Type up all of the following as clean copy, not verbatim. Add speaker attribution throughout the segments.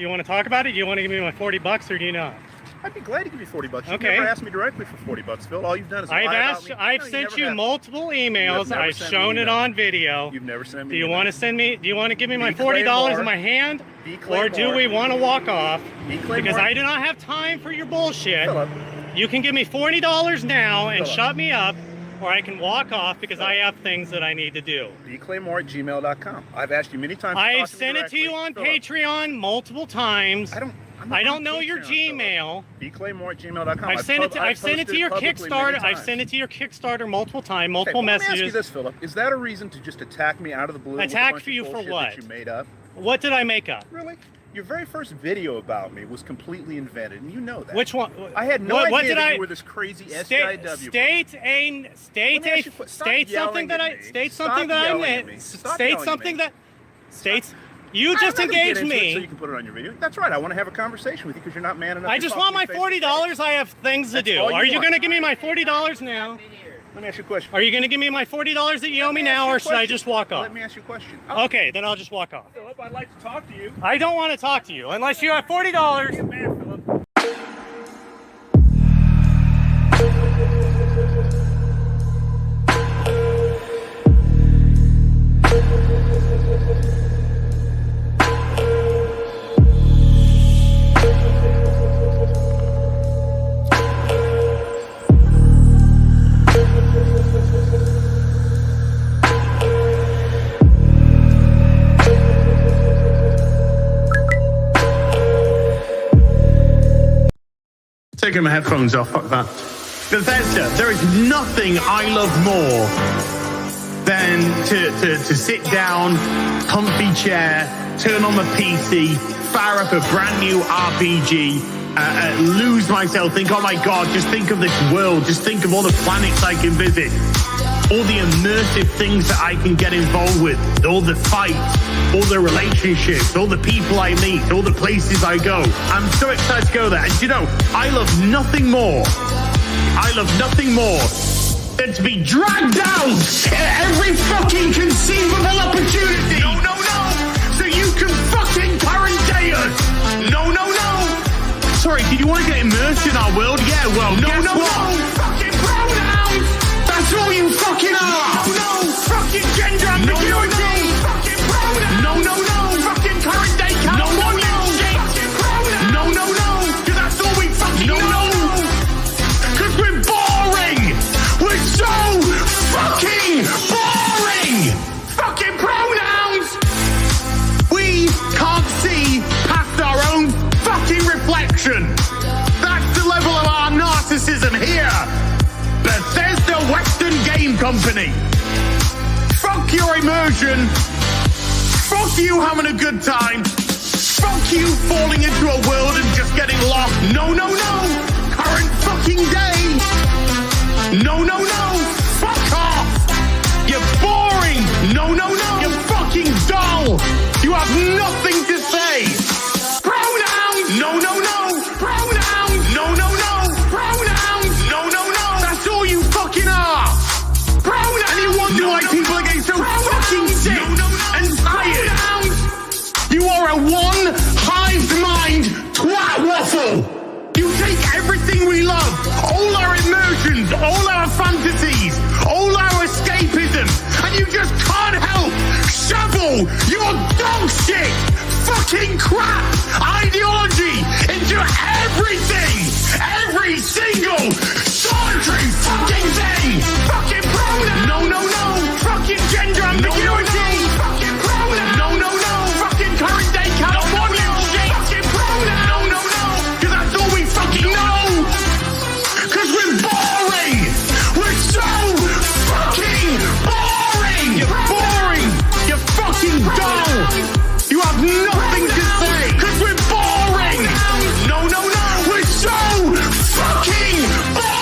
Speaker 1: Do you want to talk about it? Do you want to give me my 40 bucks or do you not?
Speaker 2: I'd be glad to give you 40 bucks. You've
Speaker 1: Okay.
Speaker 2: never asked me directly for 40 bucks, Phil. All you've done is lie about me.
Speaker 1: I've sent you multiple emails. I've shown it on video.
Speaker 2: You've never sent me.
Speaker 1: Do you want to send me? Do you want to give me my $40 in my hand, or do we want to walk off? Because I do not have time for your bullshit.
Speaker 2: Philip.
Speaker 1: You can give me $40 now and shut me up, or I can walk off because I have things that I need to do.
Speaker 2: bclaymore@gmail.com. I've asked you many times.
Speaker 1: I've sent it to you on Patreon multiple times. I don't know your Gmail.
Speaker 2: bclaymore@gmail.com.
Speaker 1: I've sent it to your Kickstarter. I've sent it to your Kickstarter multiple times, multiple messages.
Speaker 2: Let me ask you this, Philip. Is that a reason to just attack me out of the blue?
Speaker 1: Attack for you for what?
Speaker 2: That you made up?
Speaker 1: What did I make up?
Speaker 2: Really? Your very first video about me was completely invented, and you know that.
Speaker 1: Which one?
Speaker 2: I had no idea that you were this crazy SJW.
Speaker 1: State something that I states. You just engaged me.
Speaker 2: So you can put it on your video. That's right. I want to have a conversation with you because you're not man enough.
Speaker 1: I just want my $40. I have things to do. Are you going to give me my $40 now?
Speaker 2: Let me ask you a question.
Speaker 1: Are you going to give me my $40 that you owe me now, or should I just walk off?
Speaker 2: Let me ask you a question.
Speaker 1: Okay, then I'll just walk off.
Speaker 2: Philip, I'd like to talk to you.
Speaker 1: I don't want to talk to you unless you have $40.
Speaker 2: Man, Philip.
Speaker 3: Taking my headphones off, fuck that. Bethesda, there is nothing I love more than to sit down, comfy chair, turn on the PC, fire up a brand new RPG, lose myself, think, oh my god, just think of this world, just think of all the planets I can visit, all the immersive things that I can get involved with, all the fights, all the relationships, all the people I meet, all the places I go. I'm so excited to go there. And you know, I love nothing more than to be dragged down at every fucking conceivable opportunity. No. So you can fucking current day us. No. Sorry, did you want to get immersed in our world? Yeah, well, no. Fucking pronouns. That's all you fucking are. No. Fucking gender ambiguity. Fucking pronouns. No. Fucking current day California. Fucking pronouns. No. Because that's all we fucking know. Because we're boring. We're so fucking boring. Fucking pronouns. We can't see past our own fucking reflection. That's the level of our narcissism here. Bethesda Western Game Company. Fuck your immersion. Fuck you having a good time. Fuck you falling into a world and just getting lost. No. Current fucking day. No. Fuck off. You're boring. No. You're fucking dull. You have nothing to say. Pronouns. No. Pronouns. No. Pronouns. No. That's all you fucking are. Pronouns. And you wonder why people are getting so fucking sick and tired. You are a one hive mind twat waffle. You take everything we love, all our immersions, all our fantasies, all our escapism, and you just can't help shovel your dog shit, fucking crap ideology into everything, every single solitary fucking thing. Fucking pronoun. No. Fucking gender ambiguity. Fucking pronoun. No. Fucking current day California shit. Fucking pronoun. No. Because that's all we fucking know. Because we're boring. We're so fucking boring. You're boring. You're fucking dull. You have nothing to say. Because we're boring. No. We're so fucking boring.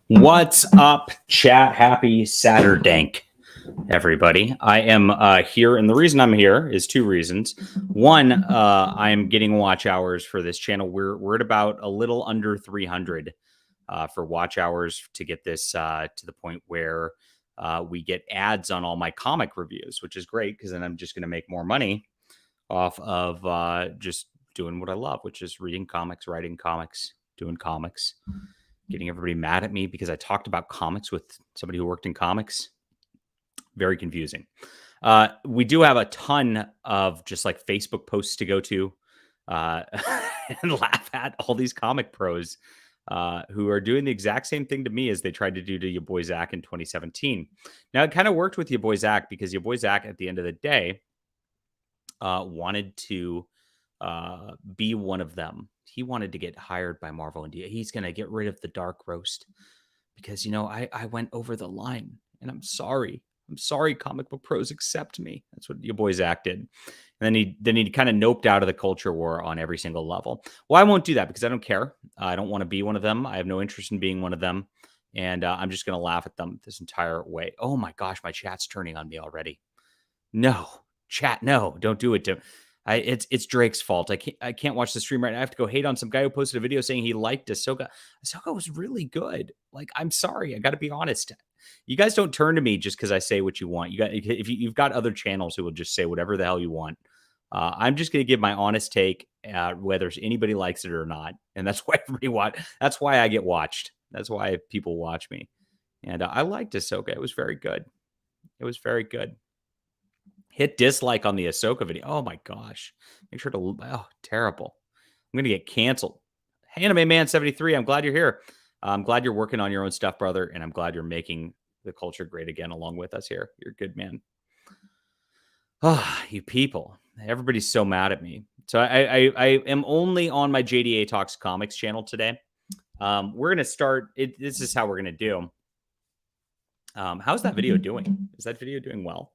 Speaker 4: What's up, chat? Happy Satur-Dank, everybody. I am here, and the reason I'm here is two reasons. One, I'm getting watch hours for this channel. We're at about a little under 300 for watch hours to get this to the point where we get ads on all my comic reviews, which is great because then I'm just going to make more money off of just doing what I love, which is reading comics, writing comics, doing comics. Getting everybody mad at me because I talked about comics with somebody who worked in comics. Very confusing. We do have a ton of just like Facebook posts to go to and laugh at all these comic pros who are doing the exact same thing to me as they tried to do to your boy Zach in 2017. Now, it kind of worked with your boy Zach because your boy Zach, at the end of the day, wanted to be one of them. He wanted to get hired by Marvel and DA. He's going to get rid of the dark roast because, you know, I went over the line and I'm sorry. I'm sorry, comic book pros, accept me. That's what your boy Zach did. And then he kind of noped out of the culture war on every single level. Well, I won't do that because I don't care. I don't want to be one of them. I have no interest in being one of them. And I'm just going to laugh at them this entire way. Oh my gosh, my chat's turning on me already. No, chat, no, don't do it to it's Drake's fault. I can't watch the stream right now. I have to go hate on some guy who posted a video saying he liked Ahsoka. Ahsoka was really good. Like, I'm sorry. I got to be honest. You guys don't turn to me just because I say what you want. If you've got other channels who will just say whatever the hell you want. I'm just going to give my honest take, whether anybody likes it or not. And that's why that's why I get watched. That's why people watch me. And I liked Ahsoka. It was very good. It was very good. Hit dislike on the Ahsoka video. Oh my gosh. Make sure to, terrible. I'm going to get canceled. Anime Man 73, I'm glad you're here. I'm glad you're working on your own stuff, brother. And I'm glad you're making the culture great again along with us here. You're a good man. You people. Everybody's so mad at me. So I am only on my JDA Talks Comics channel today. We're going to start. This is how we're going to do. How's that video doing? Is that video doing well?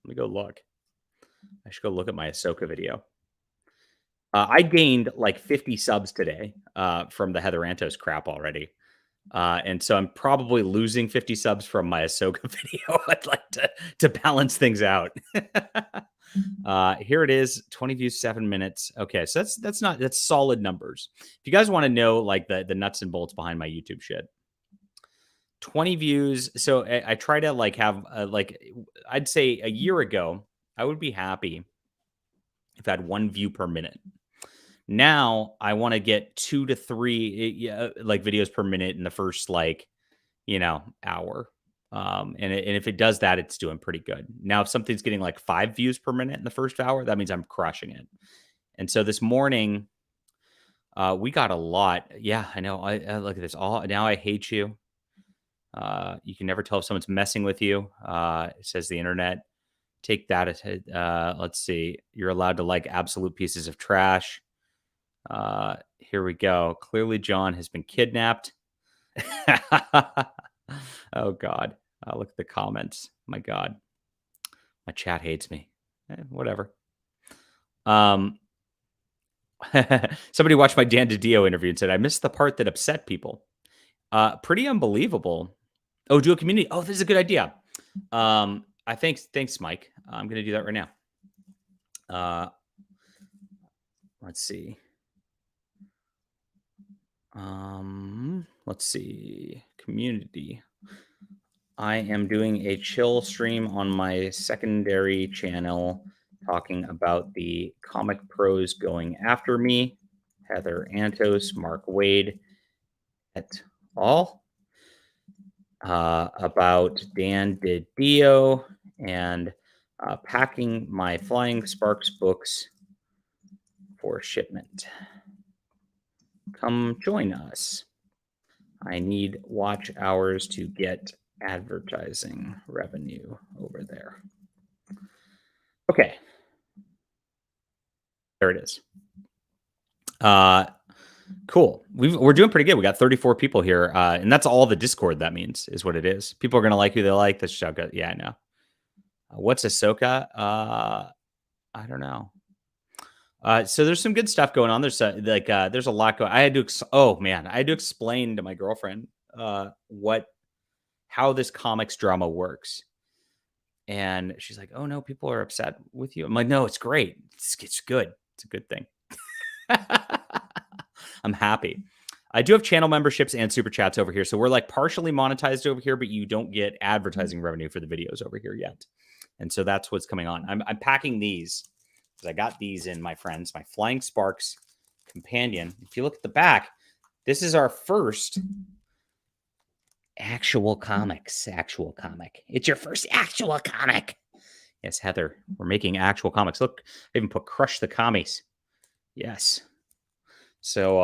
Speaker 4: Let me go look. I should go look at my Ahsoka video. I gained like 50 subs today from the Heather Antos crap already. And so I'm probably losing 50 subs from my Ahsoka video. I'd like to balance things out. Here it is, 20 views, 7 minutes. Okay, so that's solid numbers. If you guys want to know like the nuts and bolts behind my YouTube shit. 20 views. So I try to like have like, I'd say a year ago, I would be happy if I had 1 view per minute. Now I want to get 2 to 3 like videos per minute in the first like, hour. And if it does that, it's doing pretty good. Now, if something's getting like 5 views per minute in the first hour, that means I'm crushing it. And so this morning, we got a lot. Yeah, I know. I look at this. Now I hate you. You can never tell if someone's messing with you. It says the internet. Take that. Let's see. You're allowed to like absolute pieces of trash. Here we go. Clearly, John has been kidnapped. Oh, God. Look at the comments. My God. My chat hates me. Whatever. Somebody watched my Dan DiDio interview and said, I missed the part that upset people. Pretty unbelievable. Oh, do a community. Oh, this is a good idea. Thanks, Mike. I'm going to do that right now. Let's see. Let's see. Community. I am doing a chill stream on my secondary channel talking about the comic pros going after me. Heather Antos, Mark Wade, et al. About Dan DiDio and packing my Flying Sparks books for shipment. Come join us. I need watch hours to get advertising revenue over there. Okay. There it is. Cool. We're doing pretty good. We got 34 people here. And that's all the Discord that means is what it is. People are going to like who they like. That's Ahsoka. Yeah, I know. What's Ahsoka? I don't know. So there's some good stuff going on. There's there's a lot going. I had to explain to my girlfriend how this comics drama works. And she's like, oh no, people are upset with you. I'm like, no, it's great. It's good. It's a good thing. I'm happy. I do have channel memberships and super chats over here. So we're like partially monetized over here, but you don't get advertising revenue for the videos over here yet. And so that's what's coming on. I'm packing these because I got these in, my friends, my Flying Sparks companion. If you look at the back, this is our first actual comic. It's your first actual comic. Yes, Heather, we're making actual comics. Look, I even put Crush the Commies. Yes. So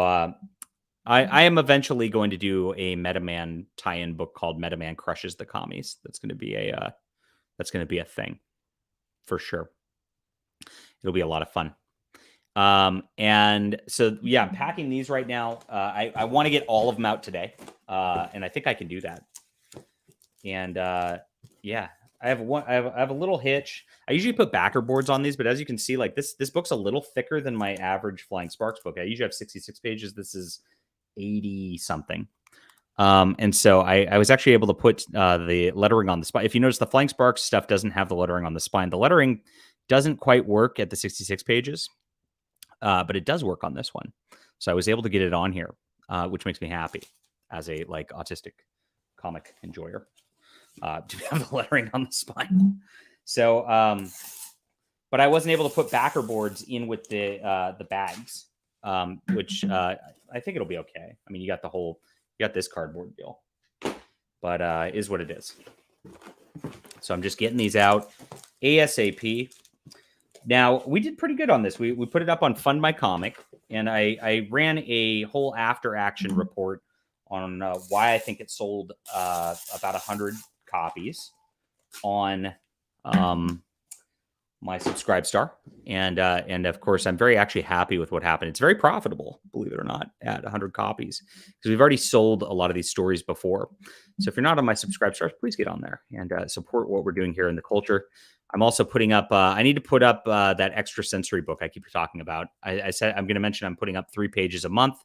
Speaker 4: I am eventually going to do a Metaman tie-in book called Metaman Crushes the Commies. That's going to be a thing for sure. It'll be a lot of fun. And so, yeah, I'm packing these right now. I want to get all of them out today. And I think I can do that. And, yeah, I have a little hitch. I usually put backer boards on these, but as you can see, like this book's a little thicker than my average Flying Sparks book. I usually have 66 pages. This is 80 something. And so I was actually able to put the lettering on the spine. If you notice, the Flying Sparks stuff doesn't have the lettering on the spine. The lettering doesn't quite work at the 66 pages, but it does work on this one. So I was able to get it on here, which makes me happy as a like autistic comic enjoyer to have the lettering on the spine. So, but I wasn't able to put backer boards in with the bags, which I think it'll be okay. I mean, you got this cardboard deal, but is what it is. So I'm just getting these out ASAP. Now, we did pretty good on this. We put it up on Fund My Comic, and I ran a whole after action report on why I think it sold about 100 copies on my Subscribestar. And of course, I'm very actually happy with what happened. It's very profitable, believe it or not, at 100 copies, because we've already sold a lot of these stories before. So if you're not on my Subscribestar, please get on there and support what we're doing here in the culture. I'm also putting up, I need to put up that extra sensory book I keep talking about. I said, I'm going to mention I'm putting up 3 pages a month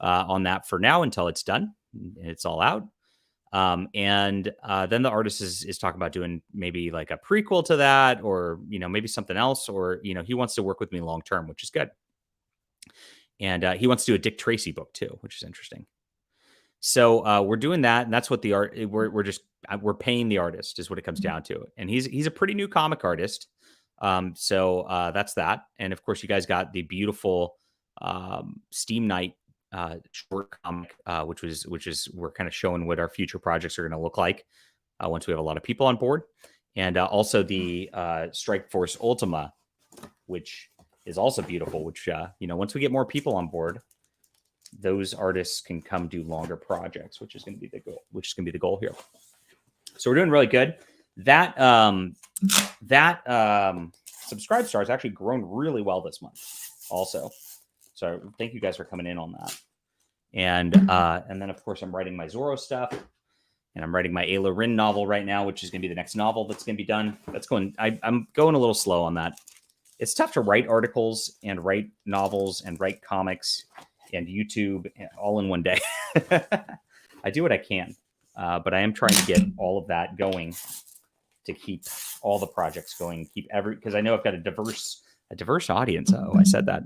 Speaker 4: on that for now until it's done. It's all out. And then the artist is talking about doing maybe like a prequel to that, or, maybe something else, or, he wants to work with me long-term, which is good. And he wants to do a Dick Tracy book too, which is interesting. So we're doing that. And that's what we're paying the artist is what it comes down to. And he's a pretty new comic artist. So that's that. And of course you guys got the beautiful Steam Night short comic, which is we're kind of showing what our future projects are going to look like once we have a lot of people on board, and also the Strike Force Ultima, which is also beautiful. Which once we get more people on board, those artists can come do longer projects, which is going to be the goal. Which is going to be the goal here. So we're doing really good. That Subscribestar has actually grown really well this month, also. So thank you guys for coming in on that. And then of course I'm writing my Zorro stuff, and I'm writing my Ayla Rin novel right now, which is going to be the next novel that's going to be done. I'm going a little slow on that. It's tough to write articles and write novels and write comics and YouTube all in one day. I do what I can, but I am trying to get all of that going to keep all the projects going, because I know I've got a diverse audience. Oh, I said that.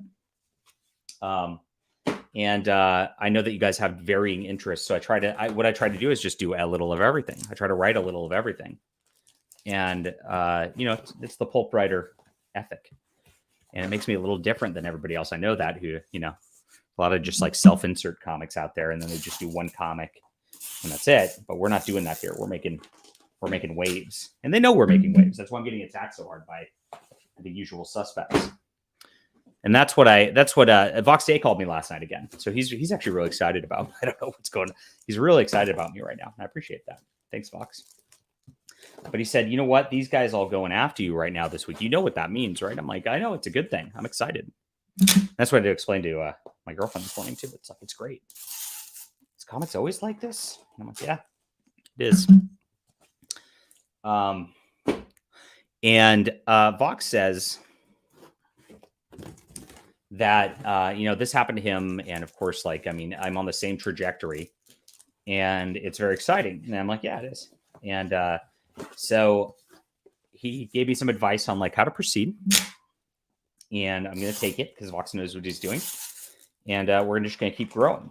Speaker 4: And I know that you guys have varying interests. So what I try to do is just do a little of everything. I try to write a little of everything. And, it's the pulp writer ethic. And it makes me a little different than everybody else I know that who, a lot of just like self-insert comics out there. And then they just do one comic and that's it. But we're not doing that here. We're making waves. And they know we're making waves. That's why I'm getting attacked so hard by the usual suspects. And that's what Vox Day called me last night again. So he's actually really excited about. I don't know what's going on. He's really excited about me right now. And I appreciate that. Thanks, Vox. But he said, you know what? These guys all going after you right now this week. You know what that means, right? I'm like, I know, it's a good thing. I'm excited. That's what I had to explain to my girlfriend this morning too. It's like, it's great. Is comics always like this? And I'm like, yeah, it is. And Vox says that, this happened to him. And of course, I'm on the same trajectory. and it's very exciting. And I'm like, yeah, it is. And so he gave me some advice on like how to proceed, and I'm going to take it because Vox knows what he's doing, and we're just going to keep growing.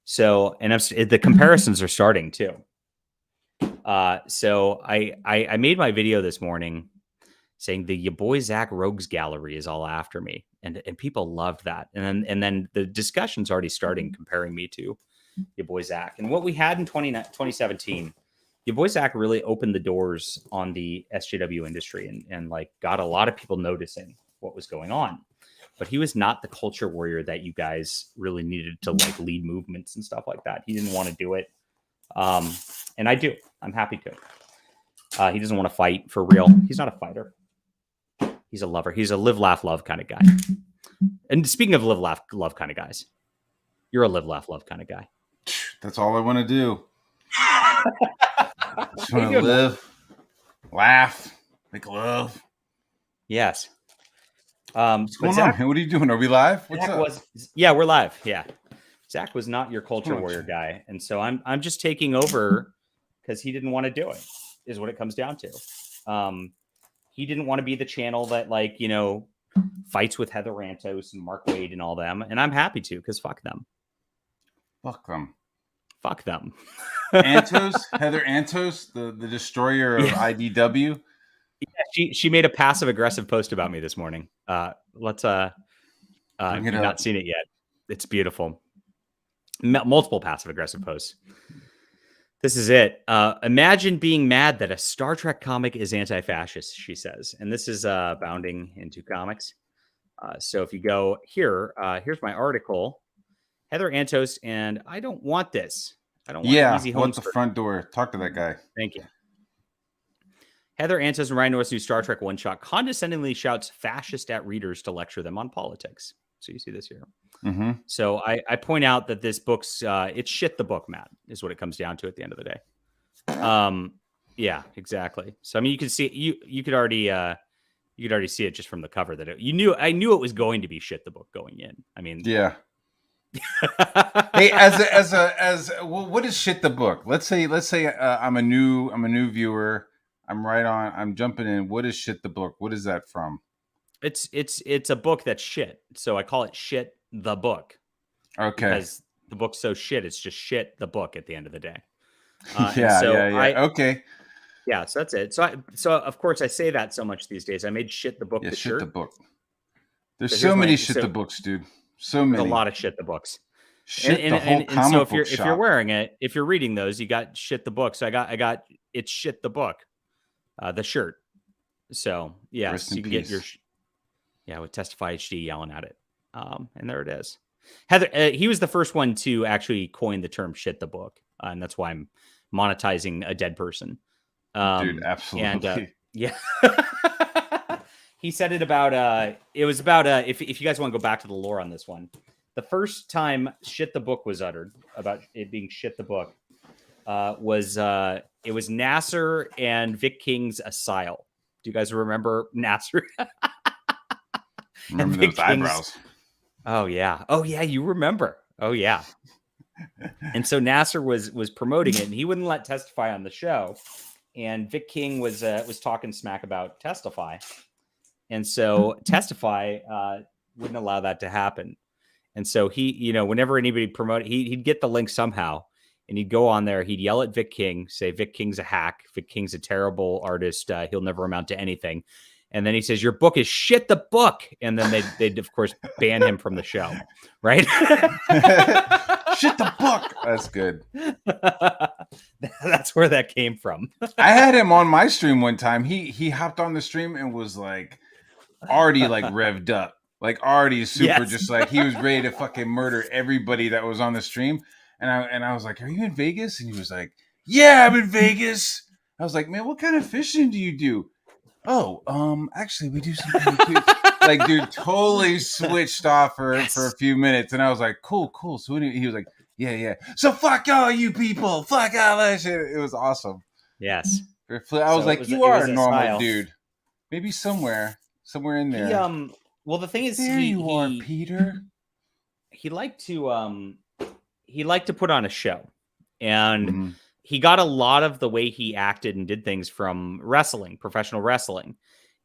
Speaker 4: So, and the comparisons are starting too. So I made my video this morning saying the your boy Zach Rogues Gallery is all after me, and people loved that. And then the discussion's already starting comparing me to your boy Zach. And what we had in 2017, your boy Zach really opened the doors on the SJW industry and like got a lot of people noticing what was going on. But he was not the culture warrior that you guys really needed to like lead movements and stuff like that. He didn't want to do it. And I do. I'm happy to. He doesn't want to fight for real. He's not a fighter. He's a lover. He's a live, laugh, love kind of guy. And speaking of live, laugh, love kind of guys, you're a live, laugh, love kind of guy.
Speaker 5: That's all I want to do. Just want to live, laugh, make love.
Speaker 4: Yes.
Speaker 5: What's going on? What are you doing? Are we live? What's
Speaker 4: Zach
Speaker 5: up?
Speaker 4: Yeah, we're live. Yeah. Zach was not your culture warrior guy. And so I'm just taking over because he didn't want to do it, is what it comes down to. He didn't want to be the channel that, like, you know, fights with Heather Rantos and Mark Wade and all them. And I'm happy to, because fuck them.
Speaker 5: Fuck them.
Speaker 4: Fuck them.
Speaker 5: Antos, Heather Antos, the destroyer of IDW.
Speaker 4: Yeah, she made a passive aggressive post about me this morning. Let's if you've not seen it yet. It's beautiful. Multiple passive aggressive posts. This is it. Imagine being mad that a Star Trek comic is anti-fascist, she says. And this is bounding into comics. So if you go here, here's my article. Heather Antos, and I don't want this. I don't want easy homes.
Speaker 5: What's the front door? Talk to that guy.
Speaker 4: Thank you. Heather Antos and Ryan North's new Star Trek one-shot condescendingly shouts fascist at readers to lecture them on politics. So you see this here.
Speaker 5: Mm-hmm.
Speaker 4: So I point out that this book's it's shit the book, Matt, is what it comes down to at the end of the day. Yeah, exactly. So I mean, you can see you could already see it just from the cover that I knew it was going to be shit the book going in. I mean,
Speaker 5: yeah. Hey, well, what is shit the book? Let's say I'm a new viewer. I'm jumping in. What is shit the book? What is that from?
Speaker 4: It's a book that's shit. So I call it shit the book.
Speaker 5: Okay.
Speaker 4: Because the book's so shit, it's just shit the book at the end of the day.
Speaker 5: Yeah. Okay.
Speaker 4: Yeah, so that's it. So of course I say that so much these days. I made shit the book the shirt.
Speaker 5: The book. There's so many shit the books, dude. So many.
Speaker 4: There's a lot of shit the books.
Speaker 5: Shit the whole comic
Speaker 4: so
Speaker 5: book
Speaker 4: if you're wearing it, if you're reading those, you got shit the book. So I got it's shit the book, the shirt. So yeah, so you can get your with Testify HD yelling at it. And there it is. Heather, he was the first one to actually coin the term shit the book. And that's why I'm monetizing a dead person.
Speaker 5: Dude, absolutely.
Speaker 4: And yeah. He said it about it was about if you guys want to go back to the lore on this one, the first time shit the book was uttered about it being shit the book was it was Nasser and Vic King's Asile. Do you guys remember Nasser?
Speaker 5: Remember those eyebrows?
Speaker 4: Oh yeah, you remember? Oh yeah. And so Nasser was promoting it, and he wouldn't let Testify on the show, and Vic King was talking smack about Testify. And so Testify wouldn't allow that to happen. And so he, whenever anybody promoted, he'd get the link somehow and he'd go on there. He'd yell at Vic King, say Vic King's a hack. Vic King's a terrible artist. He'll never amount to anything. And then he says, your book is shit the book. And then they'd of course ban him from the show. Right.
Speaker 5: Shit the book. That's good.
Speaker 4: That's where that came from.
Speaker 5: I had him on my stream one time. He hopped on the stream and was like, already like revved up, like already super, just like he was ready to fucking murder everybody that was on the stream. And I was like, are you in Vegas? And he was like, yeah, I'm in Vegas. I was like, man, what kind of fishing do you do? Oh, actually we do something cute. Like, dude, totally switched off for a few minutes. And I was like, cool. So he was like, yeah. So fuck all you people. Fuck all that shit. It was awesome.
Speaker 4: Yes.
Speaker 5: I was like, you are a normal dude. Maybe somewhere in there.
Speaker 4: Well, the thing is,
Speaker 5: there you are, Peter.
Speaker 4: He liked to put on a show, And he got a lot of the way he acted and did things from wrestling, professional wrestling.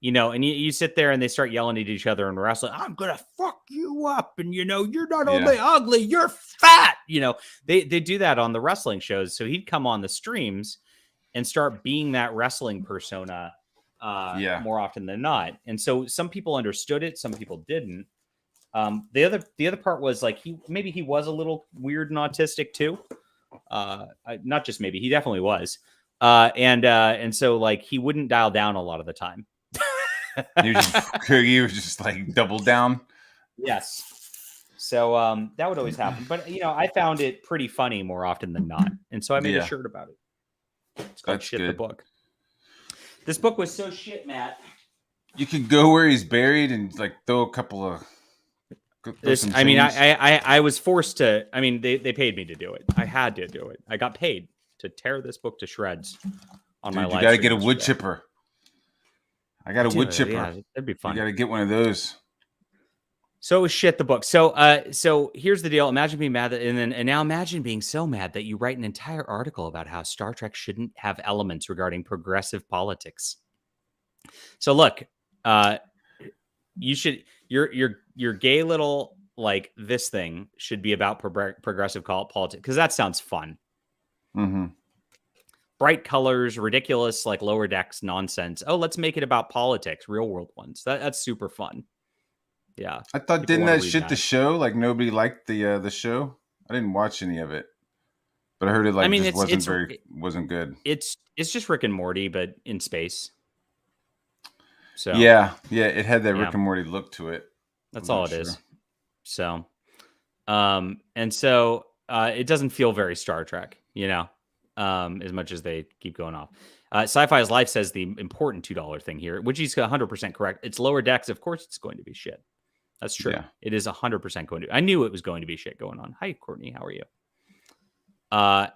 Speaker 4: You know, and you sit there and they start yelling at each other and wrestling. I'm gonna fuck you up, and you know, you're not only ugly, you're fat. You know, they do that on the wrestling shows. So he'd come on the streams and start being that wrestling persona more often than not. And so some people understood it, some people didn't. The other part was like he was a little weird and autistic too. Not just maybe, he definitely was. And so like he wouldn't dial down a lot of the time.
Speaker 5: you were just like double down.
Speaker 4: Yes. So that would always happen. But you know, I found it pretty funny more often than not. And so I made a shirt about it. It's called Shit the Book. This book was so shit, Matt.
Speaker 5: You could go where he's buried and like throw a couple of
Speaker 4: I was forced to. I mean, they paid me to do it. I had to do it. I got paid to tear this book to shreds on my live.
Speaker 5: You got to get a wood chipper. I got a wood chipper.
Speaker 4: Yeah, that'd be fun.
Speaker 5: You got to get one of those.
Speaker 4: So it was Shit the Book. So here's the deal. Imagine being mad and now imagine being so mad that you write an entire article about how Star Trek shouldn't have elements regarding progressive politics. So look, you should your gay little like this thing should be about progressive politics because that sounds fun.
Speaker 5: Mm-hmm.
Speaker 4: Bright colors, ridiculous like lower decks nonsense. Oh, let's make it about politics, real world ones. That's super fun. Yeah,
Speaker 5: I thought didn't that shit the show? Like nobody liked the show. I didn't watch any of it, but I heard it like wasn't good.
Speaker 4: It's just Rick and Morty, but in space. So
Speaker 5: yeah, it had that Rick and Morty look to it.
Speaker 4: That's all it is. So, and so it doesn't feel very Star Trek, you know, as much as they keep going off. Sci-Fi's Life says the important $2 thing here, which he's 100% correct. It's lower decks. Of course, it's going to be shit. That's true. Yeah. It is 100% going to. I knew it was going to be shit going on. Hi, Courtney. How are you?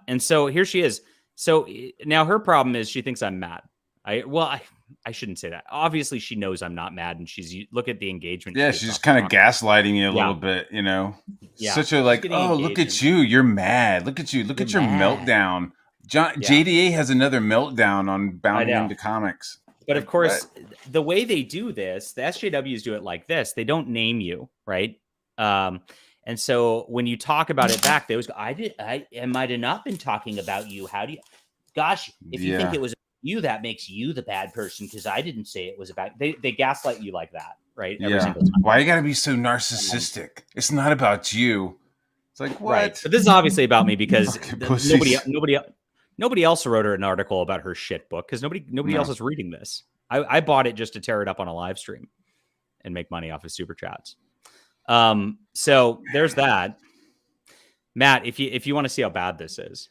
Speaker 4: And so here she is. So now her problem is she thinks I'm mad. I shouldn't say that. Obviously, she knows I'm not mad, and look at the engagement.
Speaker 5: Yeah, she's just kind of gaslighting you a little bit, you know. Yeah. Such a like, oh, look at you, you're mad. Look at you, look at your meltdown. JDA has another meltdown on Bounding into Comics.
Speaker 4: But of course, the way they do this, the SJWs do it like this. They don't name you, right? And so when you talk about it back, they always go, I might have not been talking about you. How do you? Gosh, if you think it was you, that makes you the bad person because I didn't say it was about. They gaslight you like that, right? Every single time.
Speaker 5: Why you got to be so narcissistic? It's not about you. It's like what?
Speaker 4: Right. But this is obviously about me because nobody else wrote her an article about her shit book because nobody else is reading this. I bought it just to tear it up on a live stream and make money off of super chats. So there's that. Matt, if you want to see how bad this is.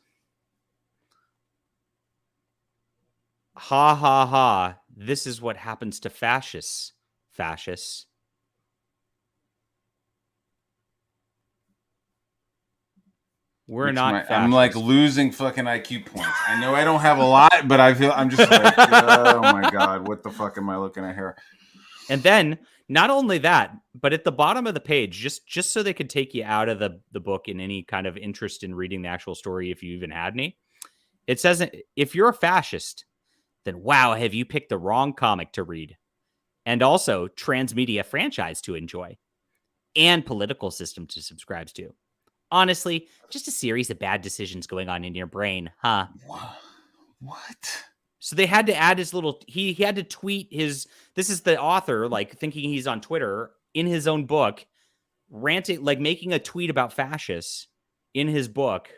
Speaker 4: Ha ha ha. This is what happens to fascists. Fascists. We're not fascists.
Speaker 5: I'm like losing fucking IQ points. I know I don't have a lot, but I feel I'm just like, oh my God, what the fuck am I looking at here?
Speaker 4: And then not only that, but at the bottom of the page, just so they could take you out of the book in any kind of interest in reading the actual story, if you even had any, it says, if you're a fascist, then wow, have you picked the wrong comic to read? And also transmedia franchise to enjoy and political system to subscribe to. Honestly, just a series of bad decisions going on in your brain, huh?
Speaker 5: What?
Speaker 4: So they had to add his little, he had to tweet his, this is the author, like thinking he's on Twitter in his own book, ranting, like making a tweet about fascists in his book,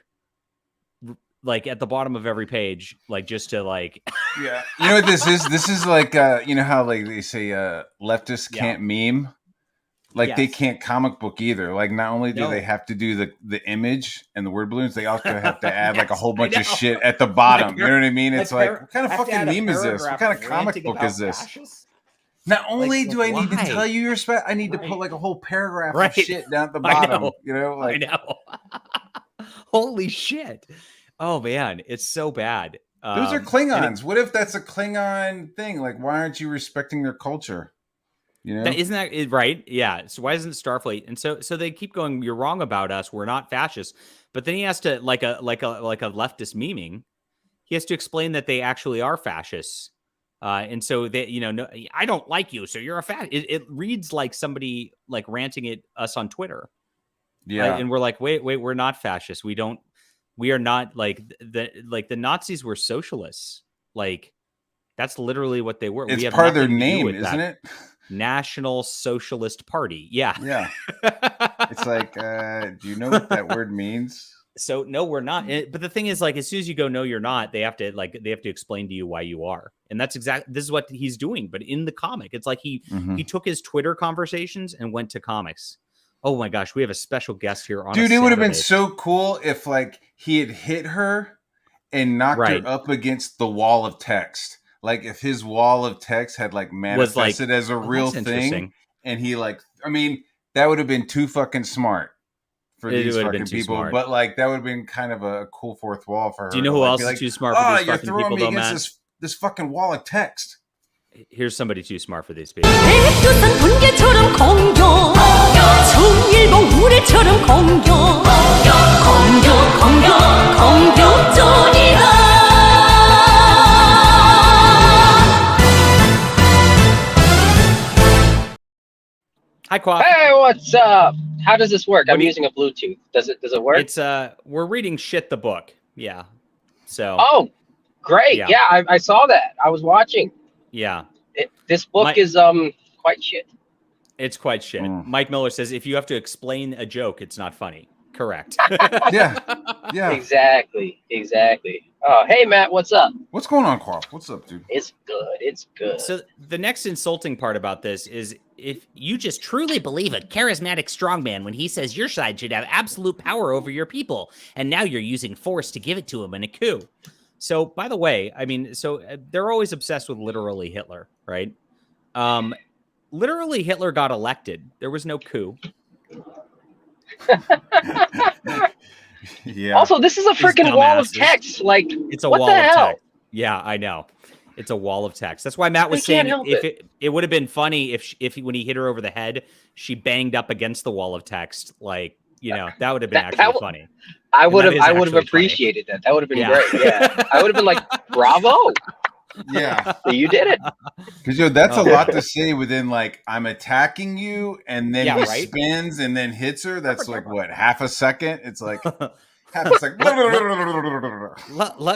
Speaker 4: like at the bottom of every page, like just to like.
Speaker 5: Yeah. You know what this is? This is like, you know how like they say leftists can't meme? Like they can't comic book either. Like not only do they have to do the image and the word balloons, they also have to add like a whole bunch of shit at the bottom. You know what I mean? It's like, what kind of fucking meme is this? What kind of comic book is this? Fascists? Not only do I need to tell you your spec, I need to put like a whole paragraph of shit down at the bottom. You know, like,
Speaker 4: I know. Holy shit. Oh man, it's so bad.
Speaker 5: Those are Klingons. What if that's a Klingon thing? Like, why aren't you respecting their culture? You know,
Speaker 4: Isn't that right? Yeah. So why isn't it Starfleet? And so they keep going. You're wrong about us. We're not fascists. But then he has to like a leftist memeing. He has to explain that they actually are fascists. And so they, no, I don't like you, so you're a fascist. It reads like somebody like ranting at us on Twitter.
Speaker 5: yeah.
Speaker 4: And we're like, wait, we're not fascists. We are not like the Nazis were socialists. Like that's literally what they were.
Speaker 5: It's
Speaker 4: we have
Speaker 5: part of their
Speaker 4: nothing to do
Speaker 5: name,
Speaker 4: with
Speaker 5: isn't
Speaker 4: that.
Speaker 5: it?
Speaker 4: National Socialist Party. Yeah.
Speaker 5: Yeah. It's like, do you know what that word means?
Speaker 4: So no, we're not. But the thing is, like, as soon as you go, no, you're not, they have to explain to you why you are. And that's this is what he's doing. But in the comic, it's like he took his Twitter conversations and went to comics. Oh my gosh, we have a special guest here on.
Speaker 5: Dude, it would have been so cool if like he had hit her and knocked her up against the wall of text. Like if his wall of text had like manifested as a real thing, and he like, I mean, that would have been too fucking smart for these fucking people. Smart. But like that would have been kind of a cool fourth wall for her.
Speaker 4: Do you know who else is too smart for these fucking people, though, Matt?
Speaker 5: This fucking wall of text.
Speaker 4: Here's somebody too smart for these people. Hi, Quaff.
Speaker 6: Hey, what's up? How does this work? I'm using a Bluetooth. Does it work?
Speaker 4: It's we're reading Shit the book. Yeah. So.
Speaker 6: Oh, great. Yeah, I saw that. I was watching.
Speaker 4: Yeah.
Speaker 6: This book is quite shit.
Speaker 4: It's quite shit. Mike Miller says if you have to explain a joke, it's not funny. Correct.
Speaker 5: Yeah.
Speaker 6: Exactly. Oh, hey Matt, what's up?
Speaker 5: What's going on, Quaff? What's up, dude?
Speaker 6: It's good.
Speaker 4: So the next insulting part about this is if you just truly believe a charismatic strongman when he says your side should have absolute power over your people, and now you're using force to give it to him in a coup. So, by the way, I mean, they're always obsessed with literally Hitler, right? Literally Hitler got elected. There was no coup.
Speaker 5: Yeah.
Speaker 6: Also, this is a freaking wall of text. Like,
Speaker 4: it's a
Speaker 6: what
Speaker 4: wall
Speaker 6: the
Speaker 4: of
Speaker 6: hell?
Speaker 4: text. Yeah, I know. It's a wall of text. That's why Matt was saying if it would have been funny if when he hit her over the head, she banged up against the wall of text. Like, that would have been actually funny.
Speaker 6: I would have appreciated that. That would have been great. Yeah. I would have been like, bravo.
Speaker 5: Yeah.
Speaker 6: You did it.
Speaker 5: Because that's a lot to say within like I'm attacking you, and then he spins and then hits her. That's like what, half a second? It's like half a second.
Speaker 4: Let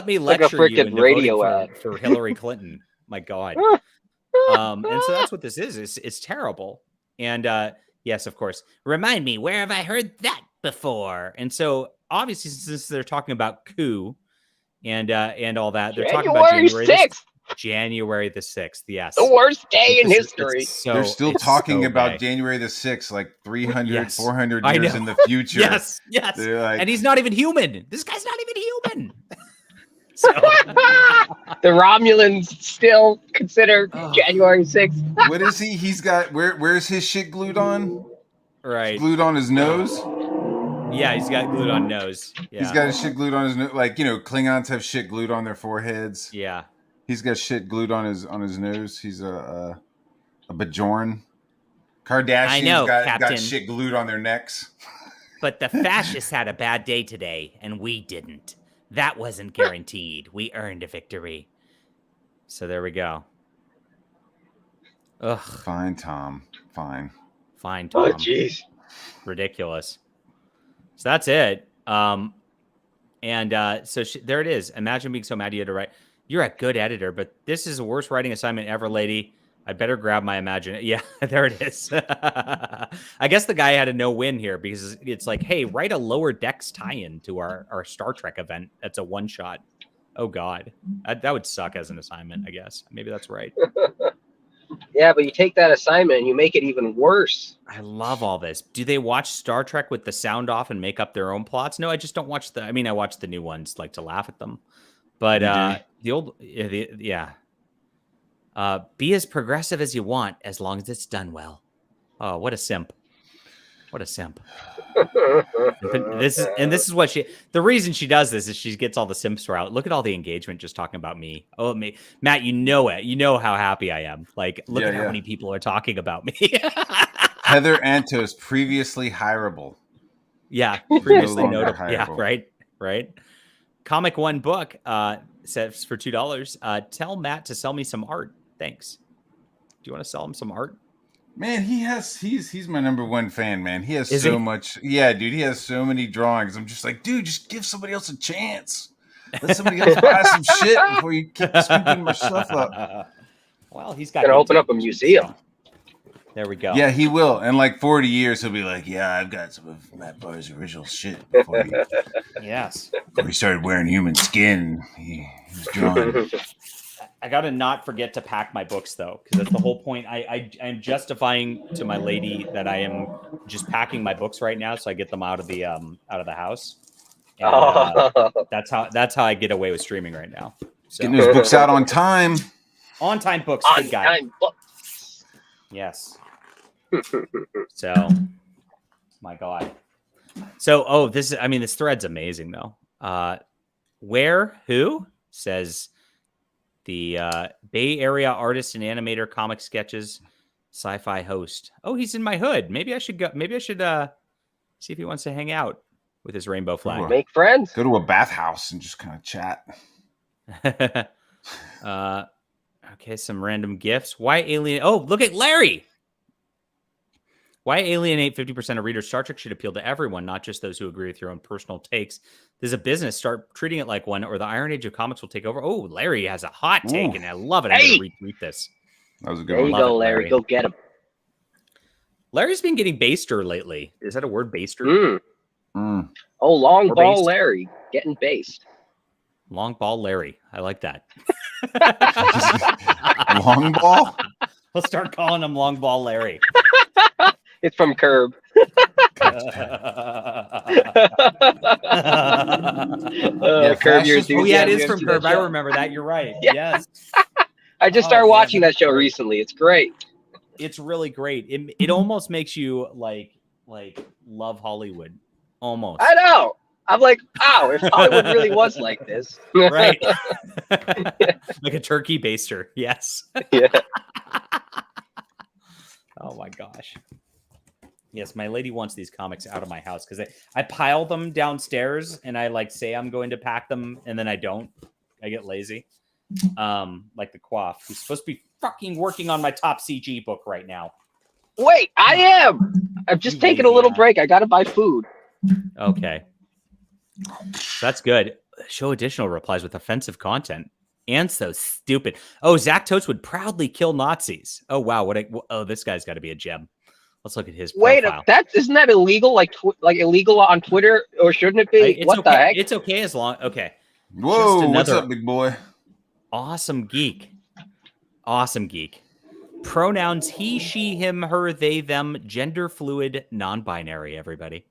Speaker 4: me
Speaker 6: like
Speaker 4: lecture
Speaker 6: a
Speaker 4: you into
Speaker 6: radio
Speaker 4: voting for Hillary Clinton. My God. And so that's what this is. It's terrible. And yes, of course. Remind me, where have I heard that before? And so obviously, since they're talking about coup and all that, they're talking about January 6th. January the 6th, yes.
Speaker 6: The worst day in history.
Speaker 5: They're still talking about January the 6th, like 300, 400 years in the future.
Speaker 4: Yes.
Speaker 5: Like,
Speaker 4: and he's not even human. This guy's not even human. So.
Speaker 6: The Romulans still consider January 6th.
Speaker 5: What is he? He's got, where's his shit glued on?
Speaker 4: Right.
Speaker 5: Glued on his nose?
Speaker 4: Yeah, he's got glued on nose. Yeah.
Speaker 5: He's got his shit glued on his nose. Like, Klingons have shit glued on their foreheads.
Speaker 4: Yeah.
Speaker 5: He's got shit glued on his nose. He's a Bajorn. Kardashians got shit glued on their necks.
Speaker 4: But the fascists had a bad day today, and we didn't. That wasn't guaranteed. We earned a victory. So there we go. Ugh.
Speaker 5: Fine, Tom. Fine.
Speaker 4: Fine, Tom.
Speaker 6: Oh, jeez.
Speaker 4: Ridiculous. So that's it. So there it is. Imagine being so mad you had to write. You're a good editor, but this is the worst writing assignment ever, lady. I better grab my imagination. Yeah, there it is. I guess the guy had a no-win here because it's like, hey, write a Lower Decks tie-in to our Star Trek event. That's a one-shot. Oh, God. That would suck as an assignment, I guess. Maybe that's right.
Speaker 6: Yeah, but you take that assignment and you make it even worse.
Speaker 4: I love all this. Do they watch Star Trek with the sound off and make up their own plots? No, I just don't watch I watch the new ones, like to laugh at them. But the old, be as progressive as you want, as long as it's done well. Oh, what a simp! What a simp! This is what the reason she does this is she gets all the simps out. Look at all the engagement just talking about me. Oh, me, Matt, you know it. You know how happy I am. Like, look at how many people are talking about me.
Speaker 5: Heather Antos, previously hireable.
Speaker 4: Yeah, previously notable. Yeah, right. Comic One Book says for $2. Tell Matt to sell me some art. Thanks. Do you want to sell him some art?
Speaker 5: Man, he's my number one fan, man. He has so much. Yeah, dude, he has so many drawings. I'm just like, dude, just give somebody else a chance. Let somebody else buy some shit before you keep scooping my stuff up.
Speaker 4: Well, he's got
Speaker 6: to open up a museum.
Speaker 4: There we go.
Speaker 5: Yeah, he will. In like 40 years, he'll be like, yeah, I've got some of Matt Barr's original shit before he started wearing human skin. He was drawing.
Speaker 4: I gotta not forget to pack my books though, because that's the whole point. I'm justifying to my lady that I am just packing my books right now, so I get them out of the house. And, that's how I get away with streaming right now. So.
Speaker 5: Getting those books out on time.
Speaker 4: On time books, good guy.
Speaker 6: On time books.
Speaker 4: Yes. So, my God. So, this thread's amazing though. Who says. The Bay Area artist and animator, comic sketches, sci-fi host. Oh, he's in my hood. Maybe I should go. Maybe I should see if he wants to hang out with his rainbow flag.
Speaker 6: Make friends.
Speaker 5: Go to a bathhouse and just kind of chat.
Speaker 4: Okay, some random gifts. Why alien? Oh, look at Larry. Why alienate 50% of readers? Star Trek should appeal to everyone, not just those who agree with your own personal takes. There's a business. Start treating it like one, or the Iron Age of comics will take over. Oh, Larry has a hot take, and I love it. I'm going to retweet this.
Speaker 5: That was a good
Speaker 6: one. There you go,
Speaker 4: Larry.
Speaker 6: Go get him.
Speaker 4: Larry's been getting baster lately. Is that a word, baster?
Speaker 6: Oh, long ball Larry getting based.
Speaker 4: Long ball Larry. I like that.
Speaker 5: Long ball?
Speaker 4: We'll start calling him Long Ball Larry.
Speaker 6: It's from Curb.
Speaker 4: Curb Your Enthusiasm. Oh, yeah, it is from Curb. I remember that. You're right. Yeah. Yes.
Speaker 6: I just started watching that show recently. It's great.
Speaker 4: It's really great. It almost makes you like love Hollywood. Almost.
Speaker 6: I know. I'm like, wow, if Hollywood really was like this.
Speaker 4: Right. Like a turkey baster. Yes.
Speaker 6: Yeah.
Speaker 4: Oh my gosh. Yes, my lady wants these comics out of my house because I pile them downstairs and I say I'm going to pack them and then I don't. I get lazy. Like the Quaff, who's supposed to be fucking working on my top CG book right now.
Speaker 6: Wait, I am. I've just taken a little break. I got to buy food.
Speaker 4: Okay. That's good. Show additional replies with offensive content. And so stupid. Oh, Zach Totes would proudly kill Nazis. Oh, wow. This guy's got to be a gem. Let's look at his profile.
Speaker 6: Wait, isn't that illegal? Like illegal on Twitter, or shouldn't it be? What the heck?
Speaker 4: It's okay as long. Okay.
Speaker 5: Whoa, what's up, big boy?
Speaker 4: Awesome geek. Pronouns he, she, him, her, they, them, gender fluid, non-binary. Everybody.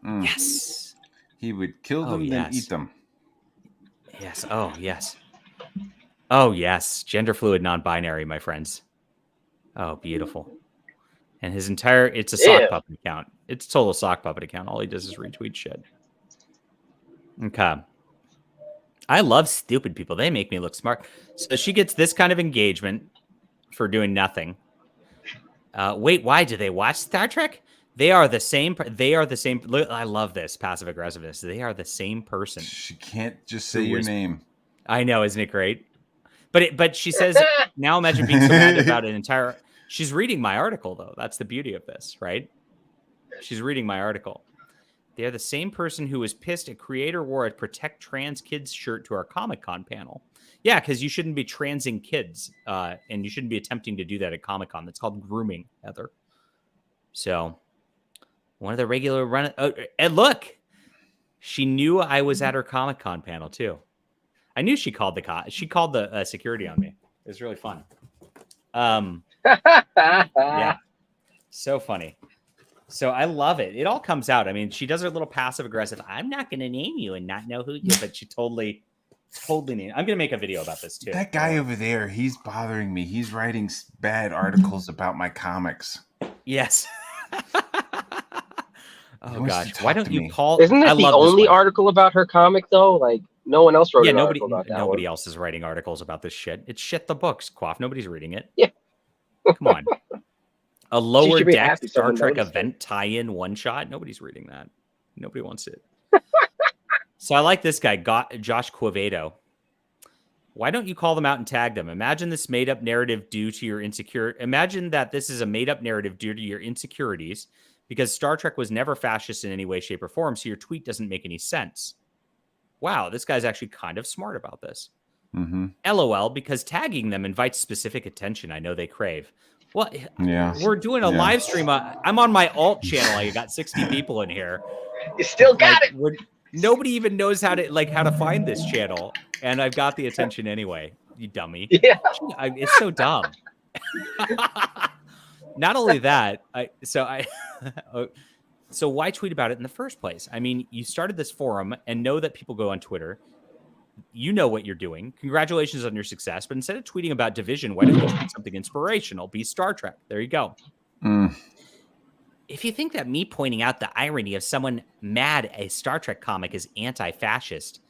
Speaker 4: Yes.
Speaker 5: He would kill them and eat them.
Speaker 4: Yes. Oh, yes. Oh, yes. Gender fluid, non-binary, my friends. Oh, beautiful. And his it's a sock puppet account. It's a total sock puppet account. All he does is retweet shit. Okay. I love stupid people. They make me look smart. So she gets this kind of engagement for doing nothing. Wait, why do they watch Star Trek? They are the same. Look, I love this passive aggressiveness. They are the same person.
Speaker 5: She can't just say your name.
Speaker 4: I know, isn't it great? But she says, now imagine being so mad about an entire. She's reading my article though. That's the beauty of this, right? She's reading my article. They're the same person who was pissed a creator wore a Protect Trans Kids shirt to our Comic-Con panel. Yeah, because you shouldn't be transing kids, and you shouldn't be attempting to do that at Comic-Con. That's called grooming, Heather. So, one of the regular and look, she knew I was at her Comic-Con panel too. I knew she called the security on me. It was really fun. Yeah, so funny. So I love it. It all comes out. I mean, she does her little passive aggressive. I'm not going to name you and not know who you, but she totally named. I'm going to make a video about this too.
Speaker 5: That guy over there, he's bothering me. He's writing bad articles about my comics.
Speaker 4: Yes. Oh gosh, why don't you call?
Speaker 6: Isn't that the only article about her comic though? Like no one else wrote an article about that.
Speaker 4: Nobody else is writing articles about this shit. It's shit the books, Quaff. Nobody's reading it.
Speaker 6: Yeah.
Speaker 4: Come on. A Lower Deck Star Trek
Speaker 6: event
Speaker 4: event tie-in one shot. Nobody's reading that. Nobody wants it. So I like this guy, Josh Quevedo. Why don't you call them out and tag them? Imagine this made-up narrative due to your Imagine that this is a made-up narrative due to your insecurities, because Star Trek was never fascist in any way, shape, or form. So your tweet doesn't make any sense. Wow, this guy's actually kind of smart about this.
Speaker 5: Mm-hmm.
Speaker 4: LOL, because tagging them invites specific attention I know they crave. Well,
Speaker 5: yeah,
Speaker 4: we're doing a live stream. I'm on my alt channel. I got 60 people in here.
Speaker 6: You still got it.
Speaker 4: Nobody even knows how to find this channel, and I've got the attention anyway. You dummy.
Speaker 6: Yeah,
Speaker 4: it's so dumb. Not only that, so why tweet about it in the first place? I mean, you started this forum and know that people go on Twitter. You know what you're doing. Congratulations on your success. But instead of tweeting about division, why don't you tweet something inspirational? Be Star Trek. There you go. If you think that me pointing out the irony of someone mad a Star Trek comic is anti-fascist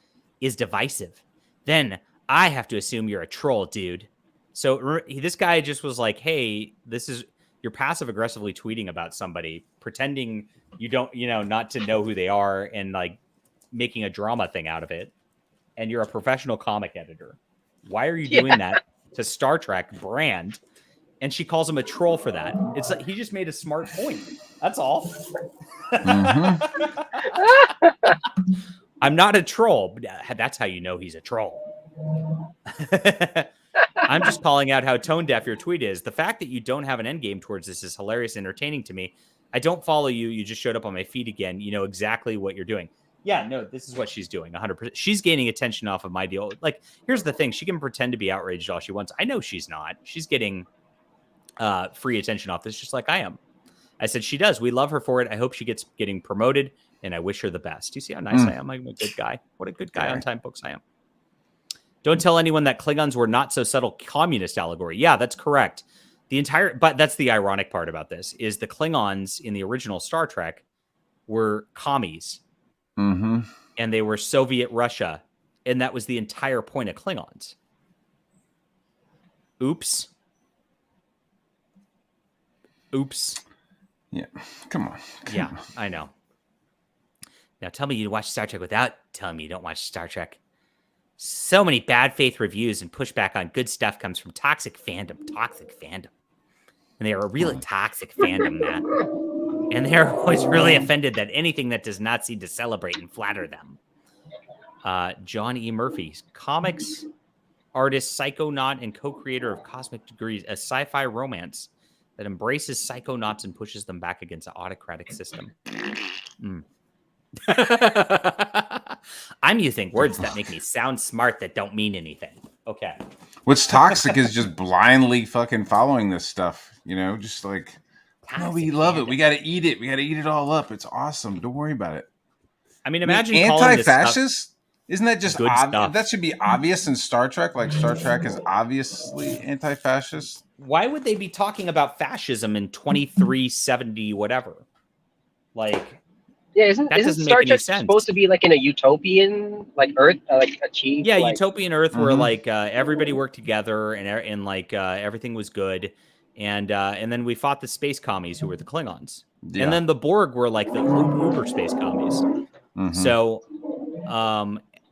Speaker 4: is divisive, then I have to assume you're a troll, dude. So this guy just was like, hey, you're passive aggressively tweeting about somebody, pretending you don't, not to know who they are, and like making a drama thing out of it. And you're a professional comic editor. Why are you doing that to Star Trek brand? And she calls him a troll for that. It's like he just made a smart point. That's all.
Speaker 5: Mm-hmm.
Speaker 4: I'm not a troll, but that's how you know he's a troll. I'm just calling out how tone deaf your tweet is. The fact that you don't have an end game towards this is hilarious and entertaining to me. I don't follow you. You just showed up on my feed again. You know exactly what you're doing. Yeah, no, this is what she's doing. 100%. She's gaining attention off of my deal. Like, here's the thing. She can pretend to be outraged all she wants. I know she's not. She's getting free attention off this just like I am. I said she does. We love her for it. I hope she gets getting promoted, and I wish her the best. You see how nice I am? I'm a good guy. What a good guy on Time Books I am. Don't tell anyone that Klingons were not so subtle communist allegory. Yeah, that's correct. But that's the ironic part about this, is the Klingons in the original Star Trek were commies.
Speaker 5: Mm-hmm.
Speaker 4: And they were Soviet Russia. And that was the entire point of Klingons. Oops.
Speaker 5: Yeah. Come on.
Speaker 4: I know. Now tell me you watch Star Trek without telling me you don't watch Star Trek. So many bad faith reviews and pushback on good stuff comes from toxic fandom. And they are a really toxic fandom, Matt. And they're always really offended that anything that does not seem to celebrate and flatter them. John E. Murphy, comics artist, psychonaut, and co-creator of Cosmic Degrees, a sci-fi romance that embraces psychonauts and pushes them back against an autocratic system. I'm using words that make me sound smart that don't mean anything. Okay.
Speaker 5: What's toxic is just blindly fucking following this stuff, just like, no, we love it. We got to eat it. We got to eat it all up. It's awesome. Don't worry about it.
Speaker 4: I mean, imagine
Speaker 5: anti-fascist. Isn't that just
Speaker 4: good stuff?
Speaker 5: That should be obvious in Star Trek. Like Star Trek is obviously anti-fascist.
Speaker 4: Why would they be talking about fascism in 2370 whatever? Like,
Speaker 6: yeah, isn't Star Trek supposed to be like in a utopian Earth, like achieved?
Speaker 4: Yeah, utopian Earth where like everybody worked together and like everything was good, and then we fought the space commies who were the Klingons, and then the Borg were like the uber space commies. So,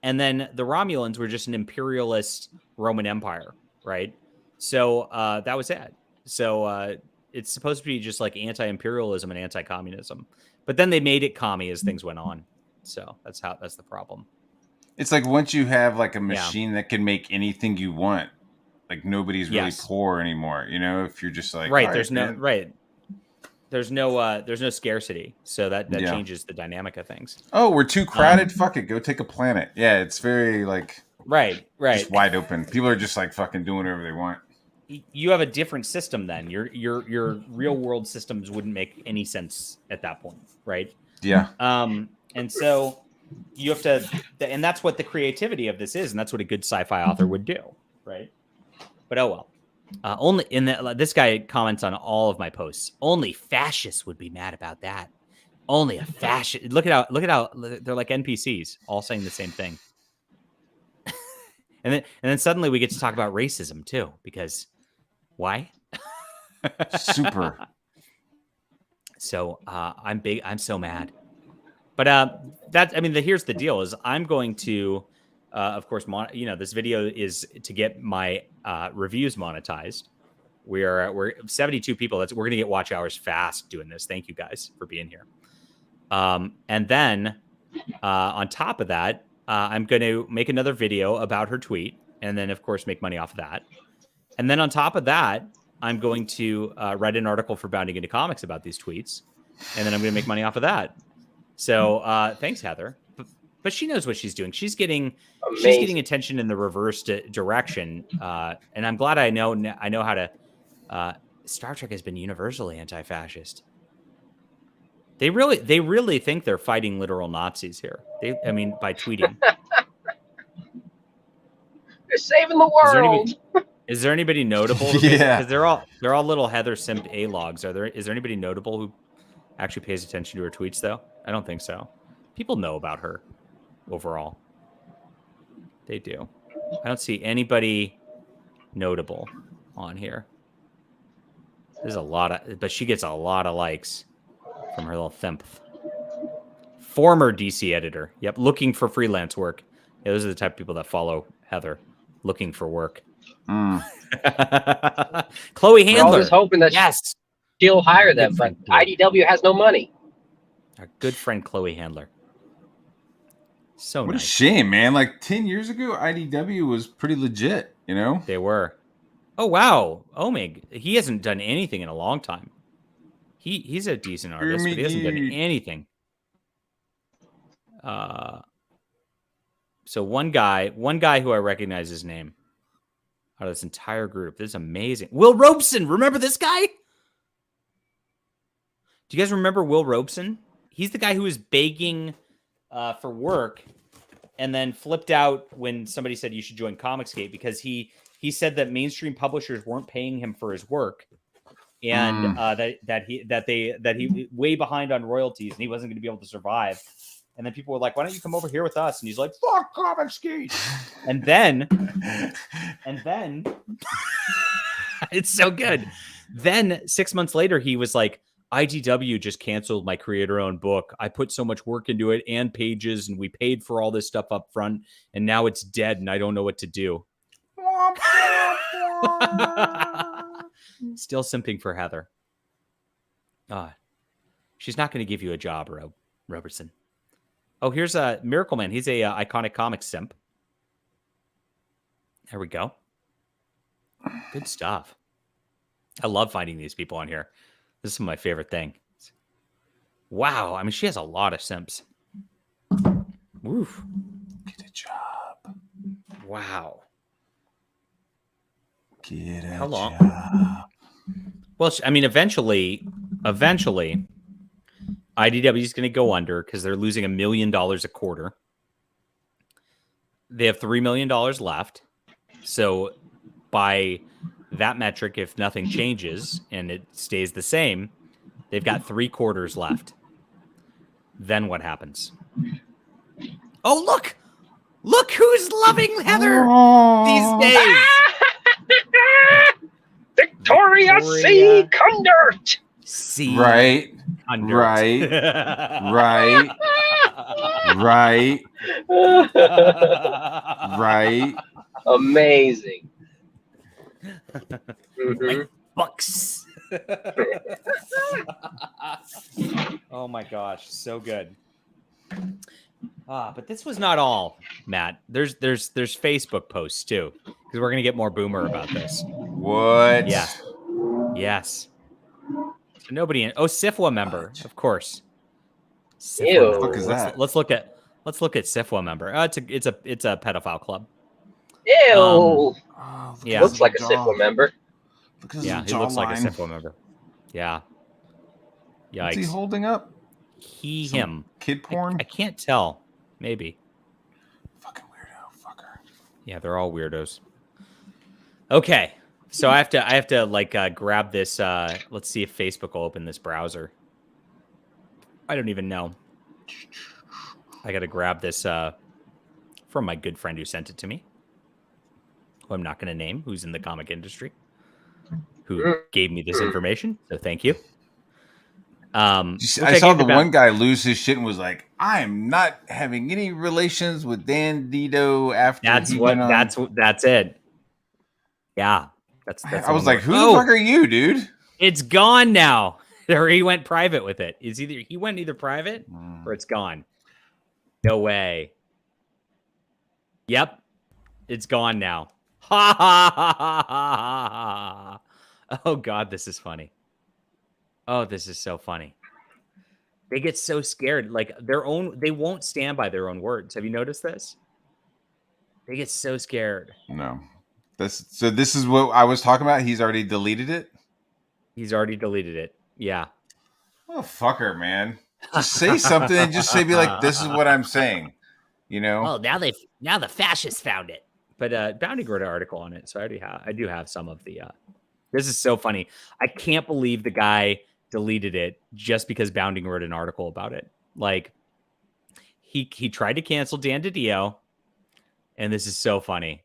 Speaker 4: and then the Romulans were just an imperialist Roman Empire, right? So that was it. So it's supposed to be just like anti-imperialism and anti-communism. But then they made it commie as things went on. So that's the problem.
Speaker 5: It's like once you have like a machine that can make anything you want, like nobody's really poor anymore. If you're just like, there's no scarcity. So that changes the dynamic of things. Oh, we're too crowded. Fuck it. Go take a planet. Yeah. It's very like,
Speaker 4: right.
Speaker 5: Just wide open. People are just like fucking doing whatever they want.
Speaker 4: You have a different system then. Your real world systems wouldn't make any sense at that point, right?
Speaker 5: Yeah.
Speaker 4: And so you have to, and that's what the creativity of this is, and that's what a good sci-fi author would do, right? But oh well. This guy comments on all of my posts. Only fascists would be mad about that. Only a fashion. Look at how they're like NPCs, all saying the same thing. and then suddenly we get to talk about racism too, because why?
Speaker 5: Super.
Speaker 4: So I'm so mad. But here's the deal: is I'm going to, of course, this video is to get my reviews monetized. We're 72 people. We're going to get watch hours fast doing this. Thank you guys for being here. And then on top of that, I'm going to make another video about her tweet, and then of course make money off of that. And then on top of that, I'm going to write an article for Bounding Into Comics about these tweets, and then I'm going to make money off of that. So thanks, Heather. But she knows what she's doing. She's getting attention in the reverse direction, and I'm glad I know how to. Star Trek has been universally anti-fascist. They really think they're fighting literal Nazis here. By tweeting.
Speaker 6: They're saving the world.
Speaker 4: Is there anybody notable?
Speaker 5: Yeah,
Speaker 4: because they're all little Heather simp A-logs. Is there anybody notable who actually pays attention to her tweets though? I don't think so. People know about her overall. They do. I don't see anybody notable on here. There's a lot but she gets a lot of likes from her little thimp. Former DC editor. Yep, looking for freelance work. Yeah, those are the type of people that follow Heather, looking for work. Chloe Handler.
Speaker 6: We're always hoping that she'll hire them, but IDW has no money.
Speaker 4: Our good friend Chloe Handler. So
Speaker 5: what
Speaker 4: nice.
Speaker 5: A shame, man. Like 10 years ago, IDW was pretty legit, you know?
Speaker 4: They were. Oh, wow. Omeg. He hasn't done anything in a long time. He's a decent artist, but he hasn't done anything. So one guy who I recognize his name out of this entire group. This is amazing. Will Robeson. Remember this guy? Do you guys remember Will Robeson? He's the guy who was begging for work and then flipped out when somebody said you should join Comicsgate because he said that mainstream publishers weren't paying him for his work, and that he way behind on royalties and he wasn't going to be able to survive. And then people were like, "Why don't you come over here with us?" And he's like, "Fuck Comicsgate!" and then it's so good. Then 6 months later, he was like, "IDW just canceled my creator-owned book. I put so much work into it and pages, and we paid for all this stuff up front, and now it's dead, and I don't know what to do." Still simping for Heather. She's not going to give you a job, Robertson. Oh, here's a Miracle Man. He's a Iconic Comics simp. There we go. Good stuff. I love finding these people on here. This is my favorite thing. Wow. I mean, she has a lot of simps. Oof.
Speaker 5: Get a job.
Speaker 4: Wow.
Speaker 5: Get a
Speaker 4: How long?
Speaker 5: job.
Speaker 4: Well, I mean, eventually, IDW is going to go under because they're losing $1 million a quarter. They have $3 million left. So by that metric, if nothing changes and it stays the same, they've got 3 quarters left. Then what happens? Oh, look who's loving Heather these days.
Speaker 6: Victoria C. Kundert.
Speaker 4: C.
Speaker 5: Right.
Speaker 4: Kundert.
Speaker 5: Right.
Speaker 6: Amazing. Mm-hmm.
Speaker 4: Bucks. Oh my gosh, so good. But this was not all, Matt. There's Facebook posts too, because we're gonna get more boomer about this.
Speaker 5: What?
Speaker 4: Yes. So nobody in. Oh, SIFWA member, of course.
Speaker 6: Ew.
Speaker 5: What the fuck is that?
Speaker 4: Let's look at SIFWA member. It's a pedophile club.
Speaker 6: Ew.
Speaker 4: Yeah.
Speaker 6: Looks like a SIFWA member.
Speaker 4: Yeah, he looks like a SIFWA member. Yeah. Yikes.
Speaker 5: What's he holding up?
Speaker 4: Him.
Speaker 5: Kid porn?
Speaker 4: I can't tell. Maybe.
Speaker 5: Fucking weirdo, fucker.
Speaker 4: Yeah, they're all weirdos. Okay, so I have to grab this. Let's see if Facebook will open this browser. I don't even know. I got to grab this from my good friend who sent it to me, who I'm not going to name, who's in the comic industry, who gave me this information. So thank you.
Speaker 5: I saw the one guy lose his shit and was like, "I'm not having any relations with Dan Dido after."
Speaker 4: That's it. Yeah,
Speaker 5: I was like, "Who the fuck are you, dude?"
Speaker 4: It's gone now. Or he went private with it. He went either private or it's gone. No way. Yep, it's gone now. Ha ha ha ha ha ha. Oh God, this is funny. Oh, this is so funny. They get so scared, like they won't stand by their own words. Have you noticed this? They get so scared.
Speaker 5: No. This is what I was talking about. He's already deleted it?
Speaker 4: He's already deleted it. Yeah.
Speaker 5: Oh, fucker, man. Just say something and just be like, this is what I'm saying. You know?
Speaker 4: Oh, now the fascists found it. But Bounty wrote an article on it, so I do have some of the this is so funny. I can't believe the guy deleted it just because Bounding wrote an article about it. Like he tried to cancel Dan DiDio, and this is so funny.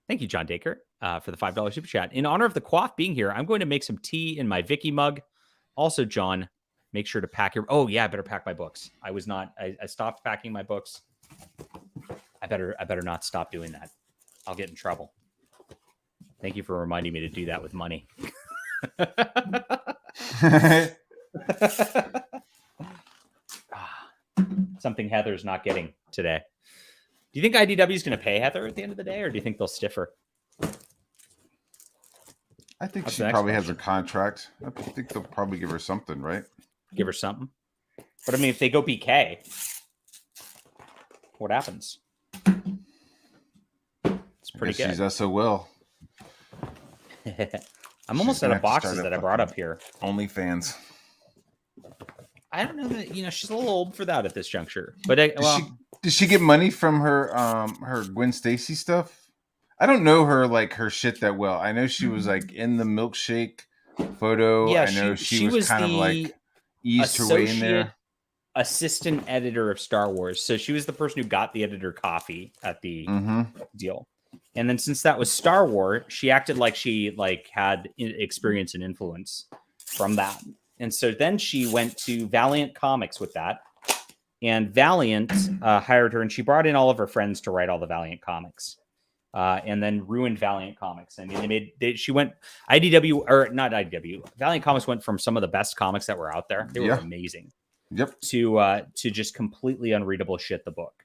Speaker 4: Thank you, John Dacre, for the $5 super chat. In honor of the Quaff being here, I'm going to make some tea in my Vicky mug. Also, John, make sure to pack your. Oh yeah, I better pack my books. I stopped packing my books. I better not stop doing that. I'll get in trouble. Thank you for reminding me to do that with money. Something Heather's not getting today. Do you think IDW is going to pay Heather at the end of the day, or do you think they'll stiff her?
Speaker 5: I think she probably has a contract. I think they'll probably give her something, right?
Speaker 4: Give her something. But I mean, if they go BK, what happens? It's pretty good.
Speaker 5: She's SOL.
Speaker 4: I'm almost out of boxes that I brought up here.
Speaker 5: OnlyFans.
Speaker 4: I don't know that she's a little old for that at this juncture. But
Speaker 5: did she get money from her Gwen Stacy stuff? I don't know her shit that well. I know she was like in the milkshake photo. Yeah, I know she was kind of like eased her way in there.
Speaker 4: Assistant editor of Star Wars. So she was the person who got the editor coffee at the deal. And then since that was Star Wars, she acted like she had experience and influence from that. And so then she went to Valiant Comics with that. And Valiant hired her, and she brought in all of her friends to write all the Valiant comics. And then ruined Valiant Comics. I mean, she went IDW, or not IDW. Valiant Comics went from some of the best comics that were out there. They were amazing.
Speaker 5: Yep.
Speaker 4: To just completely unreadable shit the book.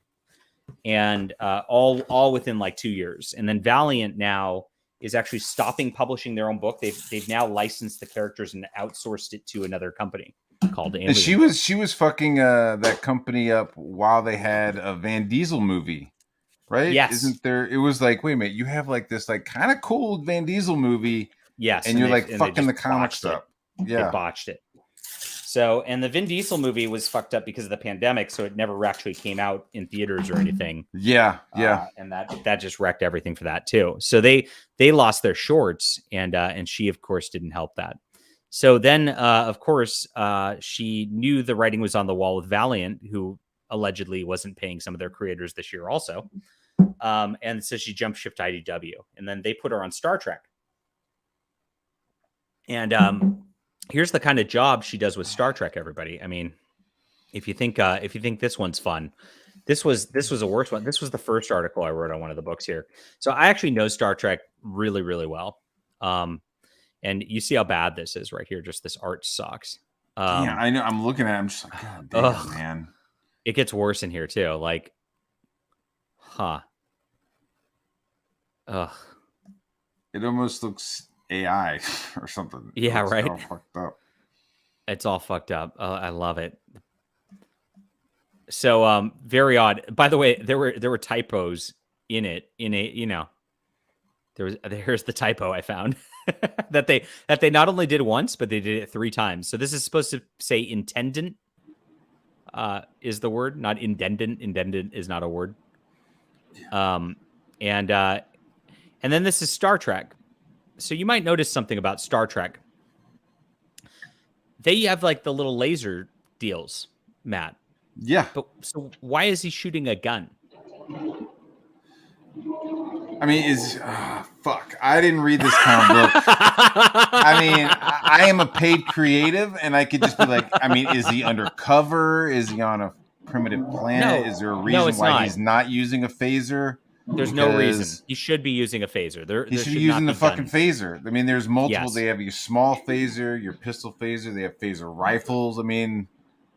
Speaker 4: And all within like 2 years. And then Valiant now is actually stopping publishing their own book. They've now licensed the characters and outsourced it to another company called Alien.
Speaker 5: And she was fucking that company up while they had a Van Diesel movie, right?
Speaker 4: Yes.
Speaker 5: Isn't there? It was like, wait a minute, you have like this like kind of cool Van Diesel movie.
Speaker 4: Yes,
Speaker 5: and you're like fucking the comics up. Yeah,
Speaker 4: they botched it. So, and the Vin Diesel movie was fucked up because of the pandemic, so it never actually came out in theaters or anything.
Speaker 5: Yeah.
Speaker 4: And that just wrecked everything for that too. So they lost their shorts, and she of course didn't help that. So then, of course, she knew the writing was on the wall with Valiant, who allegedly wasn't paying some of their creators this year also. And so she jumped ship to IDW, and then they put her on Star Trek. And here's the kind of job she does with Star Trek, everybody. I mean, if you think this one's fun, this was a worse one. This was the first article I wrote on one of the books here. So I actually know Star Trek really, really well. And you see how bad this is right here. Just this art sucks.
Speaker 5: Yeah, I know. I'm looking at it. I'm just like, God damn, man.
Speaker 4: It gets worse in here too. Like, Ugh.
Speaker 5: It almost looks AI or something.
Speaker 4: Yeah, right.
Speaker 5: All fucked up.
Speaker 4: It's all fucked up. I love it. So, very odd. By the way, there were typos in it. Here's the typo I found that they not only did once, but they did it 3 times. So this is supposed to say intendant. Is the word, not indendent. Indendent is not a word. And then this is Star Trek. So you might notice something about Star Trek. They have like the little laser deals Matt.
Speaker 5: Yeah.
Speaker 4: But so why is he shooting a gun?
Speaker 5: I mean, fuck. I didn't read this comic book. I mean, I am a paid creative, and I could just be like, I mean, is he undercover? Is he on a primitive planet? Is there a reason why he's not using a phaser?
Speaker 4: There's no reason. He should be using a phaser.
Speaker 5: He should be using the fucking phaser. I mean, there's multiple. Yes. They have your small phaser, your pistol phaser. They have phaser rifles. I mean,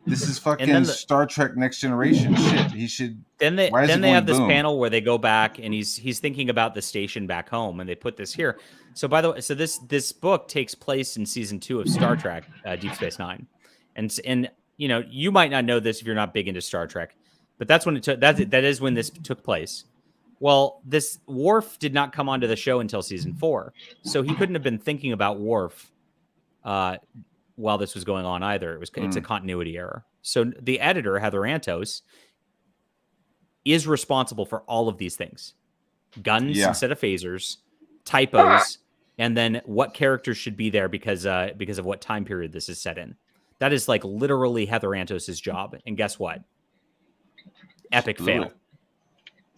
Speaker 5: this is fucking Star Trek Next Generation shit. He should.
Speaker 4: Then they have this panel where they go back and he's thinking about the station back home, and they put this here. So by the way, so this book takes place in season 2 of Star Trek, Deep Space Nine, and you know, you might not know this if you're not big into Star Trek, but that's when it took. That is when this took place. Well, this Worf did not come onto the show until season 4, so he couldn't have been thinking about Worf while this was going on either. It's a continuity error. So the editor, Heather Antos, is responsible for all of these things: guns instead of phasers, typos, and then what characters should be there because of what time period this is set in. That is like literally Heather Antos's job. And guess what? Epic fail.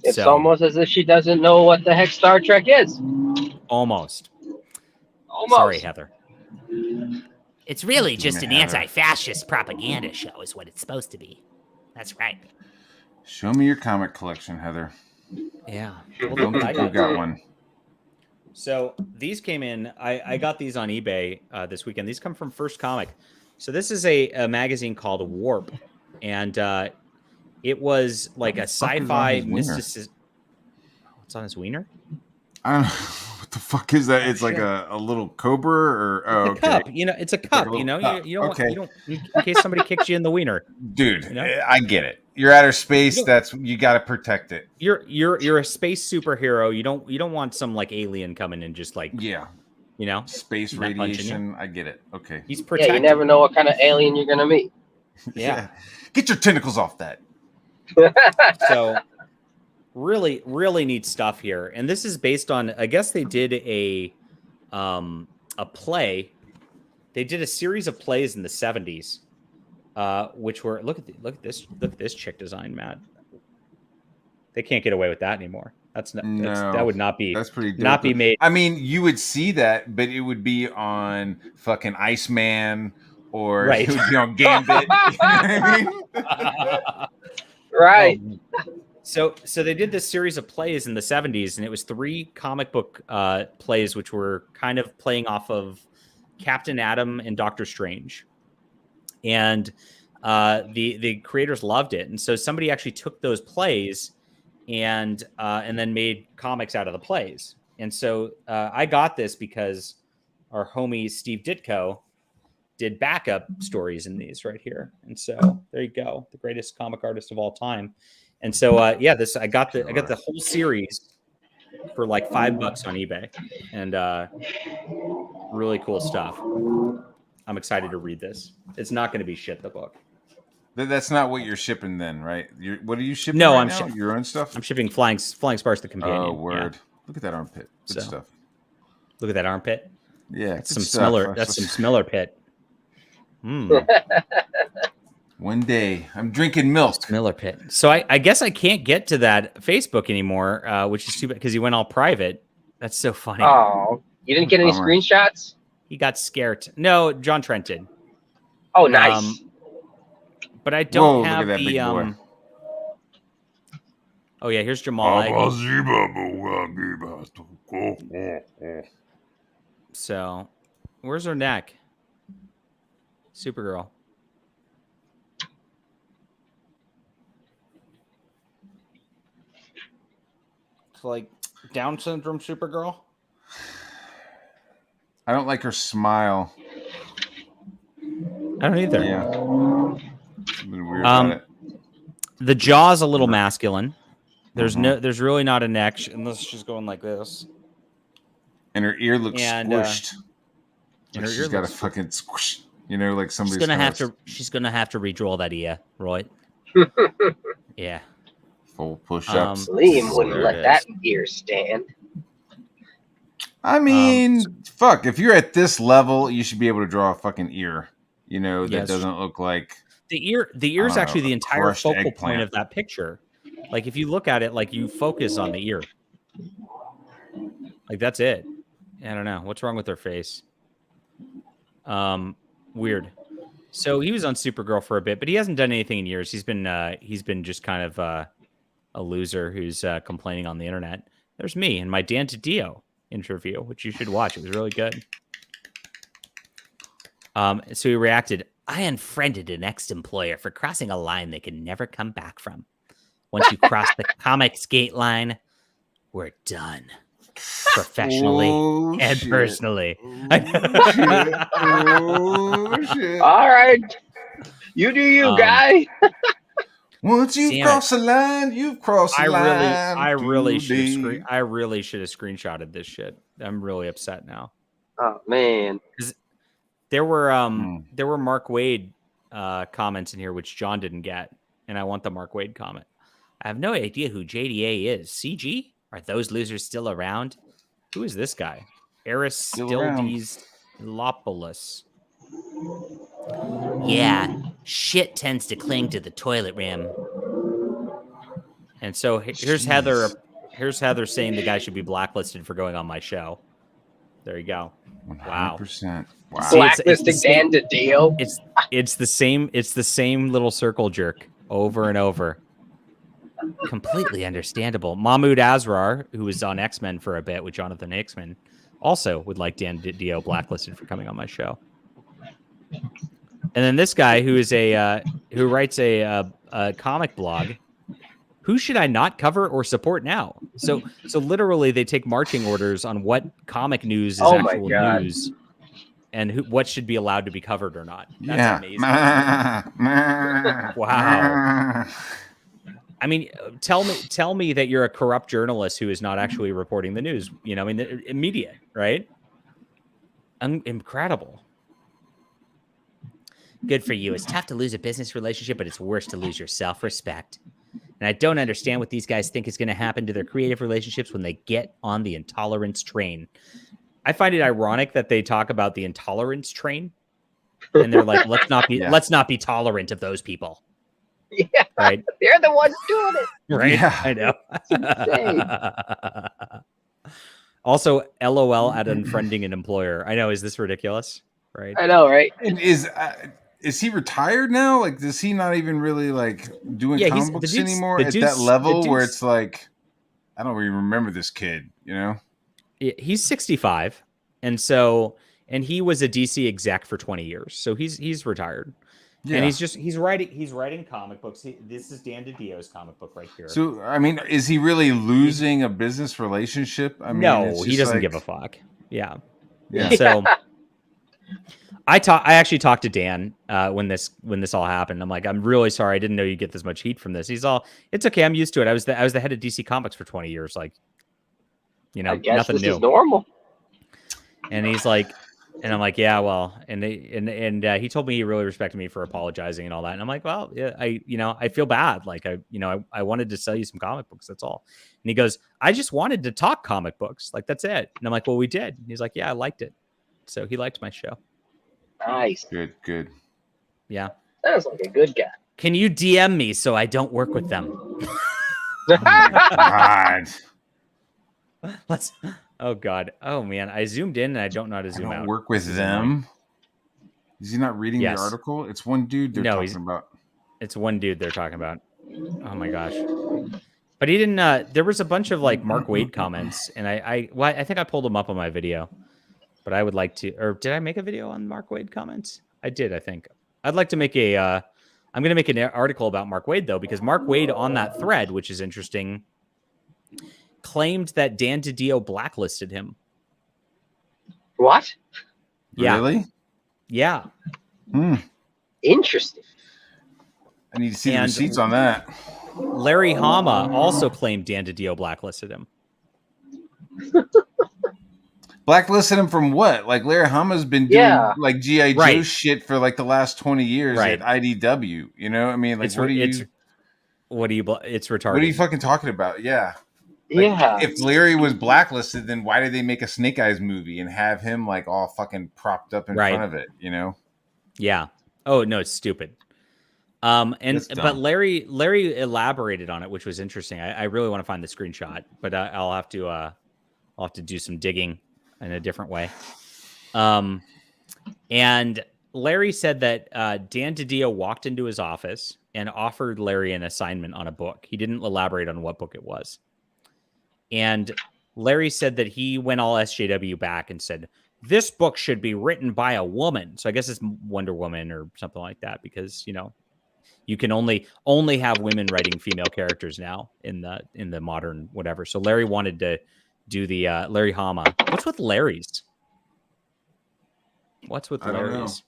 Speaker 6: It's almost as if she doesn't know what the heck Star Trek is.
Speaker 4: Almost. Sorry, Heather.
Speaker 7: It's really just an anti-fascist propaganda show is what it's supposed to be. That's right.
Speaker 5: Show me your comic collection, Heather.
Speaker 4: Yeah.
Speaker 5: Well, I got one.
Speaker 4: So these came in. I got these on eBay this weekend. These come from First Comic. So this is a magazine called Warp. And it was like a sci-fi mysticism. What's on his wiener?
Speaker 5: I don't know. What the fuck is that? It's like a little cobra or
Speaker 4: a cup. You know, it's a cup. You know, you don't want, in case somebody kicks you in the wiener.
Speaker 5: Dude, you know? I get it. You're outer space. You got to protect it.
Speaker 4: You're a space superhero. You don't want some like alien coming and just like
Speaker 5: you know, space radiation. I get it. Okay.
Speaker 4: He's protected.
Speaker 6: Yeah, you never know what kind of alien you're gonna meet.
Speaker 4: Yeah.
Speaker 5: Get your tentacles off that.
Speaker 4: So really, really neat stuff here. And this is based on, I guess they did a play. They did a series of plays in the 70s, which were, look at this chick design, Matt. They can't get away with that anymore. That would not be,
Speaker 5: that's pretty dope.
Speaker 4: Not be made.
Speaker 5: I mean, you would see that, but it would be on fucking Iceman or it would be on Gambit. You know what I mean?
Speaker 6: Right.
Speaker 4: So they did this series of plays in the 70s, and it was 3 comic book plays, which were kind of playing off of Captain Atom and Doctor Strange. And the creators loved it. And so somebody actually took those plays and then made comics out of the plays. And so I got this because our homie Steve Ditko did backup stories in these right here. And so there you go, the greatest comic artist of all time. And so I got the whole series for like $5 on eBay, and really cool stuff. I'm excited to read this. It's not going to be shit, the book.
Speaker 5: That's not what you're shipping then, right? What are you shipping?
Speaker 4: No,
Speaker 5: I'm shipping your own stuff.
Speaker 4: I'm shipping Flying Sparks the Companion.
Speaker 5: Oh, word! Yeah. Look at that armpit. Good stuff.
Speaker 4: Look at that armpit.
Speaker 5: Yeah,
Speaker 4: that's some Smiller. That's some Smiller pit.
Speaker 5: One day, I'm drinking milk.
Speaker 4: Miller Pit. So I guess I can't get to that Facebook anymore, which is too bad because he went all private. That's so funny.
Speaker 6: Oh, you didn't get any screenshots?
Speaker 4: He got scared. No, John Trent did.
Speaker 6: Oh, nice.
Speaker 4: But I don't have the Oh yeah, here's Jamal. So, where's her neck? Supergirl. It's like Down syndrome Supergirl.
Speaker 5: I don't like her smile.
Speaker 4: I don't either.
Speaker 5: Yeah. Something weird about it.
Speaker 4: The jaw's a little masculine. There's really not a neck unless she's going like this.
Speaker 5: And her ear looks squished. And she's got a fucking squish. You know, like somebody's
Speaker 4: she's gonna have to redraw that ear, right? Yeah.
Speaker 5: Full push-ups.
Speaker 6: Liam wouldn't let that ear stand.
Speaker 5: I mean, fuck. If you're at this level, you should be able to draw a fucking ear. You know, that doesn't look like
Speaker 4: The ear is actually the entire
Speaker 5: crushed
Speaker 4: focal
Speaker 5: eggplant.
Speaker 4: point of that picture. Like if you look at it, like you focus on the ear. Like that's it. I don't know what's wrong with their face. Weird. So he was on Supergirl for a bit, but he hasn't done anything in years. He's been just kind of a loser who's complaining on the internet. There's me and my Dan DiDio interview, which you should watch. It was really good. So he reacted, I unfriended an ex-employer for crossing a line they can never come back from. Once you cross the comics gate line, we're done. Professionally and
Speaker 5: shit.
Speaker 4: Personally.
Speaker 5: Shit.
Speaker 6: All right. You do you, guy.
Speaker 5: Once you cross the line, you've crossed the line.
Speaker 4: I really should have screenshotted this shit. I'm really upset now.
Speaker 6: Oh man.
Speaker 4: There were Mark Waid comments in here which John didn't get, and I want the Mark Waid comment. I have no idea who JDA is. CG? Are those losers still around? Who is this guy? Aristildis Lopoulos. Yeah, shit tends to cling to the toilet rim. And so here's Heather. Here's Heather saying the guy should be blacklisted for going on my show. There you go.
Speaker 5: 100%. Wow.
Speaker 6: Blacklisting Dan DiDio.
Speaker 4: It's the same little circle jerk over and over. Completely understandable. Mahmoud Asrar, who was on X-Men for a bit with Jonathan Hickman, also would like Dan DiDio blacklisted for coming on my show. And then this guy who is who writes a comic blog. Who should I not cover or support now? So literally they take marching orders on what comic news is actual news and what should be allowed to be covered or not. That's amazing. Wow. I mean, tell me that you're a corrupt journalist who is not actually reporting the news. You know, I mean, the media, right? Incredible. Good for you. It's tough to lose a business relationship, but it's worse to lose your self-respect. And I don't understand what these guys think is going to happen to their creative relationships when they get on the intolerance train. I find it ironic that they talk about the intolerance train, and they're like, let's not be tolerant of those people.
Speaker 6: Yeah,
Speaker 4: right.
Speaker 6: They're the ones doing it.
Speaker 4: Right. Yeah. I know. Also, LOL at unfriending an employer. I know. Is this ridiculous? Right.
Speaker 6: I know, right?
Speaker 5: And is he retired now? Like, does he not even really like doing comic books anymore at that level where it's like, I don't even remember this kid, you know?
Speaker 4: He's 65. And he was a DC exec for 20 years. So he's retired. Yeah. And he's writing comic books. This is Dan DiDio's comic book right here.
Speaker 5: So, I mean, is he really losing a business relationship? I mean,
Speaker 4: no, he doesn't give a fuck. Yeah. So I actually talked to Dan when this all happened. I'm like, I'm really sorry. I didn't know you'd get this much heat from this. He's all, it's okay. I'm used to it. I was the head of DC Comics for 20 years. Like, you know,
Speaker 6: I guess
Speaker 4: nothing
Speaker 6: this
Speaker 4: new.
Speaker 6: Is normal.
Speaker 4: And he's like, and I'm like, yeah, well, and he told me he really respected me for apologizing and all that. And I'm like, well, yeah, I feel bad. Like I wanted to sell you some comic books. That's all. And he goes, I just wanted to talk comic books. Like, that's it. And I'm like, well, we did. And he's like, yeah, I liked it. So he liked my show.
Speaker 6: Nice.
Speaker 5: Good.
Speaker 6: Yeah. Sounds like a good guy.
Speaker 4: Can you DM me so I don't work with them?
Speaker 5: Oh God.
Speaker 4: Oh God. Oh man. I zoomed in and I don't know how to zoom out.
Speaker 5: Work with them. Is he not reading the article? It's one dude they're talking about.
Speaker 4: It's one dude they're talking about. Oh my gosh. But he didn't. There was a bunch of like Mark Waid comments, and I think I pulled them up on my video. But I would like to, or did I make a video on Mark Waid comments? I did, I think. I'd like to make I'm going to make an article about Mark Waid, though, because Mark Waid on that thread, which is interesting, claimed that Dan DiDio blacklisted him.
Speaker 6: What?
Speaker 4: Yeah.
Speaker 5: Really?
Speaker 4: Yeah.
Speaker 6: Interesting.
Speaker 5: I need to see the receipts on that.
Speaker 4: Larry Hama also claimed Dan DiDio blacklisted him.
Speaker 5: Blacklisted him from what? Like Larry Hama's been doing like G.I. Joe shit for like the last 20 years at IDW. You know, I mean, like, it's retarded. What are you fucking talking about? Yeah. Like, if Larry was blacklisted, then why did they make a Snake Eyes movie and have him like all fucking propped up in front of it? You know?
Speaker 4: Yeah. Oh no, it's stupid. But Larry elaborated on it, which was interesting. I really want to find the screenshot, but I'll have to do some digging in a different way. And Larry said that Dan DiDio walked into his office and offered Larry an assignment on a book. He didn't elaborate on what book it was. And Larry said that he went all SJW back and said, this book should be written by a woman. So I guess it's Wonder Woman or something like that, because, you know, you can only have women writing female characters now in the modern whatever. So Larry wanted to do the Larry Hama. What's with Larry's? What's with Larry's?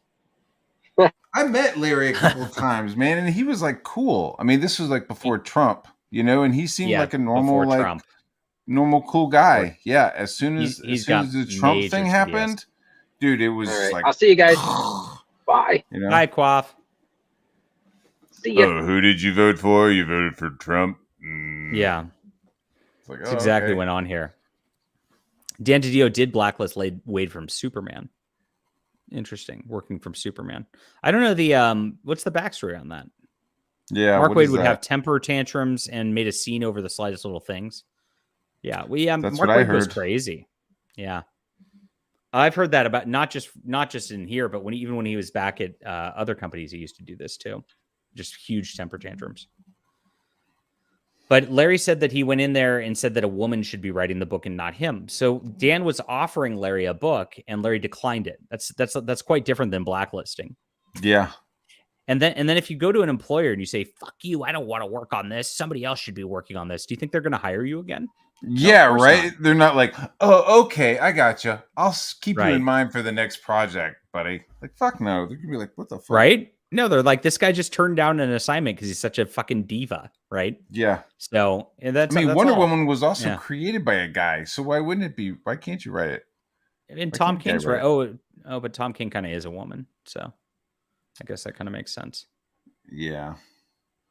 Speaker 5: I met Larry a couple of times, man, and he was like cool. I mean, this was like before Trump, you know, and he seemed like a normal, normal cool guy. Yeah. As soon as the Trump thing happened, dude, it was like,
Speaker 6: I'll see you guys. Bye.
Speaker 5: You know?
Speaker 4: Bye, Quaff.
Speaker 6: See ya.
Speaker 5: Oh, who did you vote for? You voted for Trump.
Speaker 4: Yeah.
Speaker 5: It's like,
Speaker 4: that's exactly what went on here. Dan DiDio did blacklist Wade from Superman. Interesting. Working from Superman. I don't know the what's the backstory on that?
Speaker 5: Yeah.
Speaker 4: Mark Wade would have temper tantrums and made a scene over the slightest little things. Yeah. Mark Wade goes crazy. Yeah. I've heard that about not just in here, but even when he was back at other companies, he used to do this too. Just huge temper tantrums. But Larry said that he went in there and said that a woman should be writing the book and not him. So Dan was offering Larry a book and Larry declined it. That's quite different than blacklisting.
Speaker 5: Yeah.
Speaker 4: And then if you go to an employer and you say, fuck you, I don't want to work on this, somebody else should be working on this, do you think they're going to hire you again?
Speaker 5: Yeah, right. They're not like, oh, okay, I gotcha. I'll keep you in mind for the next project, buddy. Like, fuck no. They're gonna be like, what the fuck?
Speaker 4: Right? No, they're like, this guy just turned down an assignment because he's such a fucking diva, right?
Speaker 5: Yeah.
Speaker 4: So that's.
Speaker 5: I mean, Wonder Woman was also created by a guy, so why wouldn't it be? Why can't you write it?
Speaker 4: And Tom King's right. Oh, but Tom King kind of is a woman, so I guess that kind of makes sense.
Speaker 5: Yeah.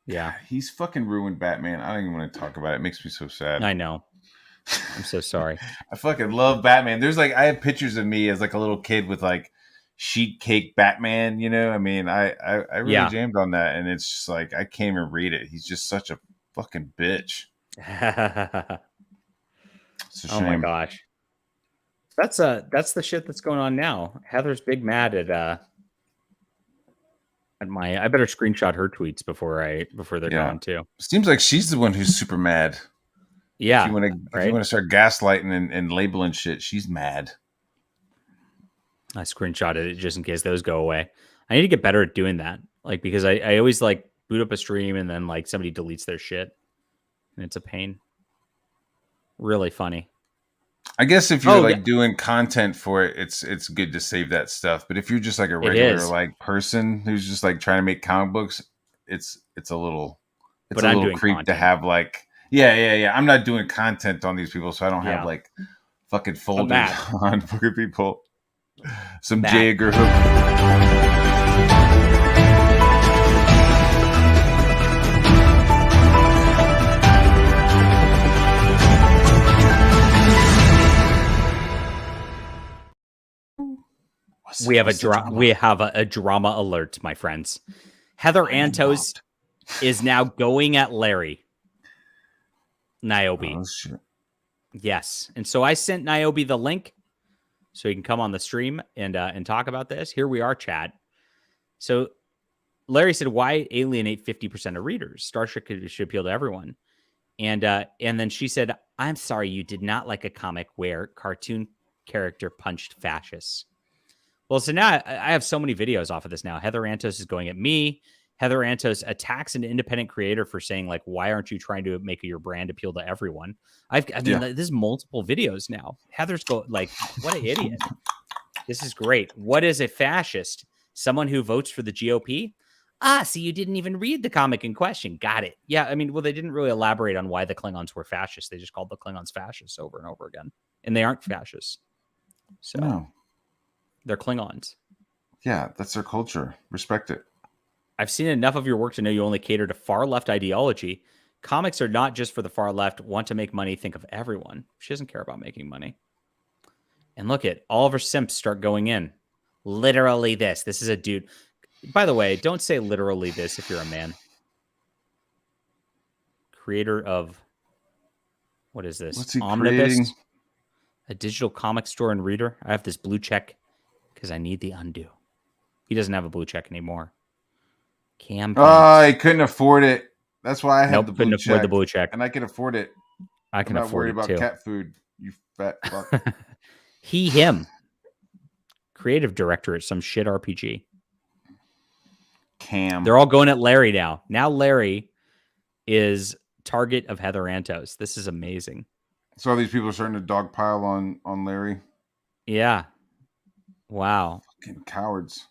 Speaker 4: Yeah.
Speaker 5: God, he's fucking ruined Batman. I don't even want to talk about it. It makes me so sad.
Speaker 4: I know. I'm so sorry.
Speaker 5: I fucking love Batman. There's like, I have pictures of me as like a little kid with like sheet cake Batman, you know? I mean, I really jammed on that, and it's just like, I can't even read it. He's just such a fucking bitch. It's a shame.
Speaker 4: Oh my gosh. That's the shit that's going on now. Heather's big mad at my, I better screenshot her tweets before they're gone too.
Speaker 5: Seems like she's the one who's super mad.
Speaker 4: Yeah.
Speaker 5: If you want to start gaslighting and labeling shit, she's mad.
Speaker 4: I screenshotted it just in case those go away. I need to get better at doing that. Like, because I always like boot up a stream and then like somebody deletes their shit. And it's a pain. Really funny.
Speaker 5: I guess if you're doing content for it, it's good to save that stuff. But if you're just like a regular like person who's just like trying to make comic books, it's a little creep content to have like I'm not doing content on these people, so I don't have like fucking folders on fucking people. Some J. Edgar Hoover.
Speaker 4: We have a drama alert, my friends. Heather Antos is now going at Larry. Naobi.
Speaker 5: Oh, shit.
Speaker 4: Yes. And so I sent Naobi the link so he can come on the stream and talk about this. Here we are, chat. So Larry said, why alienate 50% of readers? Starship should appeal to everyone. And then she said, I'm sorry, you did not like a comic where cartoon character punched fascists. Well, so now I have so many videos off of this now. Heather Antos is going at me. Heather Antos attacks an independent creator for saying, like, why aren't you trying to make your brand appeal to everyone? I mean, this is multiple videos now. Heather's like, what an idiot. This is great. What is a fascist? Someone who votes for the GOP? So you didn't even read the comic in question. Got it. Yeah, I mean, well, they didn't really elaborate on why the Klingons were fascists. They just called the Klingons fascists over and over again. And they aren't fascists. So they're Klingons.
Speaker 5: Yeah, that's their culture. Respect it.
Speaker 4: I've seen enough of your work to know you only cater to far left ideology. Comics are not just for the far left. Want to make money, think of everyone. She doesn't care about making money. And look at all of her simps start going in. Literally this. This is a dude. By the way, don't say literally this if you're a man. Creator of, what is this?
Speaker 5: What's he
Speaker 4: Omnibus,
Speaker 5: creating?
Speaker 4: a digital comic store and reader. I have this blue check because I need the undo. He doesn't have a blue check anymore. Cam.
Speaker 5: I couldn't afford it. That's why I have the blue
Speaker 4: couldn't
Speaker 5: check.
Speaker 4: afford the blue check.
Speaker 5: And I can afford it.
Speaker 4: I can afford it too.
Speaker 5: I'm not worried about cat food, you fat fuck.
Speaker 4: He, him. Creative director at some shit RPG.
Speaker 5: Cam.
Speaker 4: They're all going at Larry now. Now Larry is target of Heather Antos. This is amazing.
Speaker 5: So all these people are starting to dogpile on Larry.
Speaker 4: Yeah. Wow.
Speaker 5: Fucking cowards.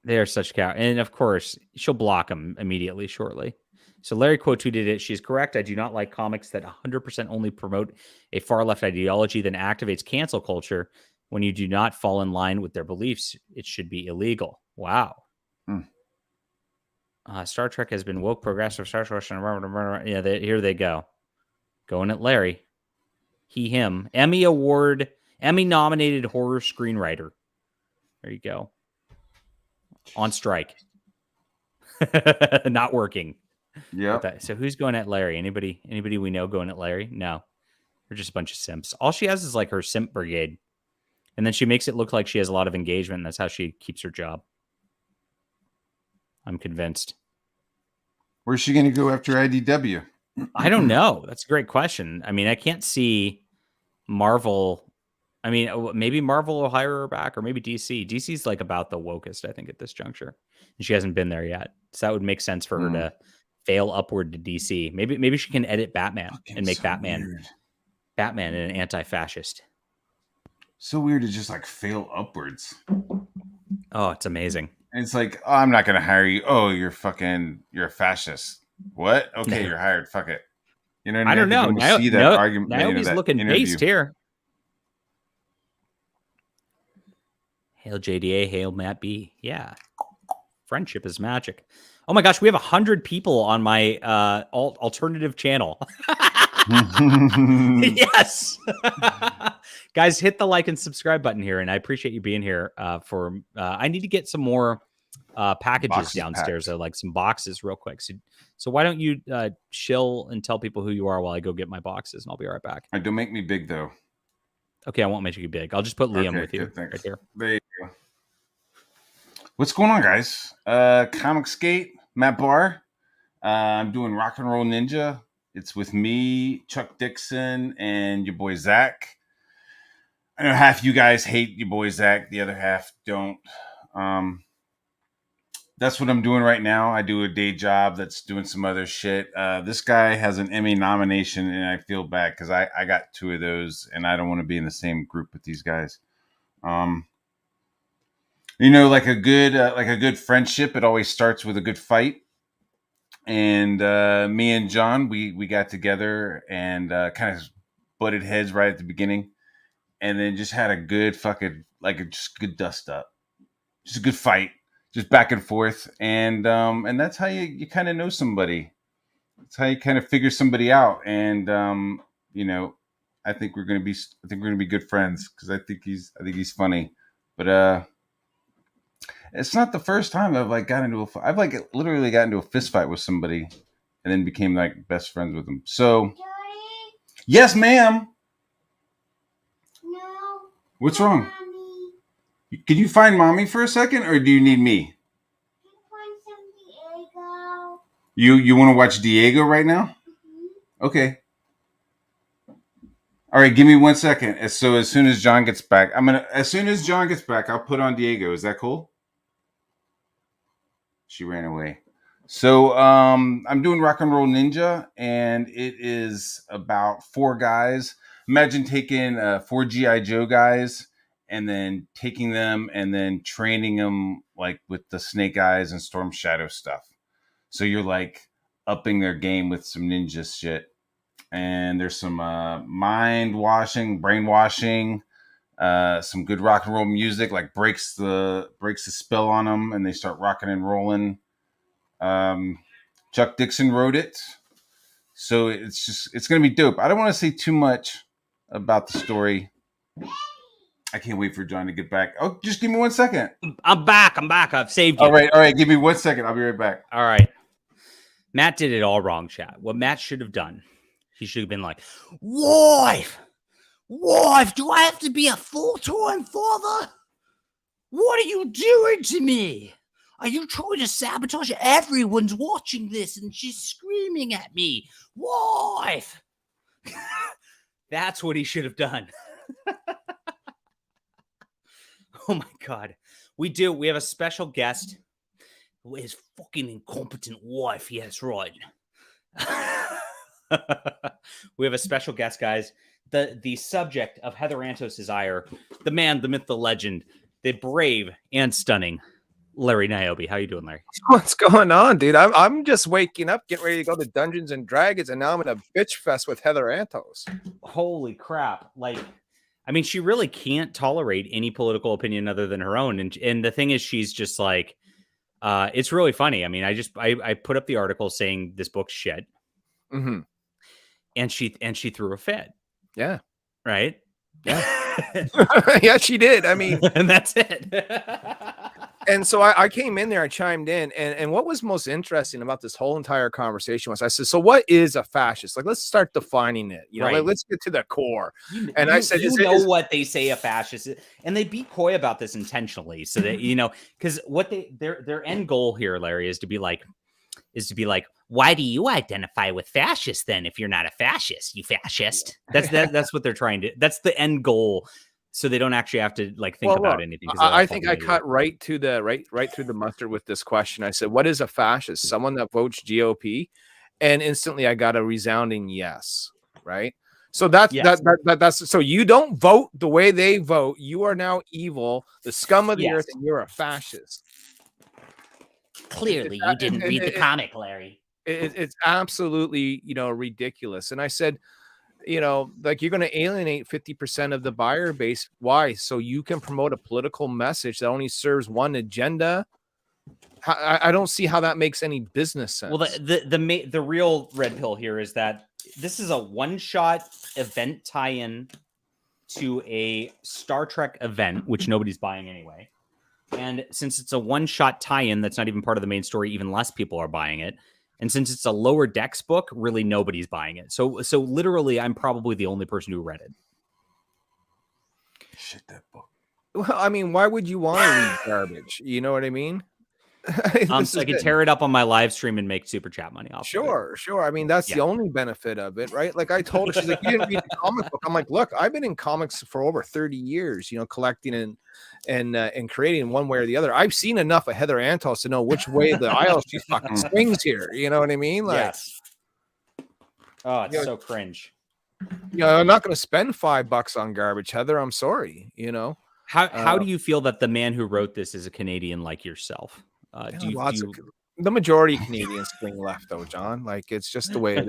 Speaker 4: They are such cowards. And of course, she'll block him immediately shortly. So Larry quote tweeted it. She's correct. I do not like comics that 100% only promote a far left ideology that activates cancel culture. When you do not fall in line with their beliefs, it should be illegal. Wow. Star Trek has been woke, progressive, Star Trek. Yeah, here they go. Going at Larry. He, him. Emmy nominated horror screenwriter. There you go. On strike. Not working.
Speaker 5: Yeah.
Speaker 4: So who's going at Larry? Anybody we know going at Larry? No. They're just a bunch of simps. All she has is like her simp brigade. And then she makes it look like she has a lot of engagement. And that's how she keeps her job. I'm convinced.
Speaker 5: Where's she going to go after IDW?
Speaker 4: I don't know. That's a great question. I mean, I can't see Marvel. I mean, maybe Marvel will hire her back, or maybe DC. DC's like about the wokest, I think, at this juncture. And she hasn't been there yet. So that would make sense for her to fail upward to DC. Maybe she can edit Batman and make Batman an anti-fascist.
Speaker 5: So weird to just like fail upwards.
Speaker 4: Oh, it's amazing.
Speaker 5: And it's like, oh, I'm not going to hire you. Oh, you're a fascist. What? Okay, you're hired. Fuck it. You know what I mean?
Speaker 4: don't know.
Speaker 5: See that argument.
Speaker 4: Naobi's looking based here. Hail JDA, hail Matt B. Yeah. Friendship is magic. Oh my gosh, we have 100 people on my alternative channel. Yes. Guys, hit the like and subscribe button here, and I appreciate you being here. I need to get some more packages downstairs, though, like some boxes real quick. So why don't you chill and tell people who you are while I go get my boxes, and I'll be right back.
Speaker 5: Don't make me big, though.
Speaker 4: Okay, I won't make you big. I'll just put Liam with you right here.
Speaker 5: There you go. What's going on, guys? Comicsgate, Matt Barr. I'm doing Rock and Roll Ninja. It's with me, Chuck Dixon, and your boy Zach. I know half you guys hate your boy Zach. The other half don't. That's what I'm doing right now. I do a day job that's doing some other shit. This guy has an Emmy nomination, and I feel bad because I got 2 of those, and I don't want to be in the same group with these guys. Like a good friendship, it always starts with a good fight. And me and John, we got together and kind of butted heads right at the beginning, and then just had a good fucking just good dust up, just a good fight, just back and forth, and that's how you kind of know somebody. That's how you kind of figure somebody out, and I think we're gonna be good friends because I think he's funny, but it's not the first time I've literally got into a fist fight with somebody and then became like best friends with them. So,
Speaker 8: Daddy?
Speaker 5: Yes, ma'am.
Speaker 8: No.
Speaker 5: What's wrong?
Speaker 8: Mommy.
Speaker 5: Can you find mommy for a second, or do you need me?
Speaker 8: Can you find some Diego?
Speaker 5: You want to watch Diego right now?
Speaker 8: Mm-hmm.
Speaker 5: Okay. All right, give me 1 second. As soon as John gets back, I'll put on Diego. Is that cool? She ran away. So I'm doing Rock and Roll Ninja, and it is about 4 guys. Imagine taking 4 G.I. Joe guys and then taking them and then training them like with the Snake Eyes and Storm Shadow stuff. So you're like upping their game with some ninja shit. And there's some brainwashing, some good rock and roll music, like breaks the spell on them, and they start rocking and rolling. Chuck Dixon wrote it, so it's gonna be dope. I don't want to say too much about the story. I can't wait for John to get back. Oh, just give me 1 second.
Speaker 4: I'm back. I've saved you.
Speaker 5: All right. Give me 1 second. I'll be right back.
Speaker 4: All right. Matt did it all wrong, chat. What Matt should have done, he should have been like, wife, do I have to be a full-time father? What are you doing to me? Are you trying to sabotage? Everyone's watching this and she's screaming at me. Wife. That's what he should have done. Oh my God. We have a special guest. His fucking incompetent wife. Yes, right. We have a special guest, guys. The subject of Heather Antos' ire, the man, the myth, the legend, the brave and stunning Larry Naobi. How you doing, Larry?
Speaker 9: What's going on, dude? I'm just waking up, getting ready to go to Dungeons and Dragons, and now I'm in a bitch fest with Heather Antos.
Speaker 4: Holy crap. Like, I mean, she really can't tolerate any political opinion other than her own. And the thing is, she's just like, it's really funny. I mean, I put up the article saying this book's shit.
Speaker 9: Mm-hmm.
Speaker 4: And she threw a fit.
Speaker 9: Yeah.
Speaker 4: Right?
Speaker 9: Yeah. Yeah, she did. I mean,
Speaker 4: and that's it.
Speaker 9: And so I came in there, I chimed in, and what was most interesting about this whole entire conversation was I said, so what is a fascist? Like, let's start defining it. You know, like, let's get to the core. I said,
Speaker 4: what they say a fascist is, and they be coy about this intentionally so that, you know, because what their end goal here, Larry, is to be like, why do you identify with fascist then if you're not a fascist, you fascist? That's what they're trying to, that's the end goal. So they don't actually have to like think about anything.
Speaker 9: I think I cut right through the mustard with this question. I said, what is a fascist? Someone that votes GOP? And instantly I got a resounding yes. Right. So that's so you don't vote the way they vote. You are now evil, the scum of the earth, and you're a fascist.
Speaker 7: Clearly, you didn't read the comic, Larry.
Speaker 9: It's absolutely, ridiculous. And I said, like, you're going to alienate 50% of the buyer base. Why? So you can promote a political message that only serves one agenda. I don't see how that makes any business sense.
Speaker 4: Well, the real red pill here is that this is a one-shot event tie-in to a Star Trek event, which nobody's buying anyway. And since it's a one-shot tie-in that's not even part of the main story, even less people are buying it. And since it's a Lower Decks book, really nobody's buying it. So literally, I'm probably the only person who read it.
Speaker 5: Shit, that book.
Speaker 9: Well, I mean, why would you want to read garbage? You know what I mean?
Speaker 4: So I can tear it up on my live stream and make super chat money off.
Speaker 9: Sure. I mean, that's the only benefit of it, right? Like I told her, she's like, you didn't read the comic book. I'm like, look, I've been in comics for over 30 years, collecting and creating one way or the other. I've seen enough of Heather Antos to know which way the aisle she fucking swings here. You know what I mean? Like,
Speaker 4: yes. Oh, it's so cringe.
Speaker 9: I'm not going to spend $5 on garbage, Heather. I'm sorry.
Speaker 4: How do you feel that the man who wrote this is a Canadian like yourself?
Speaker 9: The majority of Canadians swing left, though, John. Like, it's just the way it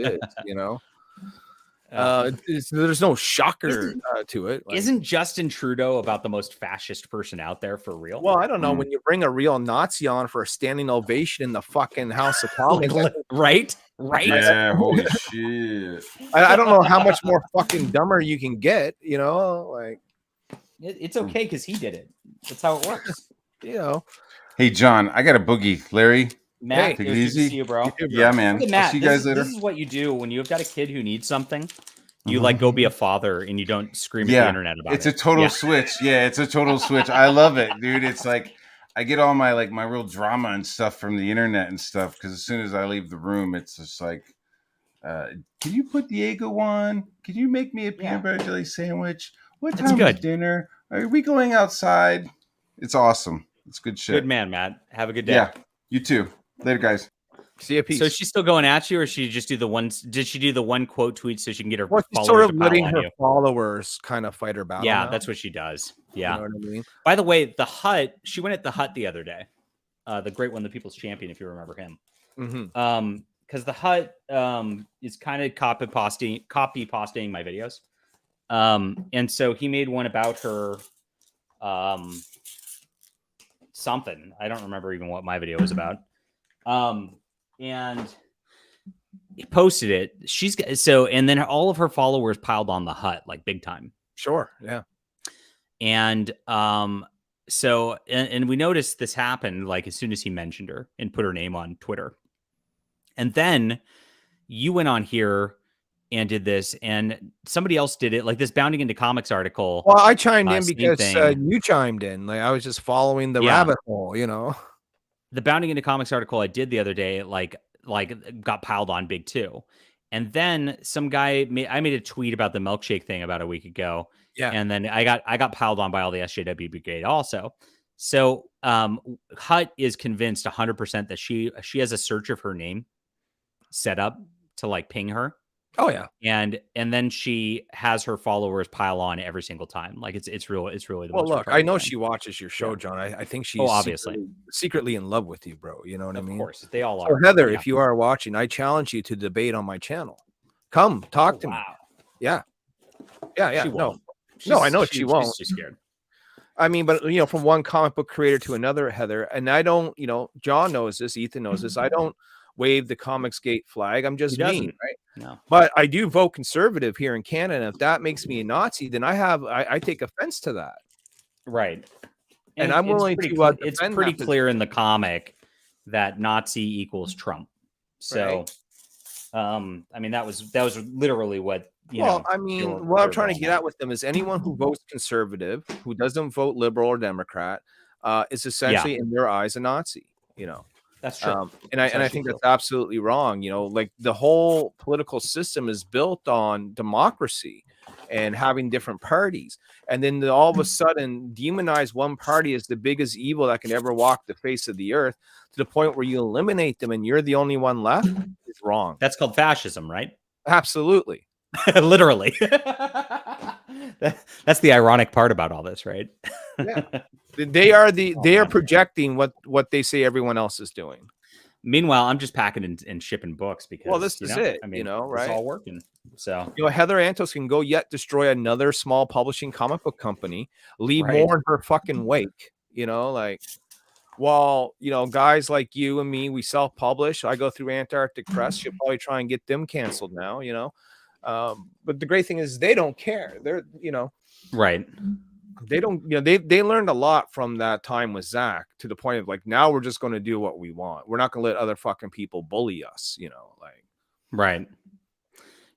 Speaker 9: is, there's no shocker to it. Like,
Speaker 4: isn't Justin Trudeau about the most fascist person out there for real?
Speaker 9: Well, I don't know. When you bring a real Nazi on for a standing ovation in the fucking House of Commons,
Speaker 4: right?
Speaker 5: Yeah, holy shit.
Speaker 9: I don't know how much more fucking dumber you can get, like.
Speaker 4: It's okay because he did it. That's how it works.
Speaker 5: Hey, John, I got a boogie. Larry,
Speaker 4: Matt,
Speaker 5: take it easy.
Speaker 4: Good to see you, bro.
Speaker 5: Yeah, man.
Speaker 4: Matt,
Speaker 5: I'll see you guys later.
Speaker 4: This is what you do when you've got a kid who needs something. You like go be a father and you don't scream at the internet about it.
Speaker 5: It's a total switch. Yeah, it's a total switch. I love it, dude. It's like I get all my my real drama and stuff from the internet and stuff because as soon as I leave the room, it's just like, can you put Diego on? Can you make me a peanut butter jelly sandwich? What time is dinner? Are we going outside? It's awesome. It's good shit.
Speaker 4: Good man, Matt. Have a good day.
Speaker 5: Yeah, you too. Later, guys.
Speaker 9: See you. Peace.
Speaker 4: So she's still going at you, or she just do the one? Did she do the one quote tweet so she can get her followers?
Speaker 9: Sort of letting her followers kind of fight her battle.
Speaker 4: Yeah,
Speaker 9: now.
Speaker 4: That's what she does. Yeah.
Speaker 9: You know what I mean?
Speaker 4: By the way, the Hut. She went at the Hut the other day. The great one, the People's Champion, if you remember him.
Speaker 9: Mm-hmm.
Speaker 4: Because the Hut is kind of copy pasting my videos. And so he made one about her. Something. I don't remember even what my video was about. And he posted it. And then all of her followers piled on the Hut like big time.
Speaker 9: Sure. Yeah.
Speaker 4: And so and we noticed this happened like as soon as he mentioned her and put her name on Twitter. And then you went on here and did this, and somebody else did it, like this Bounding into Comics article.
Speaker 9: Well, I chimed in because you chimed in. Like I was just following the rabbit hole, you know.
Speaker 4: The Bounding into Comics article I did the other day, like got piled on big too. And then some guy I made a tweet about the milkshake thing about a week ago.
Speaker 9: Yeah.
Speaker 4: And then I got piled on by all the SJW brigade also. So Hut is convinced 100% that she has a search of her name set up to like ping her.
Speaker 9: Oh yeah.
Speaker 4: And then she has her followers pile on every single time. Like it's really the
Speaker 9: well,
Speaker 4: most
Speaker 9: look, I know she watches your show, John. I think she's
Speaker 4: obviously
Speaker 9: secretly in love with you, bro. You know what I mean?
Speaker 4: Of course, they all are.
Speaker 9: So Heather, if you are watching, I challenge you to debate on my channel. Come talk to me. Yeah. No, I know she won't.
Speaker 4: She's too scared.
Speaker 9: I mean, but you know, from one comic book creator to another, Heather, and I don't, you know, John knows this, Ethan knows this. I don't wave the Comicsgate flag. I'm just mean, right?
Speaker 4: No.
Speaker 9: But I do vote conservative here in Canada. If that makes me a Nazi, then I take offense to that.
Speaker 4: Right.
Speaker 9: And I'm willing to
Speaker 4: it's pretty clear in the comic that Nazi equals Trump. So I mean that was literally what
Speaker 9: I mean, what I'm trying to get at with them is anyone who votes conservative, who doesn't vote liberal or Democrat, is essentially in their eyes a Nazi, you know.
Speaker 4: That's true.
Speaker 9: And I think that's absolutely wrong. You know, like the whole political system is built on democracy and having different parties. And then all of a sudden demonize one party as the biggest evil that can ever walk the face of the earth to the point where you eliminate them and you're the only one left is wrong.
Speaker 4: That's called fascism, right?
Speaker 9: Absolutely.
Speaker 4: Literally. That's the ironic part about all this, right?
Speaker 9: Yeah. They are projecting what they say everyone else is doing.
Speaker 4: Meanwhile, I'm just packing and shipping books because
Speaker 9: this is it. I mean, right?
Speaker 4: It's all working. So
Speaker 9: Heather Antos can go yet destroy another small publishing comic book company, leave more in her fucking wake. Like, while guys like you and me, we self-publish. I go through Antarctic Press. She'll probably try and get them canceled now. But the great thing is they don't care. They're
Speaker 4: right.
Speaker 9: They don't, they learned a lot from that time with Zach to the point of like, now we're just going to do what we want. We're not going to let other fucking people bully us, like.
Speaker 4: Right.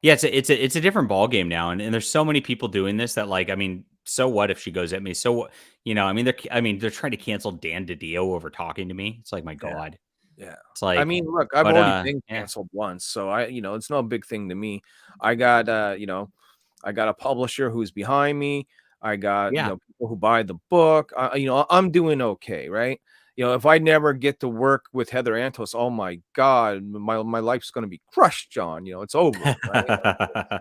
Speaker 4: Yeah. It's a different ball game now. And there's so many people doing this that like, I mean, so what if she goes at me? So, they're trying to cancel Dan DiDio over talking to me. It's like, my God.
Speaker 9: Yeah.
Speaker 4: It's like,
Speaker 9: I mean, look, I've already been canceled once. So it's no big thing to me. I got, I got a publisher who's behind me. I got people who buy the book. I'm doing okay, right? If I never get to work with Heather Antos, oh my God, my life's going to be crushed, John. It's over. Right?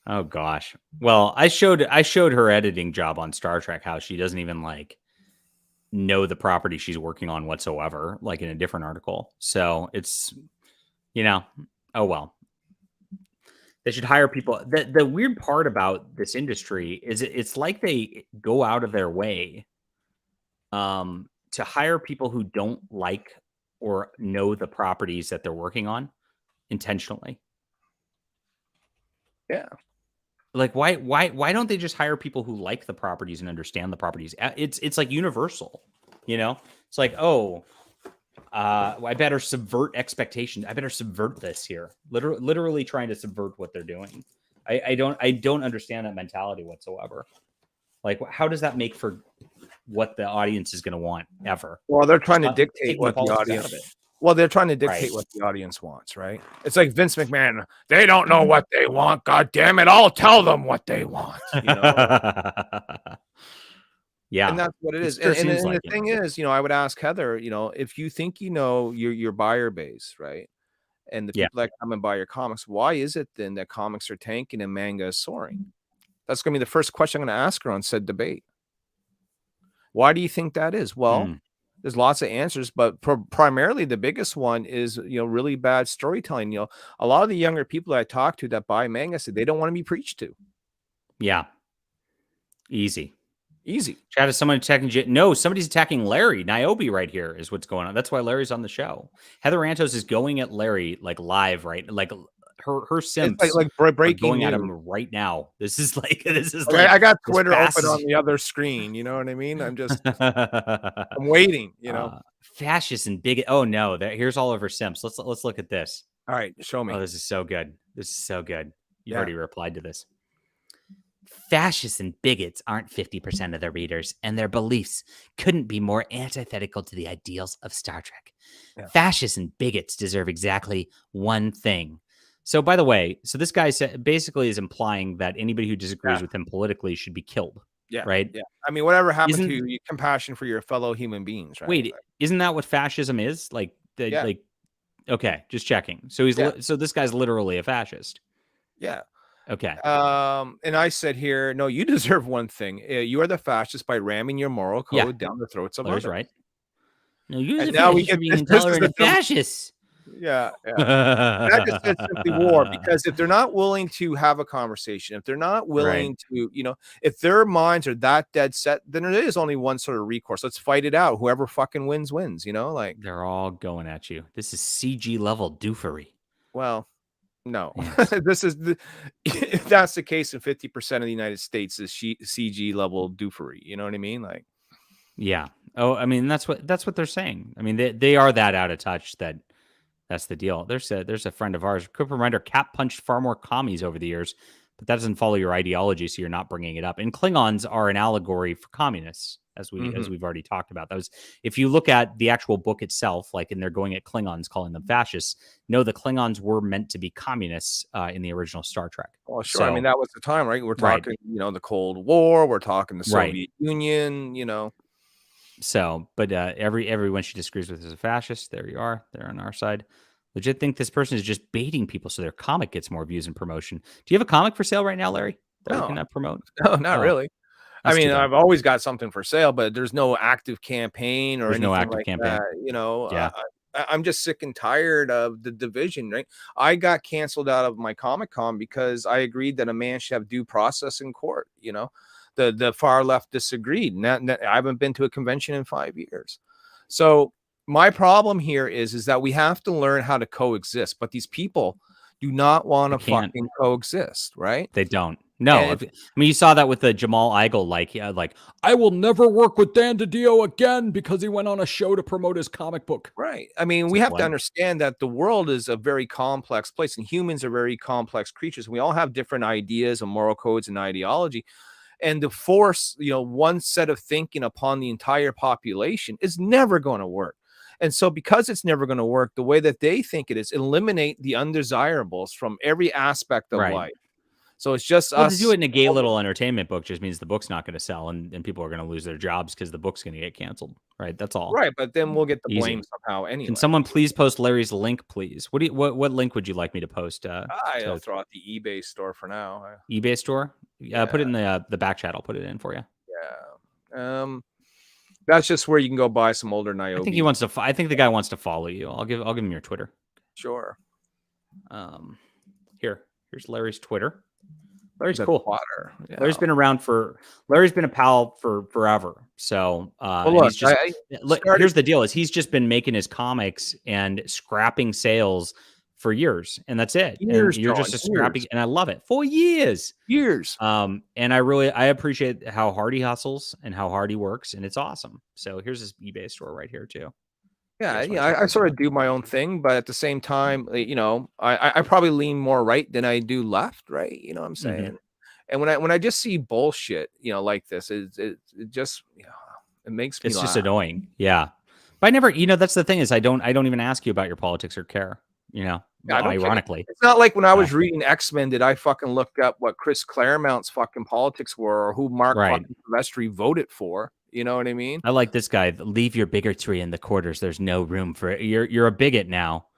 Speaker 4: Oh gosh. Well, I showed her editing job on Star Trek how she doesn't even like know the property she's working on whatsoever, like in a different article. So it's oh well. They should hire people. The weird part about this industry is it's like they go out of their way to hire people who don't like or know the properties that they're working on intentionally.
Speaker 9: Yeah.
Speaker 4: Like why don't they just hire people who like the properties and understand the properties? It's like universal, It's like, I better subvert expectations. I better subvert this here. Literally trying to subvert what they're doing. I don't understand that mentality whatsoever. Like, how does that make for what the audience is going to want ever?
Speaker 9: Well, they're trying to dictate what the audience. Well, they're trying to dictate what the audience wants, right? It's like Vince McMahon. They don't know what they want. God damn it! I'll tell them what they want.
Speaker 4: Yeah,
Speaker 9: and that's what it is. And the thing is, I would ask Heather, if you think your buyer base, right, and the people that come and buy your comics, why is it then that comics are tanking and manga is soaring? That's going to be the first question I'm going to ask her on said debate. Why do you think that is? Well, there's lots of answers, but primarily the biggest one is really bad storytelling. A lot of the younger people that I talk to that buy manga say they don't want to be preached to.
Speaker 4: Yeah, easy.
Speaker 9: Chad,
Speaker 4: is someone attacking? No, somebody's attacking Larry. Naobi right here is what's going on. That's why Larry's on the show. Heather Antos is going at Larry like live, right? Like her simps
Speaker 9: like
Speaker 4: are
Speaker 9: breaking
Speaker 4: going at
Speaker 9: news.
Speaker 4: him right now. This is like
Speaker 9: I got Twitter open on the other screen. You know what I mean? I'm waiting. You know,
Speaker 4: fascist and bigot. Oh no, here's all of her simps. Let's look at this.
Speaker 9: All right, show me.
Speaker 4: Oh, this is so good. This is so good. You already replied to this. Fascists and bigots aren't 50% of the readers, and their beliefs couldn't be more antithetical to the ideals of Star Trek. Yeah. Fascists and bigots deserve exactly one thing. So, by the way, this guy basically is implying that anybody who disagrees with him politically should be killed.
Speaker 9: Yeah.
Speaker 4: Right?
Speaker 9: Yeah. I mean, whatever happened to you, compassion for your fellow human beings, right?
Speaker 4: Wait, isn't that what fascism is? Like, okay, just checking. So so this guy's literally a fascist.
Speaker 9: Yeah.
Speaker 4: Okay.
Speaker 9: And I said here, no, you deserve one thing. You are the fascist by ramming your moral code down the throats of others.
Speaker 4: Right. No, you're
Speaker 9: now we get
Speaker 4: being intolerant of fascists.
Speaker 9: Yeah. That just says simply war, because if they're not willing to have a conversation, if they're not willing to, if their minds are that dead set, then there is only one sort of recourse. Let's fight it out. Whoever fucking wins, like
Speaker 4: they're all going at you. This is CG level doofery.
Speaker 9: Well, no, yes. If that's the case, in 50% of the United States is CG level doofery. You know what I mean? Like,
Speaker 4: yeah. Oh, I mean, that's what they're saying. I mean, they are that out of touch that's the deal. There's a friend of ours, quick reminder, Cap punched far more commies over the years, but that doesn't follow your ideology, so you're not bringing it up. And Klingons are an allegory for communists, as we've already talked about. That was, if you look at the actual book itself, like, and they're going at Klingons, calling them fascists. No, the Klingons were meant to be communists in the original Star Trek.
Speaker 9: Well, sure. I mean, that was the time, right? We're talking, the Cold War. We're talking the Soviet Union.
Speaker 4: So, but everyone she disagrees with is a fascist. There you are. They're on our side. Legit think this person is just baiting people so their comic gets more views and promotion. Do you have a comic for sale right now, Larry? That we can promote?
Speaker 9: No, not really. I mean, I've always got something for sale, but there's no active campaign or anything like that. I'm just sick and tired of the division, right? I got canceled out of my Comic-Con because I agreed that a man should have due process in court. The far left disagreed. I haven't been to a convention in 5 years. So my problem here is that we have to learn how to coexist, but these people do not want to fucking coexist, right?
Speaker 4: They don't. No, I mean, you saw that with the Jamal Igle, like I will never work with Dan DiDio again because he went on a show to promote his comic book.
Speaker 9: Right. I mean, we have to understand that the world is a very complex place, and humans are very complex creatures. We all have different ideas and moral codes and ideology. And to force, one set of thinking upon the entire population is never going to work. And so because it's never going to work, the way that they think it is, eliminate the undesirables from every aspect of life. So it's just us.
Speaker 4: To do it in a gay little entertainment book just means the book's not going to sell and people are going to lose their jobs because the book's going to get canceled. Right. That's all.
Speaker 9: Right. But then we'll get the blame somehow anyway.
Speaker 4: Can someone please post Larry's link, please? What link would you like me to post?
Speaker 9: I'll throw out the eBay store for now.
Speaker 4: eBay store? Put it in the back chat. I'll put it in for you.
Speaker 9: Yeah. That's just where you can go buy some older Naobi.
Speaker 4: I think the guy wants to follow you. I'll give him your Twitter.
Speaker 9: Sure.
Speaker 4: Here's Larry's Twitter. Larry's cool.
Speaker 9: Water. Yeah.
Speaker 4: Larry's been a pal for forever. So here's the deal: is he's just been making his comics and scrapping sales for years, and that's it. You're just a scrapping, and I love it. 4 years. And I appreciate how hard he hustles and how hard he works, and it's awesome. So here's his eBay store right here too.
Speaker 9: Yeah, I sort of do my own thing, but at the same time, I probably lean more right than I do left, right? You know what I'm saying? Mm-hmm. And when I just see bullshit, like this, it just it makes me laugh.
Speaker 4: Just annoying. Yeah. But I never, that's the thing is I don't even ask you about your politics or care, ironically.
Speaker 9: It's not like when I was reading X-Men, did I fucking look up what Chris Claremont's fucking politics were or who Mark fucking Silvestri voted for? You know what I mean?
Speaker 4: I like this guy. Leave your bigotry in the quarters. There's no room for it. You're a bigot now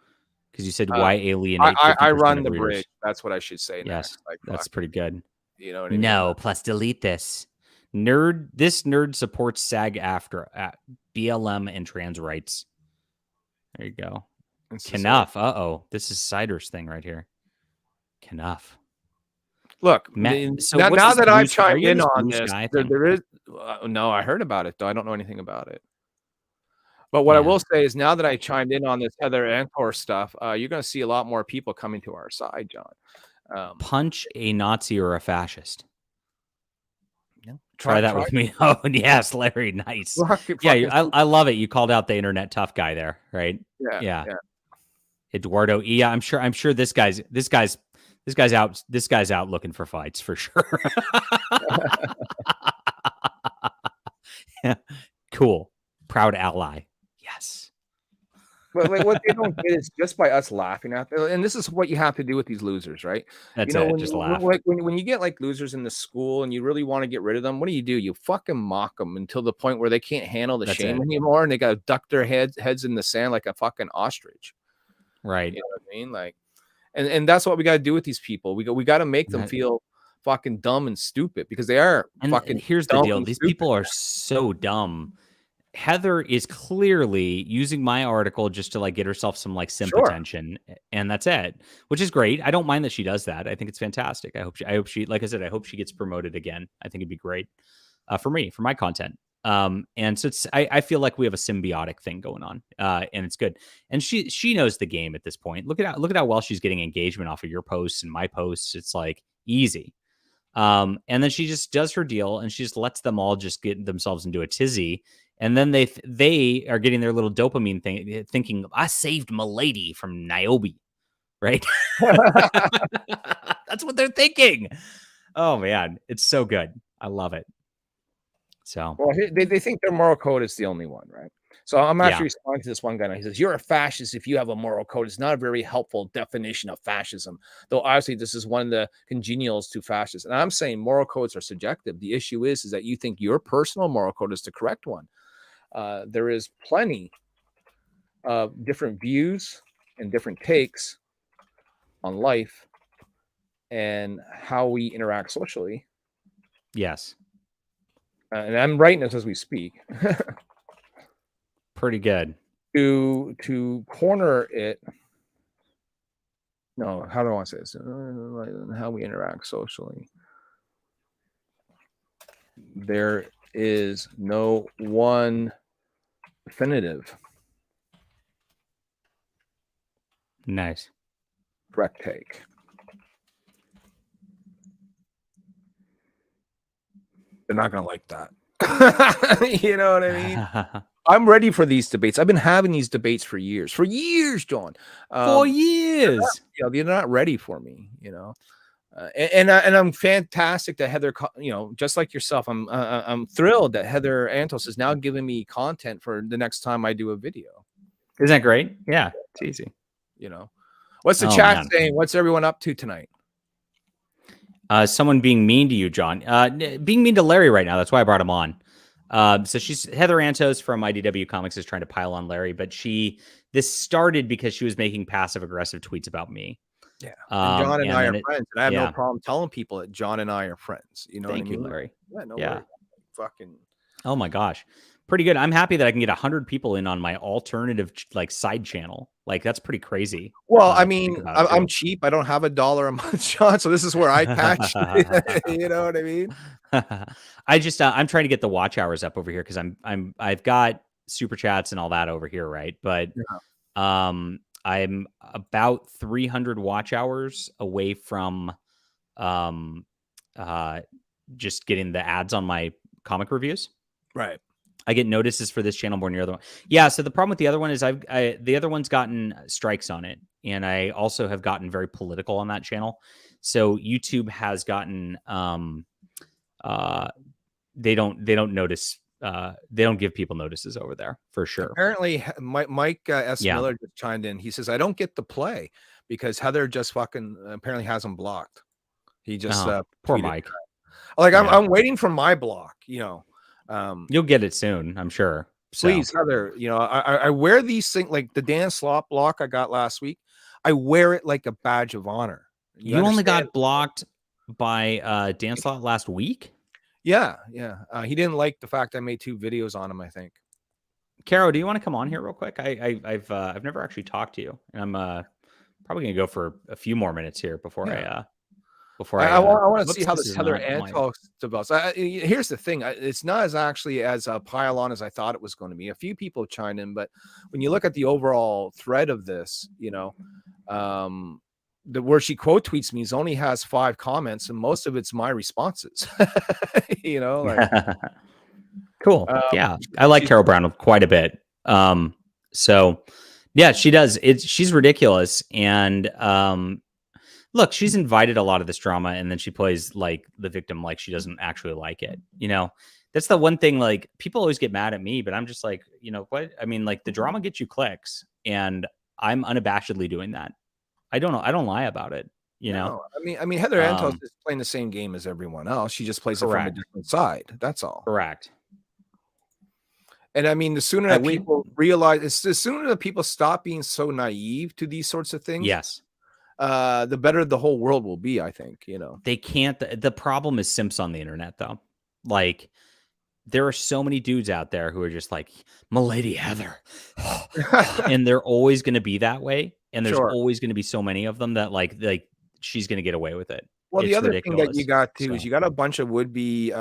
Speaker 4: because you said why alienate.
Speaker 9: I run the bridge. That's what I should say.
Speaker 4: Yes, that's pretty good.
Speaker 9: You know what I mean?
Speaker 4: No, plus delete this. This nerd supports SAG-AFTRA, BLM, and trans rights. There you go. Knuff. This is Cider's thing right here. Knuff.
Speaker 9: Look, now that I've chimed in on this, there is. No, I heard about it though. I don't know anything about it. But what I will say is now that I chimed in on this Heather Antor stuff, you're going to see a lot more people coming to our side, John.
Speaker 4: Punch a Nazi or a fascist. Try that with me. Oh, yes, Larry. Nice. Yeah, I love it. You called out the internet tough guy there, right?
Speaker 9: Yeah.
Speaker 4: Eduardo. Yeah, I'm sure this guy's out looking for fights for sure. Yeah. Cool. Proud ally. Yes.
Speaker 9: But like, what they don't get is just by us laughing at them, and this is what you have to do with these losers, right?
Speaker 4: That's just laugh.
Speaker 9: When you get like losers in the school and you really want to get rid of them, what do? You fucking mock them until the point where they can't handle the shame anymore, and they got to duck their heads in the sand like a fucking ostrich.
Speaker 4: Right.
Speaker 9: You know what I mean? Like, and that's what we got to do with these people. We got to make them feel fucking dumb and stupid because they are fucking.
Speaker 4: Here's the deal: these people are so dumb. Heather is clearly using my article just to like get herself some like simp attention, and that's it, which is great. I don't mind that she does that. I think it's fantastic. I hope she, like I said, I hope she gets promoted again. I think it'd be great for my content. And so I feel like we have a symbiotic thing going on, and it's good. And she knows the game at this point. Look at how well she's getting engagement off of your posts and my posts. It's like easy. And then she just does her deal, and she just lets them all just get themselves into a tizzy. And then they are getting their little dopamine thing, thinking, I saved Milady from Naobi, right? That's what they're thinking. Oh, man. It's so good. I love it. So,
Speaker 9: well, they think their moral code is the only one, right? So I'm actually responding to this one guy. Now. He says, you're a fascist if you have a moral code. It's not a very helpful definition of fascism, though obviously this is one of the congenials to fascists. And I'm saying moral codes are subjective. The issue is that you think your personal moral code is the correct one. There is plenty of different views and different takes on life and how we interact socially.
Speaker 4: Yes.
Speaker 9: And I'm writing this as we speak.
Speaker 4: Pretty good.
Speaker 9: To corner it. No, how do I want to say this? How we interact socially. There is no one definitive.
Speaker 4: Nice.
Speaker 9: Correct take. They're not going to like that. You know what I mean? I'm ready for these debates. I've been having these debates for years. For years, John.
Speaker 4: 4 years.
Speaker 9: They're not ready for me, you know. And I'm fantastic that Heather, you know, just like yourself, I'm thrilled that Heather Antos is now giving me content for the next time I do a video.
Speaker 4: Isn't that great? Yeah, it's easy.
Speaker 9: You know, what's the chat saying? What's everyone up to tonight?
Speaker 4: Someone being mean to you, John. Being mean to Larry right now. That's why I brought him on. So Heather Antos from IDW Comics is trying to pile on Larry, but this started because she was making passive aggressive tweets about me.
Speaker 9: Yeah. And John and I are friends, and I have no problem telling people that John and I are friends. You know,
Speaker 4: thank
Speaker 9: what I mean?
Speaker 4: you, Larry.
Speaker 9: Yeah, no worries. Fucking.
Speaker 4: Oh my gosh, pretty good. I'm happy that I can get 100 people in on my alternative like side channel. Like that's pretty crazy.
Speaker 9: Well, I mean, I'm cheap. I don't have $1 a month, John. So this is where I catch. You know what I mean?
Speaker 4: I'm trying to get the watch hours up over here because I've got super chats and all that over here, right? But I'm about 300 watch hours away from just getting the ads on my comic reviews.
Speaker 9: Right.
Speaker 4: I get notices for this channel more than the other one. Yeah. So the problem with the other one is the other one's gotten strikes on it. And I also have gotten very political on that channel. So YouTube has gotten, they don't notice, they don't give people notices over there for sure.
Speaker 9: Apparently Mike S. Miller just chimed in. He says, I don't get the play because Heather just fucking apparently has him blocked. He just,
Speaker 4: poor Mike.
Speaker 9: Like I'm waiting for my block, you know.
Speaker 4: You'll get it soon, I'm sure.
Speaker 9: Please, Heather, you know, I wear these things like the Dan Slop block I got last week. I wear it like a badge of honor.
Speaker 4: You only got blocked by Dan Slop last week?
Speaker 9: Yeah. He didn't like the fact I made 2 videos on him, I think.
Speaker 4: Caro, do you want to come on here real quick? I've never actually talked to you, and I'm probably gonna go for a few more minutes here before before
Speaker 9: I want to see how
Speaker 4: this
Speaker 9: this
Speaker 4: is
Speaker 9: Heather
Speaker 4: not mine.
Speaker 9: Antos develops. Here's the thing: it's not as actually as a pile-on as I thought it was going to be. A few people chime in, but when you look at the overall thread of this, you know, where she quote tweets me only has 5 comments, and most of it's my responses. You know, like
Speaker 4: cool. Yeah, I like Carol Brown quite a bit. So yeah, she does. She's ridiculous, and look, she's invited a lot of this drama, and then she plays like the victim, like she doesn't actually like it. You know, that's the one thing. Like people always get mad at me, but I'm just like, you know what? I mean, like the drama gets you clicks, and I'm unabashedly doing that. I don't know. I don't lie about it. You know.
Speaker 9: I mean, Heather Antos is playing the same game as everyone else. She just plays it from a different side. That's all.
Speaker 4: Correct.
Speaker 9: And I mean, the sooner that people realize, the sooner that people stop being so naive to these sorts of things.
Speaker 4: Yes.
Speaker 9: The better the whole world will be, I think, you know.
Speaker 4: They can't. The problem is simps on the internet, though. Like, there are so many dudes out there who are just like, "Milady Heather," and they're always going to be that way. And there's always going to be so many of them that like she's going to get away with it.
Speaker 9: Well,
Speaker 4: it's
Speaker 9: the other
Speaker 4: ridiculous.
Speaker 9: thing that you got too is you got a bunch of would-be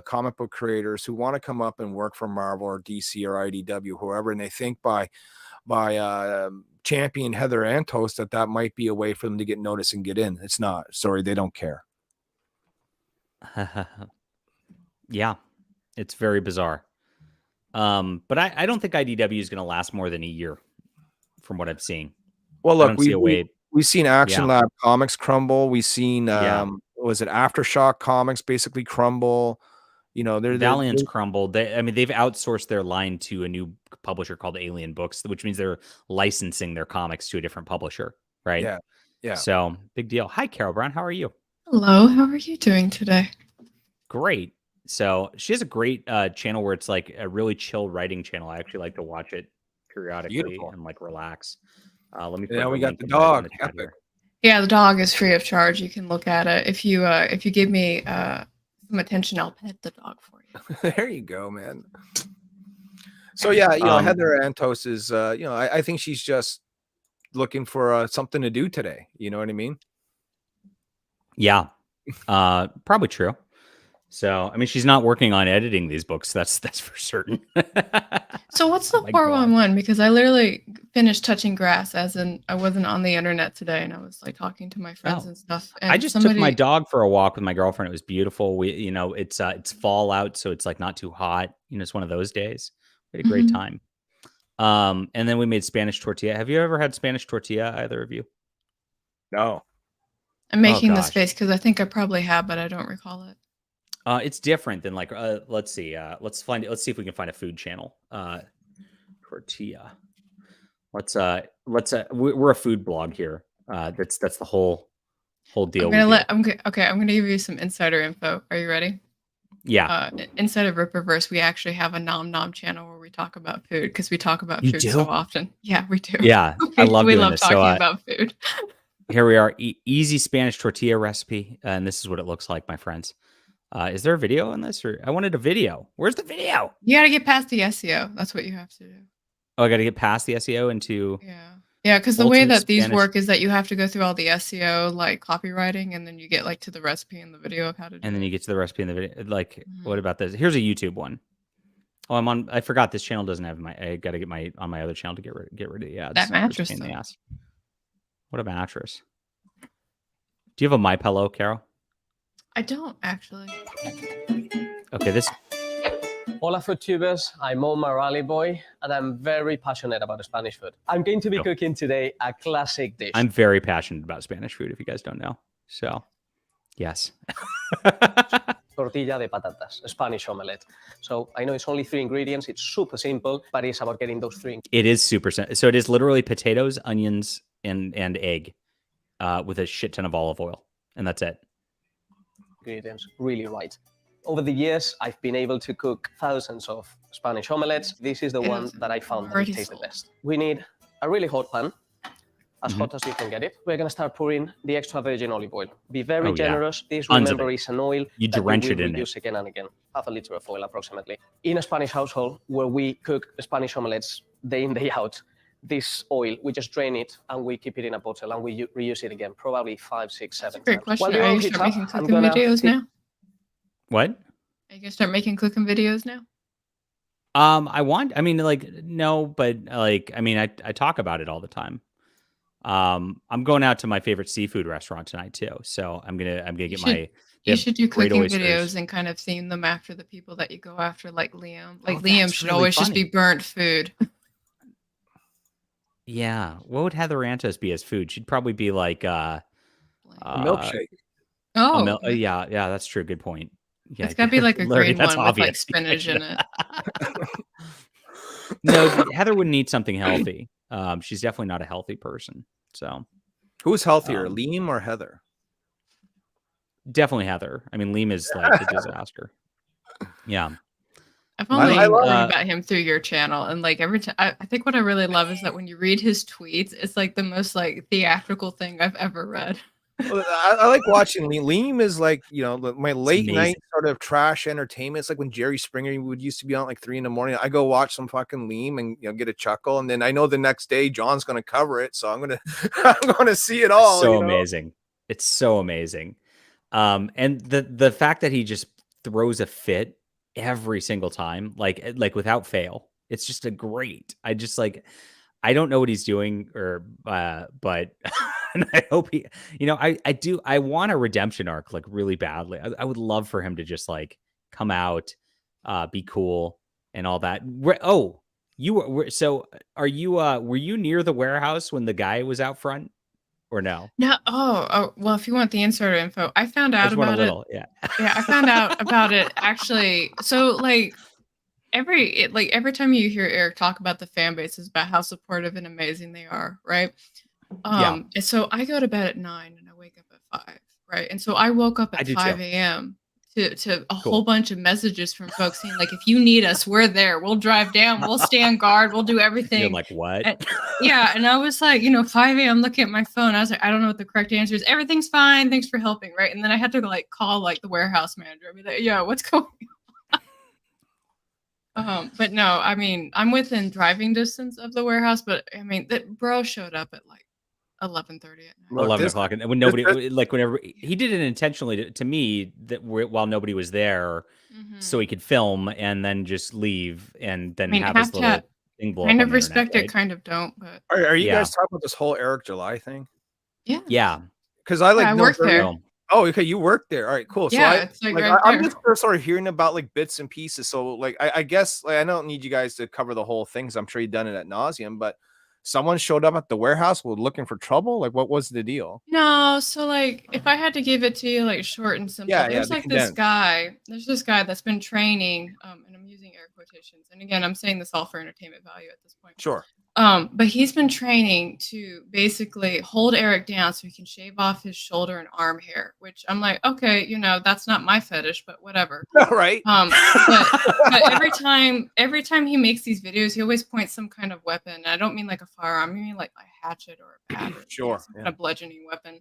Speaker 9: comic book creators who want to come up and work for Marvel or DC or IDW, whoever, and they think by champion Heather Antos that might be a way for them to get noticed and get in. It's not. Sorry, they don't care.
Speaker 4: Yeah, it's very bizarre. But I don't think IDW is going to last more than a year, from what I'm seeing.
Speaker 9: Well, look, we've seen Action Lab Comics crumble. We've seen was it Aftershock Comics basically crumble. You know,
Speaker 4: Valiant's crumbled. They've outsourced their line to a new publisher called Alien Books, which means they're licensing their comics to a different publisher, right?
Speaker 9: Yeah.
Speaker 4: So big deal. Hi, Carol Brown. How are you?
Speaker 10: Hello. How are you doing today?
Speaker 4: Great. So she has a great channel where it's like a really chill writing channel. I actually like to watch it periodically and like relax. Let me.
Speaker 9: Yeah, we got the dog. Epic.
Speaker 10: Yeah, the dog is free of charge. You can look at it. If you give me some attention, I'll pet the dog for you.
Speaker 9: There you go, man. So yeah, you know, Heather Antos is, you know, I think she's just looking for something to do today. You know what I mean?
Speaker 4: Yeah, probably true. So, I mean, she's not working on editing these books. That's for certain.
Speaker 10: So what's the 411? Because I literally finished touching grass, as in I wasn't on the internet today, and I was like talking to my friends and stuff. And
Speaker 4: I just took my dog for a walk with my girlfriend. It was beautiful. We, you know, it's fall out, so it's like not too hot. You know, it's one of those days. We had a great time. And then we made Spanish tortilla. Have you ever had Spanish tortilla, either of you?
Speaker 9: No.
Speaker 10: I'm making this face because I think I probably have, but I don't recall it.
Speaker 4: It's different than like let's see. Let's see if we can find a food channel. Tortilla. We're a food blog here. That's the whole deal.
Speaker 10: I'm gonna give you some insider info. Are you ready?
Speaker 4: Yeah.
Speaker 10: Inside of Ripperverse, we actually have a Nom Nom channel where we talk about food because we talk about food so often. Yeah, we do.
Speaker 4: Yeah, I love
Speaker 10: we
Speaker 4: doing
Speaker 10: love
Speaker 4: this.
Speaker 10: talking about food.
Speaker 4: Here we are, easy Spanish tortilla recipe, and this is what it looks like, my friends. Is there a video in this? Or I wanted a video. Where's the video?
Speaker 10: You got to get past the SEO. That's what you have to do.
Speaker 4: Oh, I got to get past the SEO into.
Speaker 10: Yeah, because the way that these work is that you have to go through all the SEO, like copywriting, and then you get like to the recipe and the video of how to do it.
Speaker 4: And then you get to the recipe and the video. Like, what about this? Here's a YouTube one. Oh, I forgot this channel doesn't have I got to get on my other channel to get rid of the ads.
Speaker 10: That mattress.
Speaker 4: What a mattress. Do you have a MyPillow, Carol?
Speaker 10: I don't actually.
Speaker 4: Okay, this.
Speaker 11: Hola, FoodTubers. I'm Omar Rally Boy, and I'm very passionate about Spanish food. I'm going to be cooking today a classic dish.
Speaker 4: I'm very passionate about Spanish food, if you guys don't know. So, yes.
Speaker 11: Tortilla de patatas, Spanish omelette. So I know it's only 3 ingredients. It's super simple, but it's about getting those 3 ingredients.
Speaker 4: It is super simple. So it is literally potatoes, onions, and egg with a shit ton of olive oil. And that's it.
Speaker 11: Ingredients really right. Over the years, I've been able to cook thousands of Spanish omelettes. This is the one that I found that tastes the best. We need a really hot pan, as hot as you can get it. We're going to start pouring the extra virgin olive oil. Be very generous. This, remember, is an oil
Speaker 4: you drench it in
Speaker 11: use again and again. Half a liter of oil, approximately. In a Spanish household where we cook Spanish omelettes day in, day out, this oil, we just drain it and we keep it in a bottle and we reuse it again, probably 5, 6, 7
Speaker 10: Great
Speaker 11: times.
Speaker 10: question. Are you start making cooking videos now?
Speaker 4: What?
Speaker 10: Are you gonna start making cooking videos now?
Speaker 4: No, but like, I mean, I talk about it all the time. I'm going out to my favorite seafood restaurant tonight too. So I'm gonna get
Speaker 10: you should do cooking videos and kind of theme them after the people that you go after, like Liam. Like Liam should always just be burnt food.
Speaker 4: Yeah. What would Heather Antos be as food? She'd probably be like
Speaker 9: a milkshake.
Speaker 4: Yeah, that's true. Good point. Yeah,
Speaker 10: it's gotta be like a green one
Speaker 4: obvious.
Speaker 10: with like spinach in it.
Speaker 4: No, Heather wouldn't eat something healthy. She's definitely not a healthy person. So,
Speaker 9: who's healthier, Liam or Heather?
Speaker 4: Definitely Heather. I mean, Liam is like a disaster. Yeah.
Speaker 10: I've only learned about him through your channel, and like every time, I think what I really love is that when you read his tweets, it's like the most like theatrical thing I've ever read.
Speaker 9: Well, I like watching Liam. Liam is like, my late night sort of trash entertainment. It's like when Jerry Springer would used to be on like 3 a.m. I go watch some fucking Liam and get a chuckle, and then I know the next day John's going to cover it, so I'm gonna see it all.
Speaker 4: So amazing! It's so amazing, and the fact that he just throws a fit every single time, like without fail. It's just a great. I don't know what he's doing, but and I hope he, I want a redemption arc like really badly. I would love for him to just like come out, be cool and all that. Were you near the warehouse when the guy was out front or no?
Speaker 10: No. Oh, well, if you want the insider info, I found out about it.
Speaker 4: Yeah.
Speaker 10: Yeah, I found out about it actually. So like, every time you hear Eric talk about the fan bases, about how supportive and amazing they are, right? And so I go to bed at 9 and I wake up at 5, right? And so I woke up at 5 a.m. to a whole bunch of messages from folks saying like, if you need us, we're there. We'll drive down. We'll stand guard. We'll do everything.
Speaker 4: You're like, what?
Speaker 10: And I was like, 5 a.m. looking at my phone. I was like, I don't know what the correct answer is. Everything's fine. Thanks for helping, right? And then I had to like call like the warehouse manager. I'd be like, yeah, what's going on? But no, I mean, I'm within driving distance of the warehouse, but I mean, that bro showed up at like 11:30 at night.
Speaker 4: 11 o'clock, and when nobody, like whenever he did it intentionally to me that while nobody was there, so he could film and then just leave and then have his little thing blow up.
Speaker 10: Kind of respect it, kind of don't. But
Speaker 9: are you guys talking about this whole Eric July thing?
Speaker 10: Yeah,
Speaker 9: because I
Speaker 10: I work there.
Speaker 9: Oh, okay. You work there. All right, cool.
Speaker 10: Yeah,
Speaker 9: so
Speaker 10: right
Speaker 9: I'm just sort of hearing about like bits and pieces. So like, I guess like, I don't need you guys to cover the whole thing, because I'm sure you've done it ad nauseum, but someone showed up at the warehouse looking for trouble. Like, what was the deal?
Speaker 10: No, so like, if I had to give it to you like short and simple, there's like this guy. There's this guy that's been training, and I'm using air quotations. And again, I'm saying this all for entertainment value at this point.
Speaker 9: Sure.
Speaker 10: But he's been training to basically hold Eric down so he can shave off his shoulder and arm hair, which I'm like, okay, that's not my fetish, but whatever.
Speaker 9: Right.
Speaker 10: But every time he makes these videos, he always points some kind of weapon. And I don't mean like a firearm, I mean like a hatchet or a bat or
Speaker 9: sure,
Speaker 10: kind of bludgeoning weapon.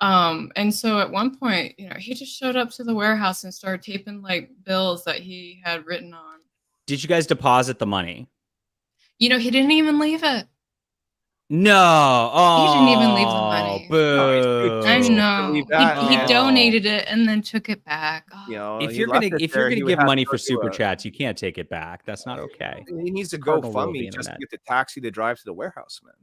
Speaker 10: And so at one point, he just showed up to the warehouse and started taping like bills that he had written on.
Speaker 4: Did you guys deposit the money?
Speaker 10: He didn't even leave it.
Speaker 4: No. Oh,
Speaker 10: he didn't even leave the money.
Speaker 4: Boo.
Speaker 10: I know. He donated it and then took it back.
Speaker 4: Oh. If you're gonna give money for super chats, you can't take it back. That's not okay.
Speaker 9: He needs to go fund me just to get the taxi to drive to the warehouse, man.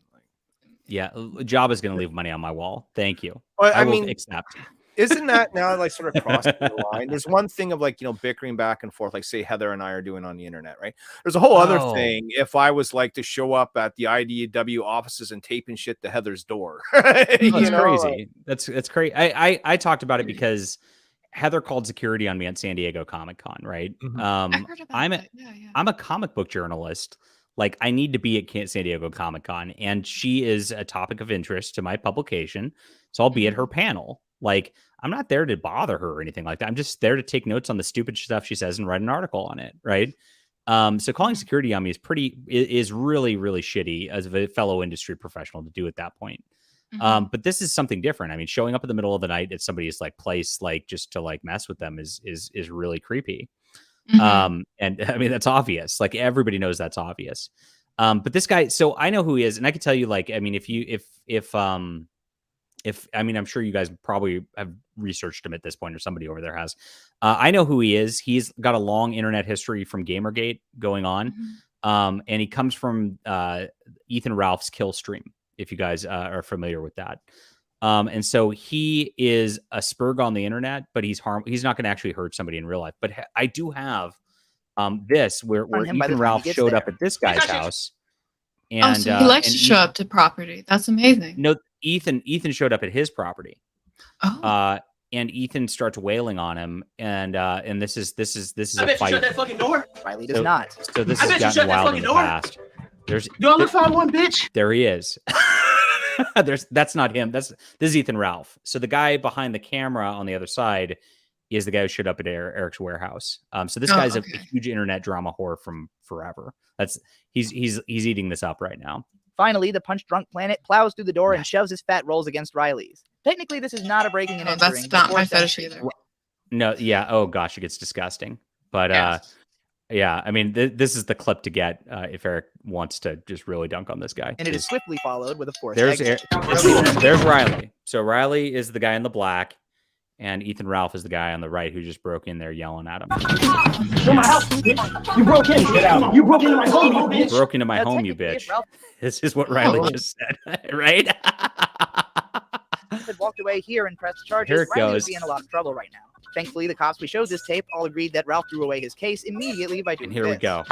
Speaker 4: Yeah, Jabba's gonna leave money on my wall. Thank you.
Speaker 9: Well,
Speaker 4: I will accept.
Speaker 9: Isn't that now like sort of crossing the line? There's one thing of like, bickering back and forth, like say Heather and I are doing on the internet, right? There's a whole other thing if I was like to show up at the IDW offices and taping shit to Heather's door.
Speaker 4: That's crazy. That's crazy. I talked about it because Heather called security on me at San Diego Comic-Con, right?
Speaker 10: I heard about that.
Speaker 4: I'm a comic book journalist. Like, I need to be at San Diego Comic-Con, and she is a topic of interest to my publication, so I'll be at her panel. Like, I'm not there to bother her or anything like that. I'm just there to take notes on the stupid stuff she says and write an article on it, right? So calling security on me is really, really shitty as a fellow industry professional to do at that point. But this is something different. I mean, showing up in the middle of the night at somebody's like place, like just to like mess with them is really creepy. And I mean, that's obvious. Like everybody knows that's obvious. But this guy, so I know who he is, and I can tell you, like, I mean, I mean, I'm sure you guys probably have researched him at this point, or somebody over there has. I know who he is. He's got a long internet history from Gamergate going on. And he comes from Ethan Ralph's kill stream, if you guys are familiar with that. And so he is a spurg on the internet, but he's not going to actually hurt somebody in real life. But I do have this where Ethan Ralph showed up at this guy's house. And
Speaker 10: so he likes to show up to property. That's amazing.
Speaker 4: No, Ethan showed up at his property. And Ethan starts wailing on him, and this is a fight.
Speaker 12: Shut that fucking door. Riley does not.
Speaker 4: So this has gotten wild in the past.
Speaker 12: You only found one, bitch.
Speaker 4: There he is. That's not him. This is Ethan Ralph. So the guy behind the camera on the other side is the guy who showed up at Eric's warehouse. So this guy's a huge internet drama whore from forever. He's eating this up right now.
Speaker 12: Finally, the punch-drunk planet plows through the door and shoves his fat rolls against Riley's. Technically, this is not a breaking and entering.
Speaker 10: That's not my fetish either.
Speaker 4: No, yeah. Oh gosh, it gets disgusting. But yeah, I mean, this is the clip to get if Eric wants to just really dunk on this guy.
Speaker 12: And it is swiftly followed with, of course,
Speaker 4: there's Riley. So Riley is the guy in the black, and Ethan Ralph is the guy on the right who just broke in there yelling at him.
Speaker 12: You broke in. Get out. You broke into my home, you bitch.
Speaker 4: Broke into my home, you bitch. This is what Riley just said, right?
Speaker 12: Had walked away here and pressed charges.
Speaker 4: Here it
Speaker 12: Riley
Speaker 4: goes.
Speaker 12: would be in a lot of trouble right now. Thankfully, the cops we showed this tape all agreed that Ralph threw away his case immediately by doing
Speaker 4: And here we go.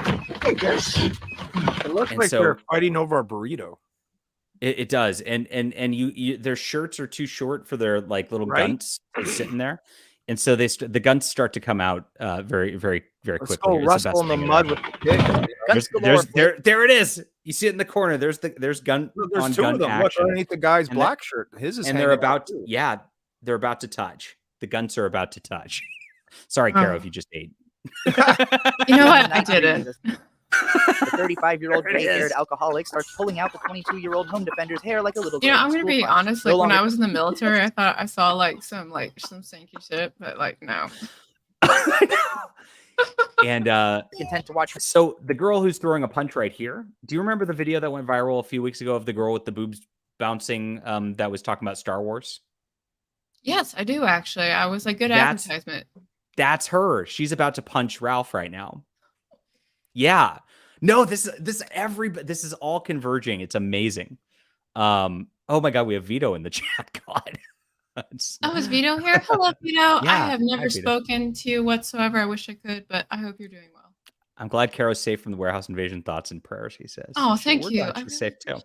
Speaker 9: It looks like they're fighting over a burrito.
Speaker 4: It does, and you their shirts are too short for their like little guns sitting there, and so the guns start to come out very very very
Speaker 9: Let's
Speaker 4: quickly.
Speaker 9: go wrestle in the mud with the dick.
Speaker 4: There it is. You see it in the corner. There's gun.
Speaker 9: There's
Speaker 4: on
Speaker 9: two
Speaker 4: gun
Speaker 9: of them.
Speaker 4: action.
Speaker 9: Look underneath the guy's
Speaker 4: And
Speaker 9: black shirt. His is
Speaker 4: and they're about to, they're about to touch. The guns are about to touch. Sorry, Caro, if you just ate.
Speaker 10: You know what? I did it.
Speaker 12: The 35-year-old gray-haired alcoholic starts pulling out the 22-year-old home defender's hair like a little girl.
Speaker 10: You know, I'm gonna be honest. Like when I was in the military, I thought I saw like some sanky shit, but like no.
Speaker 4: And
Speaker 12: content to watch.
Speaker 4: So the girl who's throwing a punch right here. Do you remember the video that went viral a few weeks ago of the girl with the boobs bouncing? That was talking about Star Wars.
Speaker 10: Yes, I do actually. I was like, good advertisement.
Speaker 4: That's her. She's about to punch Ralph right now. Yeah. No, this is all converging. It's amazing. Oh my God, we have Vito in the chat. God.
Speaker 10: Oh, is Vito here? Hello, Vito.
Speaker 4: Yeah,
Speaker 10: I have never
Speaker 4: hi, Vito.
Speaker 10: spoken to you whatsoever. I wish I could, but I hope you're doing well.
Speaker 4: I'm glad Caro's safe from the warehouse invasion. Thoughts and prayers, he says.
Speaker 10: Oh, thank you.
Speaker 4: We're glad she's safe too.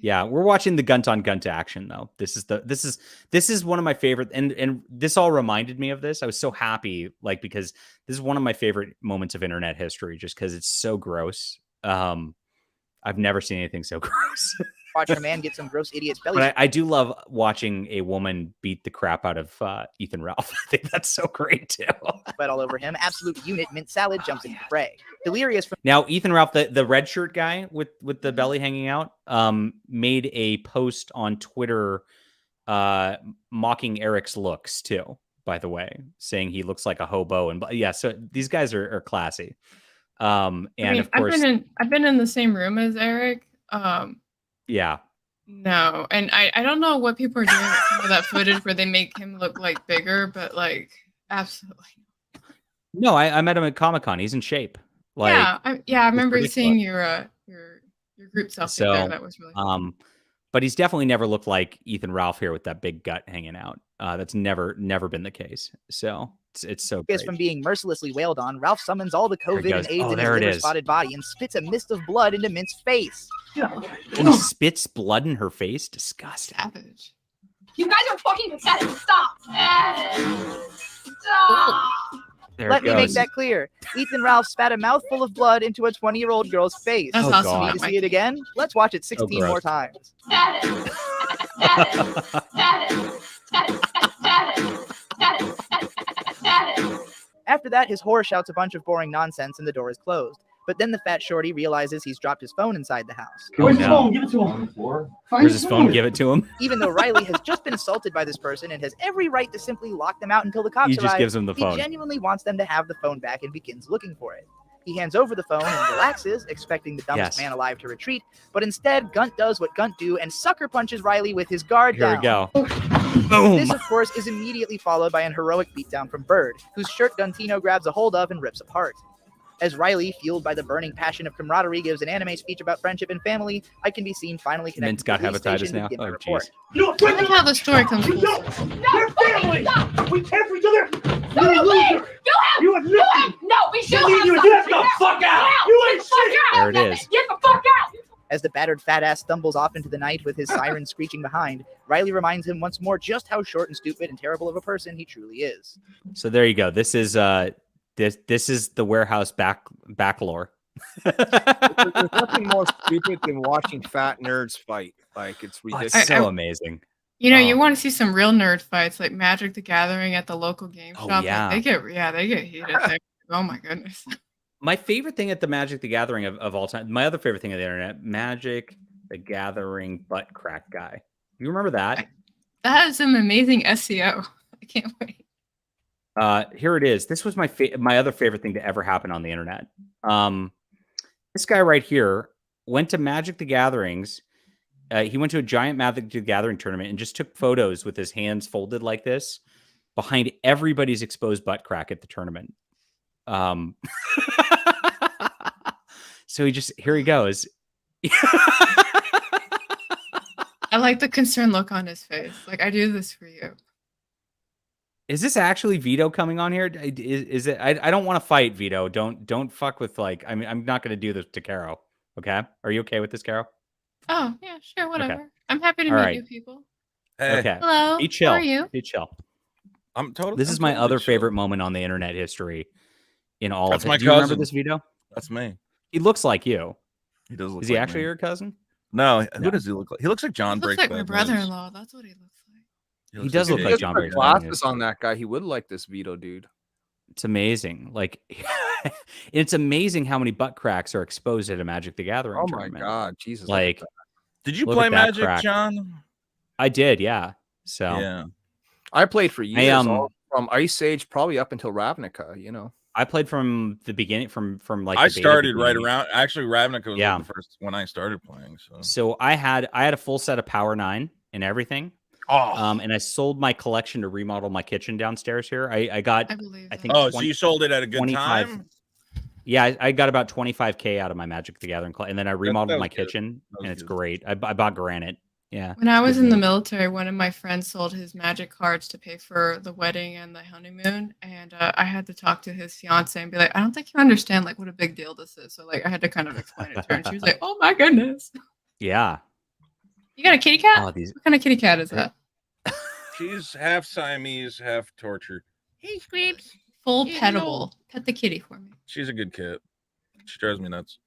Speaker 4: Yeah, we're watching the gun on gun to action though. This is one of my favorite, and this all reminded me of this. I was so happy, like, because this is one of my favorite moments of internet history, just because it's so gross. I've never seen anything so gross.
Speaker 12: Watching a man get some gross idiot's belly.
Speaker 4: But I do love watching a woman beat the crap out of Ethan Ralph. I think that's so great too.
Speaker 12: But all over him, absolute unit mint salad jumps into the fray. Delirious from
Speaker 4: now, Ethan Ralph, the red shirt guy with the belly hanging out, made a post on Twitter mocking Eric's looks too, by the way, saying he looks like a hobo. And yeah, so these guys are classy. And I mean, of course,
Speaker 10: I've been in the same room as Eric.
Speaker 4: Yeah.
Speaker 10: No, and I don't know what people are doing with some of that footage where they make him look like bigger, but like absolutely.
Speaker 4: No, I met him at Comic-Con. He's in shape. Like,
Speaker 10: I remember seeing your group selfie there. That was really cool.
Speaker 4: But he's definitely never looked like Ethan Ralph here with that big gut hanging out. That's never been the case. So it's so great.
Speaker 12: From being mercilessly wailed on, Ralph summons all the COVID and AIDS in his liver-spotted body and spits a mist of blood into Mint's face.
Speaker 4: And he spits blood in her face? Disgusting.
Speaker 10: Savage.
Speaker 8: You guys are fucking pathetic. Stop. Stop.
Speaker 12: Let me make that clear. Ethan Ralph spat a mouthful of blood into a 20-year-old girl's face.
Speaker 10: That's awesome.
Speaker 12: Need to see it again? Let's watch it 16 more times. After that, his whore shouts a bunch of boring nonsense and the door is closed. But then the fat shorty realizes he's dropped his phone inside the house.
Speaker 3: Where's his phone? Give it to him.
Speaker 4: Where's his phone? Give it to him.
Speaker 12: Even though Riley has just been assaulted by this person and has every right to simply lock them out until the cops arrive,
Speaker 4: gives him the phone.
Speaker 12: He genuinely wants them to have the phone back and begins looking for it. He hands over the phone and relaxes, expecting the dumbest man alive to retreat, but instead, Gunt does what Gunt do and sucker punches Riley with his guard down.
Speaker 4: Here we go. Boom!
Speaker 12: This, of course, is immediately followed by an heroic beatdown from Bird, whose shirt Guntino grabs a hold of and rips apart. As Riley, fueled by the burning passion of camaraderie, gives an anime speech about friendship and family, I can be seen finally connecting to the police station to begin my report.
Speaker 10: I like how the story comes full circle.
Speaker 3: We're family! We care for each other!
Speaker 8: No,
Speaker 3: You're a loser! You have nothing!
Speaker 8: No, we should
Speaker 3: You need you to get the fuck out! You ain't shit!
Speaker 4: There it is.
Speaker 8: Get the fuck out!
Speaker 12: As the battered fat ass stumbles off into the night with his siren screeching behind, Riley reminds him once more just how short and stupid and terrible of a person he truly is.
Speaker 4: So there you go. This is this is the warehouse back lore.
Speaker 9: There's nothing more stupid than watching fat nerds fight. Like, it's ridiculous.
Speaker 4: It's so amazing.
Speaker 10: You know, you want to see some real nerd fights, like Magic the Gathering at the local game shop.
Speaker 4: Yeah.
Speaker 10: Like, they get heated. Oh my goodness.
Speaker 4: My favorite thing at the Magic the Gathering of all time, my other favorite thing on the internet, Magic the Gathering butt crack guy. You remember that?
Speaker 10: That is some amazing SEO. I can't wait.
Speaker 4: Here it is. This was my other favorite thing to ever happen on the internet. This guy right here went to Magic the Gatherings. He went to a giant Magic the Gathering tournament and just took photos with his hands folded like this behind everybody's exposed butt crack at the tournament. So here he goes.
Speaker 10: I like the concerned look on his face. Like, I do this for you.
Speaker 4: Is this actually Vito coming on here? Is it? I don't want to fight, Vito. Don't fuck with, like, I mean, I'm not going to do this to Caro. Okay. Are you okay with this, Caro?
Speaker 10: Oh, yeah, sure. Whatever.
Speaker 4: Okay.
Speaker 10: I'm happy to
Speaker 4: All
Speaker 10: meet
Speaker 4: right.
Speaker 10: new people.
Speaker 13: Hey.
Speaker 4: Okay.
Speaker 10: Hello.
Speaker 4: Be chill.
Speaker 10: How are you?
Speaker 4: Be chill.
Speaker 13: I'm totally.
Speaker 4: This is
Speaker 13: I'm
Speaker 4: my
Speaker 13: totally
Speaker 4: other
Speaker 13: chill.
Speaker 4: favorite moment on the internet history in all
Speaker 13: That's
Speaker 4: of it.
Speaker 13: my
Speaker 4: Do you remember
Speaker 13: cousin.
Speaker 4: this, Vito?
Speaker 13: That's me.
Speaker 4: He looks like you.
Speaker 13: He does look.
Speaker 4: Is he
Speaker 13: like
Speaker 4: actually
Speaker 13: me.
Speaker 4: your cousin?
Speaker 13: No. Who does he look like? He looks like John
Speaker 10: He looks
Speaker 13: Breaks
Speaker 10: like my
Speaker 13: Bad News.
Speaker 10: brother-in-law. That's what he looks like.
Speaker 4: He does look
Speaker 9: If
Speaker 4: like
Speaker 9: you
Speaker 4: John
Speaker 9: put
Speaker 4: Breaks Bad News.
Speaker 9: glasses on that guy, he would like this Vito dude.
Speaker 4: It's amazing. Like, it's amazing how many butt cracks are exposed at a Magic the Gathering
Speaker 9: Oh my
Speaker 4: tournament.
Speaker 9: god, Jesus!
Speaker 4: Like,
Speaker 13: Did you
Speaker 4: look
Speaker 13: play
Speaker 4: at that
Speaker 13: Magic,
Speaker 4: crack.
Speaker 13: John?
Speaker 4: I did, yeah. So
Speaker 13: Yeah.
Speaker 9: I played for years,
Speaker 4: I,
Speaker 9: all from Ice Age probably up until Ravnica. You know,
Speaker 4: I played from the beginning, from like
Speaker 13: I
Speaker 4: the beta
Speaker 13: started right
Speaker 4: beginning.
Speaker 13: around. Actually, Ravnica was
Speaker 4: Yeah.
Speaker 13: like the first when I started playing. So
Speaker 4: So I had a full set of Power 9 and everything.
Speaker 13: Oh.
Speaker 4: And I sold my collection to remodel my kitchen downstairs here. I got,
Speaker 10: I believe
Speaker 4: I think,
Speaker 13: Oh, so you sold it at a good
Speaker 4: 25
Speaker 13: time?
Speaker 4: Yeah, I got about 25K out of my Magic the Gathering, and then I remodeled
Speaker 13: that
Speaker 4: my
Speaker 13: was good.
Speaker 4: kitchen,
Speaker 13: That was
Speaker 4: and it's
Speaker 13: good.
Speaker 4: great. I bought granite. Yeah.
Speaker 10: When I was in the military, one of my friends sold his Magic cards to pay for the wedding and the honeymoon, and I had to talk to his fiance and be like, I don't think you understand like what a big deal this is. So like I had to kind of explain it to her, and she was like, Oh my goodness,
Speaker 4: Yeah.
Speaker 10: you got a kitty cat?
Speaker 4: Oh, these.
Speaker 10: What kind of kitty cat is that?
Speaker 13: She's half Siamese, half tortured.
Speaker 8: Hey, Scrapes.
Speaker 10: Full
Speaker 8: Yeah,
Speaker 10: petable. Pet the kitty for me.
Speaker 13: She's a good kid. She drives me nuts.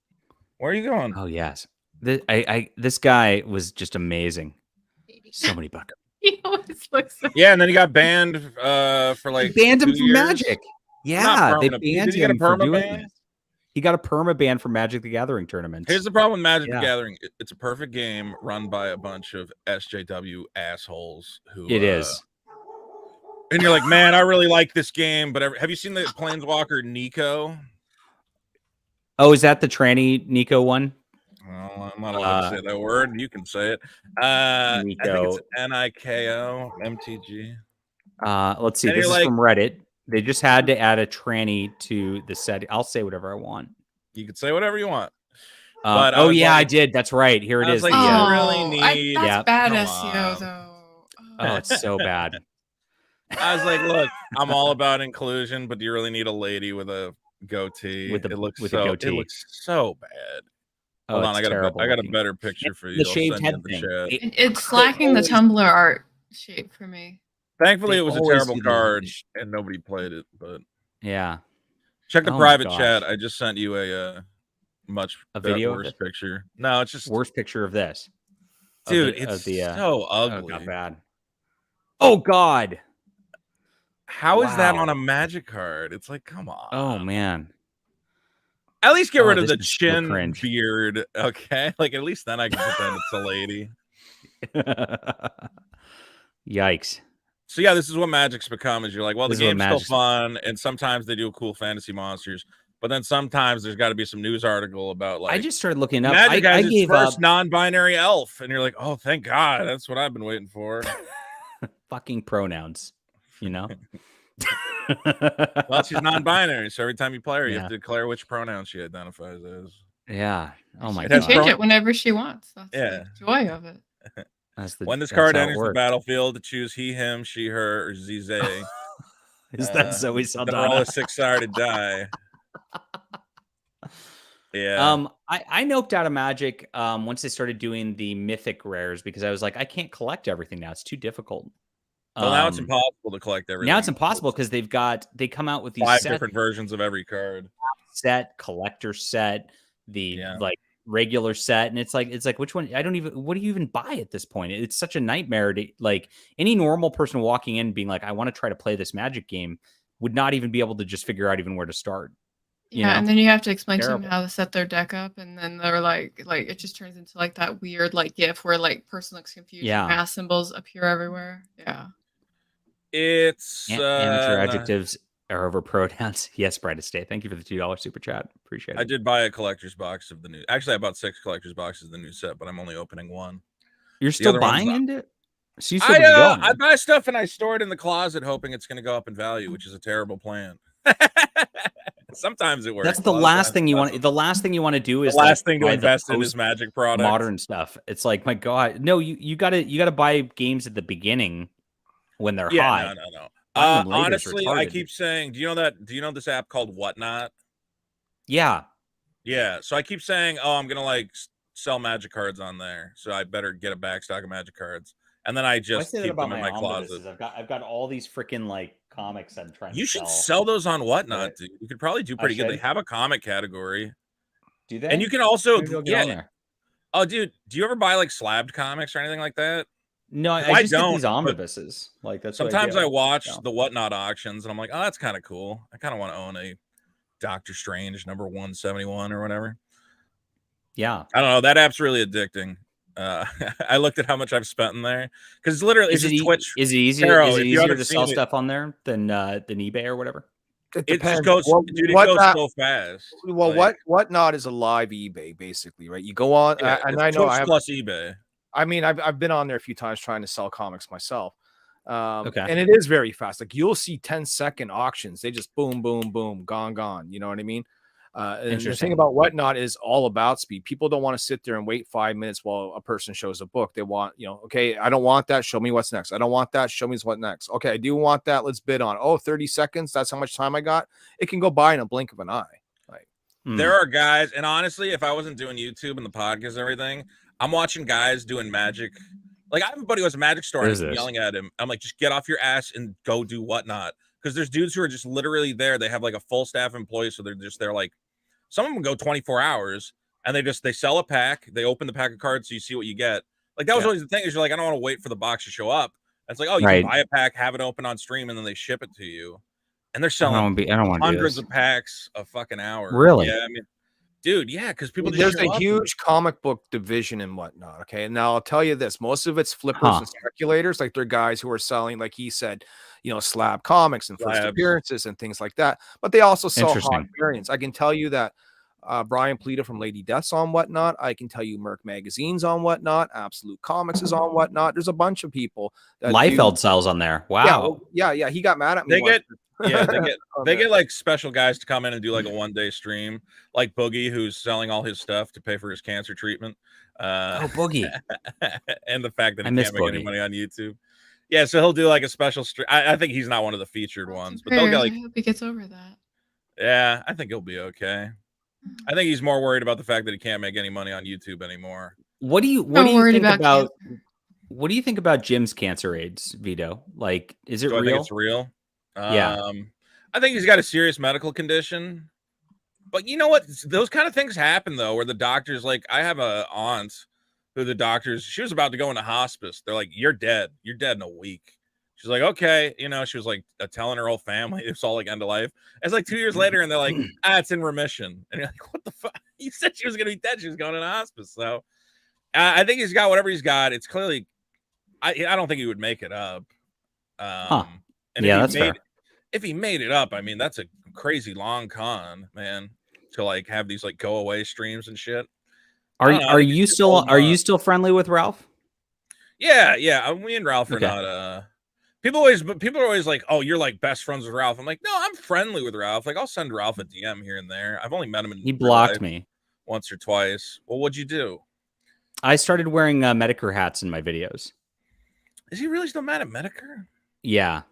Speaker 13: Where are you going?
Speaker 4: Oh yes. This guy was just amazing. So many bucks.
Speaker 10: He always looks so
Speaker 13: Yeah, and then he got banned for like
Speaker 4: They banned him
Speaker 13: 2
Speaker 4: from
Speaker 13: years.
Speaker 4: Magic. Yeah,
Speaker 13: Not
Speaker 4: they
Speaker 13: permanent.
Speaker 4: banned
Speaker 13: Did he get a
Speaker 4: him for doing
Speaker 13: perma-ban?
Speaker 4: this. He got a perma ban for Magic the Gathering tournaments.
Speaker 13: Here's the problem with Magic
Speaker 4: Yeah.
Speaker 13: the Gathering. It's a perfect game run by a bunch of SJW assholes who
Speaker 4: It is.
Speaker 13: And you're like, man, I really like this game, but have you seen the Planeswalker Nico?
Speaker 4: Oh, is that the tranny Nico one?
Speaker 13: Oh, I'm not allowed to say that word. You can say it. I think it's Niko MTG.
Speaker 4: Let's see.
Speaker 13: And
Speaker 4: This
Speaker 13: you're
Speaker 4: is
Speaker 13: like-
Speaker 4: from Reddit. They just had to add a tranny to the set. I'll say whatever I want.
Speaker 13: You can say whatever you want. But I
Speaker 4: oh
Speaker 13: was
Speaker 4: yeah, I
Speaker 13: like-
Speaker 4: did. That's right. Here it
Speaker 13: I
Speaker 4: is.
Speaker 13: was like,
Speaker 4: the,
Speaker 13: you really need.
Speaker 10: That's
Speaker 4: Yeah.
Speaker 10: bad
Speaker 13: Come
Speaker 10: SEO
Speaker 13: on.
Speaker 10: though.
Speaker 4: Oh, it's so bad.
Speaker 13: I was like, look, I'm all about inclusion, but do you really need a lady with a goatee?
Speaker 4: With a-
Speaker 13: it looks
Speaker 4: with a
Speaker 13: so
Speaker 4: goatee.
Speaker 13: it looks so bad.
Speaker 4: Oh,
Speaker 13: Hold on,
Speaker 4: it's
Speaker 13: I got
Speaker 4: terrible
Speaker 13: a
Speaker 4: looking.
Speaker 13: better picture for you.
Speaker 4: The
Speaker 13: I'll
Speaker 4: shaved
Speaker 13: send you
Speaker 4: head
Speaker 13: the
Speaker 4: thing.
Speaker 13: chat.
Speaker 10: It's lacking the Tumblr art shape for me.
Speaker 13: Thankfully,
Speaker 4: They
Speaker 13: it was a
Speaker 4: always
Speaker 13: terrible
Speaker 4: do the-
Speaker 13: card, and nobody played it. But
Speaker 4: Yeah.
Speaker 13: check the
Speaker 4: Oh my
Speaker 13: private
Speaker 4: gosh.
Speaker 13: chat. I just sent you a much
Speaker 4: video of
Speaker 13: worse
Speaker 4: it?
Speaker 13: picture. No, it's just
Speaker 4: Worst picture of this. Of
Speaker 13: dude.
Speaker 4: the- of
Speaker 13: It's
Speaker 4: the,
Speaker 13: so
Speaker 4: Oh,
Speaker 13: ugly.
Speaker 4: God, bad. Oh God.
Speaker 13: How is that
Speaker 4: Wow.
Speaker 13: on a Magic card? It's like, come on.
Speaker 4: Oh man.
Speaker 13: At least get
Speaker 4: Oh,
Speaker 13: rid of
Speaker 4: this
Speaker 13: the
Speaker 4: is so
Speaker 13: chin
Speaker 4: cringe.
Speaker 13: beard, okay? Like at least then I can pretend it's a lady.
Speaker 4: Yikes.
Speaker 13: So yeah, this is what Magic's become. Is you're like, well, the
Speaker 4: This is what
Speaker 13: game's still
Speaker 4: Magic's-
Speaker 13: fun, and sometimes they do cool fantasy monsters, But then sometimes there's got to be some news article about like
Speaker 4: I just started looking up.
Speaker 13: Magic
Speaker 4: I
Speaker 13: has its
Speaker 4: gave
Speaker 13: first
Speaker 4: up
Speaker 13: non-binary elf, and you're like, oh, thank God, that's what I've been waiting for.
Speaker 4: fucking pronouns, you know.
Speaker 13: Well, she's non-binary, so every time you play her, you
Speaker 4: Yeah.
Speaker 13: have to declare which pronoun she identifies as.
Speaker 4: Yeah. Oh my
Speaker 10: She
Speaker 4: god.
Speaker 10: can change it whenever she wants. That's
Speaker 13: Yeah.
Speaker 10: the joy of it.
Speaker 13: When this card
Speaker 4: how it
Speaker 13: enters the
Speaker 4: works.
Speaker 13: battlefield, choose he, him, she, her, or Zize.
Speaker 4: Is that Zoe
Speaker 13: Then roll
Speaker 4: Saldana?
Speaker 13: a 6-sided die. Yeah.
Speaker 4: I noped out of Magic once they started doing the mythic rares because I was like, I can't collect everything now. It's too difficult.
Speaker 13: Well, now it's impossible to collect everything.
Speaker 4: Now it's impossible because they come out with these
Speaker 13: 5
Speaker 4: sets,
Speaker 13: different versions of every card.
Speaker 4: set, collector set, the like regular set, and it's like which one? What do you even buy at this point? It's such a nightmare to like any normal person walking in being like, I want to try to play this Magic game would not even be able to just figure out even where to start.
Speaker 10: Yeah, and then you have to explain to them how to set their deck up, and then they're like it just turns into like that weird like GIF where like person looks confused,
Speaker 4: Yeah.
Speaker 10: math symbols appear everywhere. Yeah.
Speaker 13: It's
Speaker 4: amateur adjectives are over pronouns. Yes, brightest day. Thank you for the $2 super chat. Appreciate it.
Speaker 13: I did buy a collector's box of the new. Actually, I bought 6 collector's boxes of the new set, but I'm only opening 1.
Speaker 4: You're still buying into it? So you still
Speaker 13: I buy stuff and I store it in the closet, hoping it's going to go up in value, which is a terrible plan. Sometimes it works.
Speaker 4: That's the last thing you want. The last thing you want to do is
Speaker 13: the last
Speaker 4: like,
Speaker 13: thing to
Speaker 4: buy
Speaker 13: invest
Speaker 4: the
Speaker 13: in is Magic product.
Speaker 4: modern stuff. It's like, my God, no, you gotta buy games at the beginning when they're high.
Speaker 13: No.
Speaker 4: Buying them later is
Speaker 13: Honestly, I
Speaker 4: retarded.
Speaker 13: keep saying, do you know this app called Whatnot?
Speaker 4: Yeah.
Speaker 13: So I keep saying, oh, I'm gonna like sell Magic cards on there, so I better get a back stock of Magic cards, and then I just keep them in my closet.
Speaker 4: I've got all these freaking like comics I'm trying.
Speaker 13: You
Speaker 4: to
Speaker 13: should
Speaker 4: sell.
Speaker 13: sell those on Whatnot, dude. You could probably do pretty good. They
Speaker 4: should.
Speaker 13: have a comic category.
Speaker 4: Do they?
Speaker 13: And you can also
Speaker 4: Maybe I'll get on there.
Speaker 13: Oh, dude, do you ever buy like slabbed comics or anything like that?
Speaker 4: No, I just
Speaker 13: don't.
Speaker 4: get these
Speaker 13: but
Speaker 4: omnibuses. Like that's
Speaker 13: sometimes
Speaker 4: what
Speaker 13: I
Speaker 4: do.
Speaker 13: watch
Speaker 4: Yeah.
Speaker 13: the Whatnot auctions, and I'm like, oh, that's kind of cool. I kind of want to own a Doctor Strange number 171 or whatever.
Speaker 4: Yeah,
Speaker 13: I don't know. That app's really addicting. I looked at how much I've spent in there because literally it's just Twitch.
Speaker 4: Is it easier?
Speaker 13: Taro,
Speaker 4: Is it
Speaker 13: if you
Speaker 4: easier
Speaker 13: haven't
Speaker 4: to
Speaker 13: seen
Speaker 4: sell
Speaker 13: it-
Speaker 4: stuff on there than eBay or whatever?
Speaker 13: It just goes, dude. It goes so fast.
Speaker 9: Well,
Speaker 13: Like,
Speaker 9: Whatnot is a live eBay, basically, right? You go on,
Speaker 13: yeah,
Speaker 9: and
Speaker 13: it's
Speaker 9: I know
Speaker 13: Twitch
Speaker 9: I have
Speaker 13: plus eBay.
Speaker 9: I mean, I've been on there a few times trying to sell comics myself.
Speaker 4: Okay.
Speaker 9: And it is very fast. Like you'll see 10-second auctions. They just boom, boom, boom, gone. You know what I mean? And the
Speaker 4: Interesting.
Speaker 9: thing about Whatnot is all about speed. People don't want to sit there and wait 5 minutes while a person shows a book. They want, okay, I don't want that. Show me what's next. I don't want that. Show me what's next. Okay, I do want that. Let's bid on. Oh, 30 seconds. That's how much time I got. It can go by in a blink of an eye. Like
Speaker 13: There are guys, and honestly, if I wasn't doing YouTube and the podcast and everything, I'm watching guys doing Magic. Like I have a buddy who has a Magic store, and I'm yelling at him. I'm like, just get off your ass and go do Whatnot. Because there's dudes who are just literally there. They have like a full staff employee, so they're just there. Like some of them go 24 hours, and they sell a pack. They open the pack of cards, so you see what you get. Like that was always the thing. Is you're like, I don't want to wait for the box to show up. And it's like, oh, you can buy a pack, have it open on stream, and then they ship it to you. And they're selling
Speaker 4: I don't want
Speaker 13: hundreds of packs a fucking hour.
Speaker 4: Really?
Speaker 13: Yeah, I mean, dude, yeah, because people just
Speaker 9: there's
Speaker 13: show
Speaker 9: a
Speaker 13: up.
Speaker 9: huge comic book division and Whatnot. Okay, and now I'll tell you this: most of it's flippers and speculators. Like they're guys who are selling, like he said, slab comics and first appearances and things like that. But they also sell hot variants. I can tell you that Brian Pleta from Lady Death's on Whatnot. I can tell you Merc Magazine's on Whatnot. Absolute Comics is on Whatnot. There's a bunch of people. That
Speaker 4: Liefeld sells on there. Wow.
Speaker 9: Yeah. He got mad at me.
Speaker 13: They get like special guys to come in and do like a 1-day stream, like Boogie, who's selling all his stuff to pay for his cancer treatment.
Speaker 4: Boogie.
Speaker 13: And the fact that
Speaker 4: I
Speaker 13: he
Speaker 4: miss
Speaker 13: can't make any
Speaker 4: Boogie.
Speaker 13: money on YouTube. Yeah, so he'll do like a special stream. I think he's not one of the featured ones, but they'll get like,
Speaker 10: I hope he gets over that.
Speaker 13: yeah, I think he'll be okay. I think he's more worried about the fact that he can't make any money on YouTube anymore.
Speaker 4: What do you think about what do you think about Jim's cancer AIDS, Vito? Like, is it
Speaker 13: Do I
Speaker 4: real?
Speaker 13: think it's real?
Speaker 4: Yeah.
Speaker 13: I think he's got a serious medical condition. But you know what? Those kind of things happen though, where the doctors, like, I have a aunt who the doctors, she was about to go into hospice. They're like, "You're dead. You're dead in a week." She's like, "Okay," she was like telling her whole family it's all like end of life. It's like 2 years later, and they're like, "It's in remission." And you're like, "What the fuck?" You said she was gonna be dead. She was going into hospice. So I think he's got whatever he's got. It's clearly, I don't think he would make it up. And
Speaker 4: yeah, that's fair.
Speaker 13: if he made it up, I mean, that's a crazy long con, man, to like have these like go away streams and shit.
Speaker 4: Are you still friendly with Ralph?
Speaker 13: Yeah. Me and Ralph are not. People are always like, "Oh, you're like best friends with Ralph." I'm like, "No, I'm friendly with Ralph. Like, I'll send Ralph a DM here and there. I've only met him in
Speaker 4: He blocked me
Speaker 13: once or twice." Well, what'd you do?
Speaker 4: I started wearing Medicare hats in my videos.
Speaker 13: Is he really still mad at Medicare?
Speaker 4: Yeah.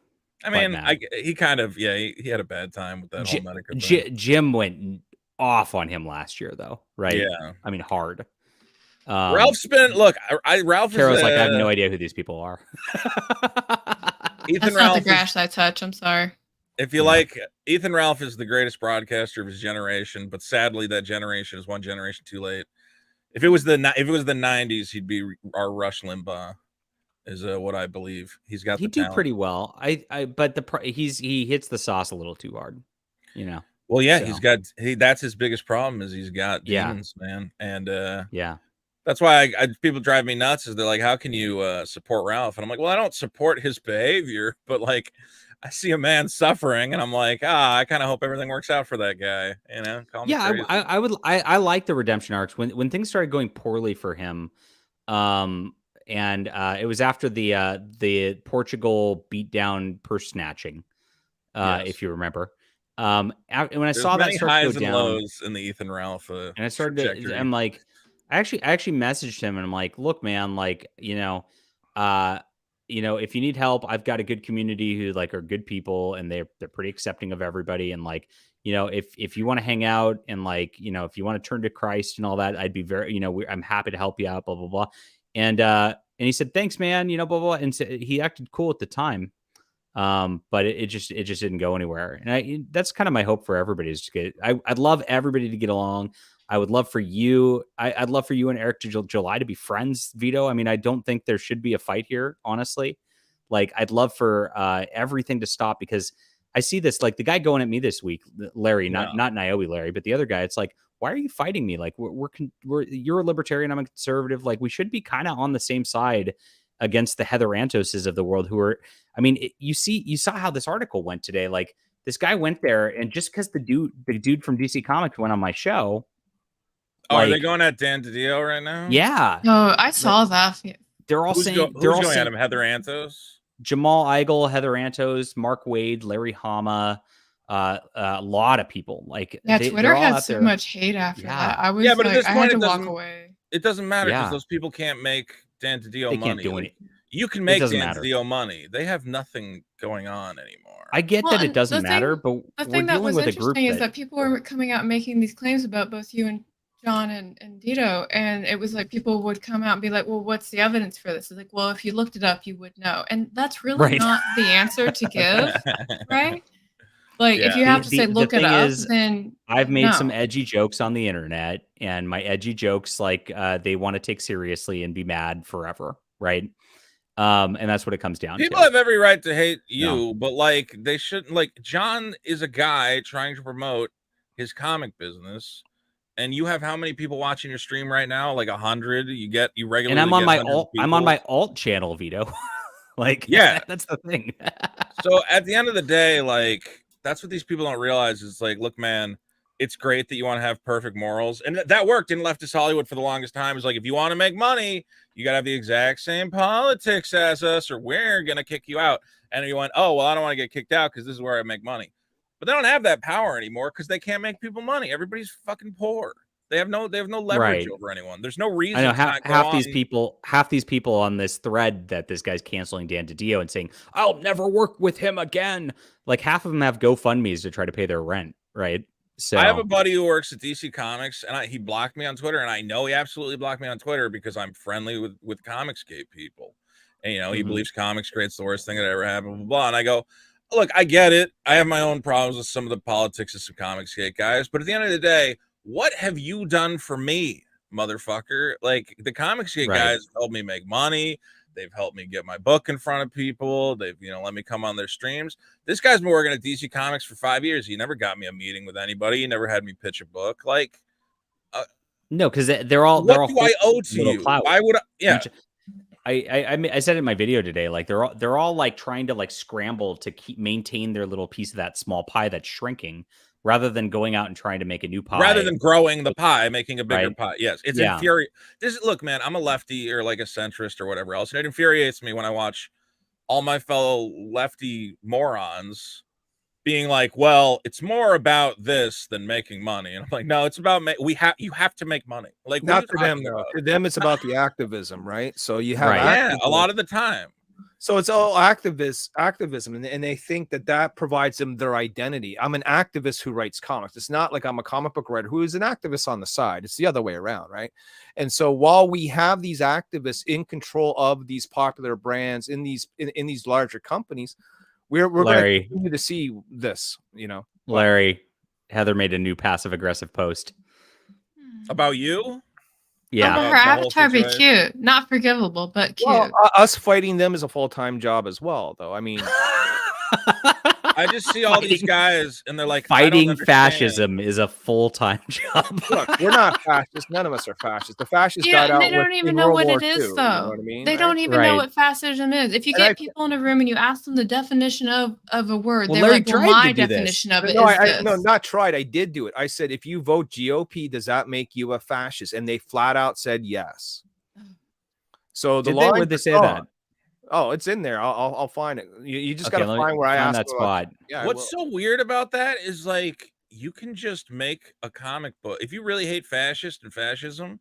Speaker 13: I mean, he kind of he had a bad time with that whole Medicare thing.
Speaker 4: Jim went off on him last year, though, right?
Speaker 13: Yeah.
Speaker 4: I mean, hard.
Speaker 13: Ralph's been Ralph
Speaker 4: Carol's
Speaker 13: is
Speaker 4: like, I have no idea who these people are.
Speaker 10: That's not the grass I touch. I'm sorry.
Speaker 13: If you like, Ethan Ralph is the greatest broadcaster of his generation, but sadly, that generation is one generation too late. If it was the 90s, he'd be our Rush Limbaugh, is what I believe. He'd
Speaker 4: do pretty well. But he hits the sauce a little too hard, you know.
Speaker 13: Well, yeah, so. That's his biggest problem is he's got demons, man, and that's why people drive me nuts. Is they're like, how can you support Ralph? And I'm like, well, I don't support his behavior, but like, I see a man suffering, and I'm like, I kind of hope everything works out for that guy. You know?
Speaker 4: I like the redemption arcs when things started going poorly for him. And it was after the Portugal beatdown purse snatching, if you remember. When I saw that start to go down,
Speaker 13: lows in the Ethan Ralph,
Speaker 4: and I started to, I'm like, I actually messaged him, and I'm like, look, man, like, you know, if you need help, I've got a good community who like are good people, and they're pretty accepting of everybody, and like, you know, if you want to hang out, and like, you know, if you want to turn to Christ and all that, I'd be very, you know, I'm happy to help you out, blah blah blah, and he said, thanks, man, you know, blah blah, and so he acted cool at the time. But it just didn't go anywhere. And that's kind of my hope for everybody is to get, I'd love everybody to get along. I would love for you. I'd love for you and Eric to July to be friends, Vito. I mean, I don't think there should be a fight here, honestly. Like, I'd love for everything to stop, because I see this, like the guy going at me this week, Larry, not Naobi Larry, but the other guy. It's like, why are you fighting me? Like, you're a libertarian, I'm a conservative. Like, we should be kind of on the same side against the Heather Antoses of the world, who are, I mean, you saw how this article went today. Like, this guy went there, and just because the dude from DC Comics went on my show.
Speaker 13: Oh, are they going at Dan DiDio right now?
Speaker 4: Yeah.
Speaker 10: Oh, I saw that.
Speaker 4: They're all saying
Speaker 13: who's going at him? Heather Antos,
Speaker 4: Jamal Eigel, Heather Antos, Mark Wade, Larry Hama, a lot of people. Like,
Speaker 10: Twitter had so much hate after that. I was
Speaker 13: but at this point,
Speaker 10: I had to walk away.
Speaker 13: It doesn't matter because those people can't make Dan DiDio money.
Speaker 4: Can't do anything.
Speaker 13: You can make Dan DiDio money. They have nothing going on anymore.
Speaker 4: I get that it doesn't matter, but
Speaker 10: the thing that was interesting is that people were coming out and making these claims about both you and John and Dito, and it was like people would come out and be like, well, what's the evidence for this? It's like, well, if you looked it up, you would know. And that's really not the answer to give, right? Like, if you have to say look it up, then
Speaker 4: I've made some edgy jokes on the internet, and my edgy jokes, like, they want to take seriously and be mad forever, right? And that's what it comes down to.
Speaker 13: People have every right to hate you, but like, they shouldn't. Like, John is a guy trying to promote his comic business. And you have how many people watching your stream right now? Like 100. You regularly.
Speaker 4: And I'm on my alt channel, Vito. Like,
Speaker 13: yeah,
Speaker 4: that's the thing.
Speaker 13: So at the end of the day, like, that's what these people don't realize is like, look, man, it's great that you want to have perfect morals, and that worked in leftist Hollywood for the longest time. It's like, if you want to make money, you gotta have the exact same politics as us, or we're gonna kick you out. And you went, oh well, I don't want to get kicked out because this is where I make money. But they don't have that power anymore because they can't make people money. Everybody's fucking poor. They have no leverage over anyone. There's no reason.
Speaker 4: I know half these people on this thread that this guy's canceling Dan DiDio and saying, I'll never work with him again. Like, half of them have GoFundMe's to try to pay their rent, right? So
Speaker 13: I have a buddy who works at DC Comics, and he blocked me on Twitter, and I know he absolutely blocked me on Twitter because I'm friendly with Comicsgate people. And, you know, he believes Comicsgate's the worst thing that ever happened, blah, blah, blah. And I go, look, I get it. I have my own problems with some of the politics of some Comicsgate guys, but at the end of the day, what have you done for me, motherfucker? Like, the Comicsgate guys helped me make money. They've helped me get my book in front of people. They've, you know, let me come on their streams. This guy's been working at DC Comics for 5 years. He never got me a meeting with anybody. He never had me pitch a book. Like,
Speaker 4: no, because they're all.
Speaker 13: What do I owe to you?
Speaker 4: Clout.
Speaker 13: Why would I? Yeah.
Speaker 4: I said it in my video today, like they're all like trying to like scramble to maintain their little piece of that small pie that's shrinking, rather than going out and trying to make a new pie.
Speaker 13: Rather than growing the pie, making a bigger
Speaker 4: Right?
Speaker 13: pie. Yes, it's infuriating. Look, man, I'm a lefty or like a centrist or whatever else, and it infuriates me when I watch all my fellow lefty morons being like, well, it's more about this than making money. And I'm like, no, it's about you have to make money. Like,
Speaker 9: not for them though. For them, it's about the activism, right? So you have
Speaker 13: a lot of the time.
Speaker 9: So it's all activism, and they think that provides them their identity. I'm an activist who writes comics. It's not like I'm a comic book writer who is an activist on the side. It's the other way around, right? And so while we have these activists in control of these popular brands in these larger companies, we're going to continue to see this.
Speaker 4: Larry, Heather made a new passive aggressive post
Speaker 13: about you.
Speaker 4: Yeah,
Speaker 10: her avatar be cute, not forgivable, but cute.
Speaker 9: Well, us fighting them is a full-time job as well, though. I mean,
Speaker 13: I just see all these guys, and they're like,
Speaker 4: fighting fascism is a full-time job.
Speaker 9: Look, we're not fascists. None of us are fascists. The fascists got out.
Speaker 10: They don't even know what it is, though.
Speaker 9: You know what I mean?
Speaker 10: They don't even know what fascism is. If you get people in a room and you ask them the definition of a word, they're like, well, my definition of it is this.
Speaker 9: No, not tried. I did do it. I said, if you vote GOP, does that make you a fascist? And they flat out said yes. So
Speaker 4: would they say that?
Speaker 9: Oh, it's in there. I'll find it. You just gotta find where I asked
Speaker 4: that spot.
Speaker 9: Yeah,
Speaker 13: what's so weird about that is like you can just make a comic book if you really hate fascist and fascism.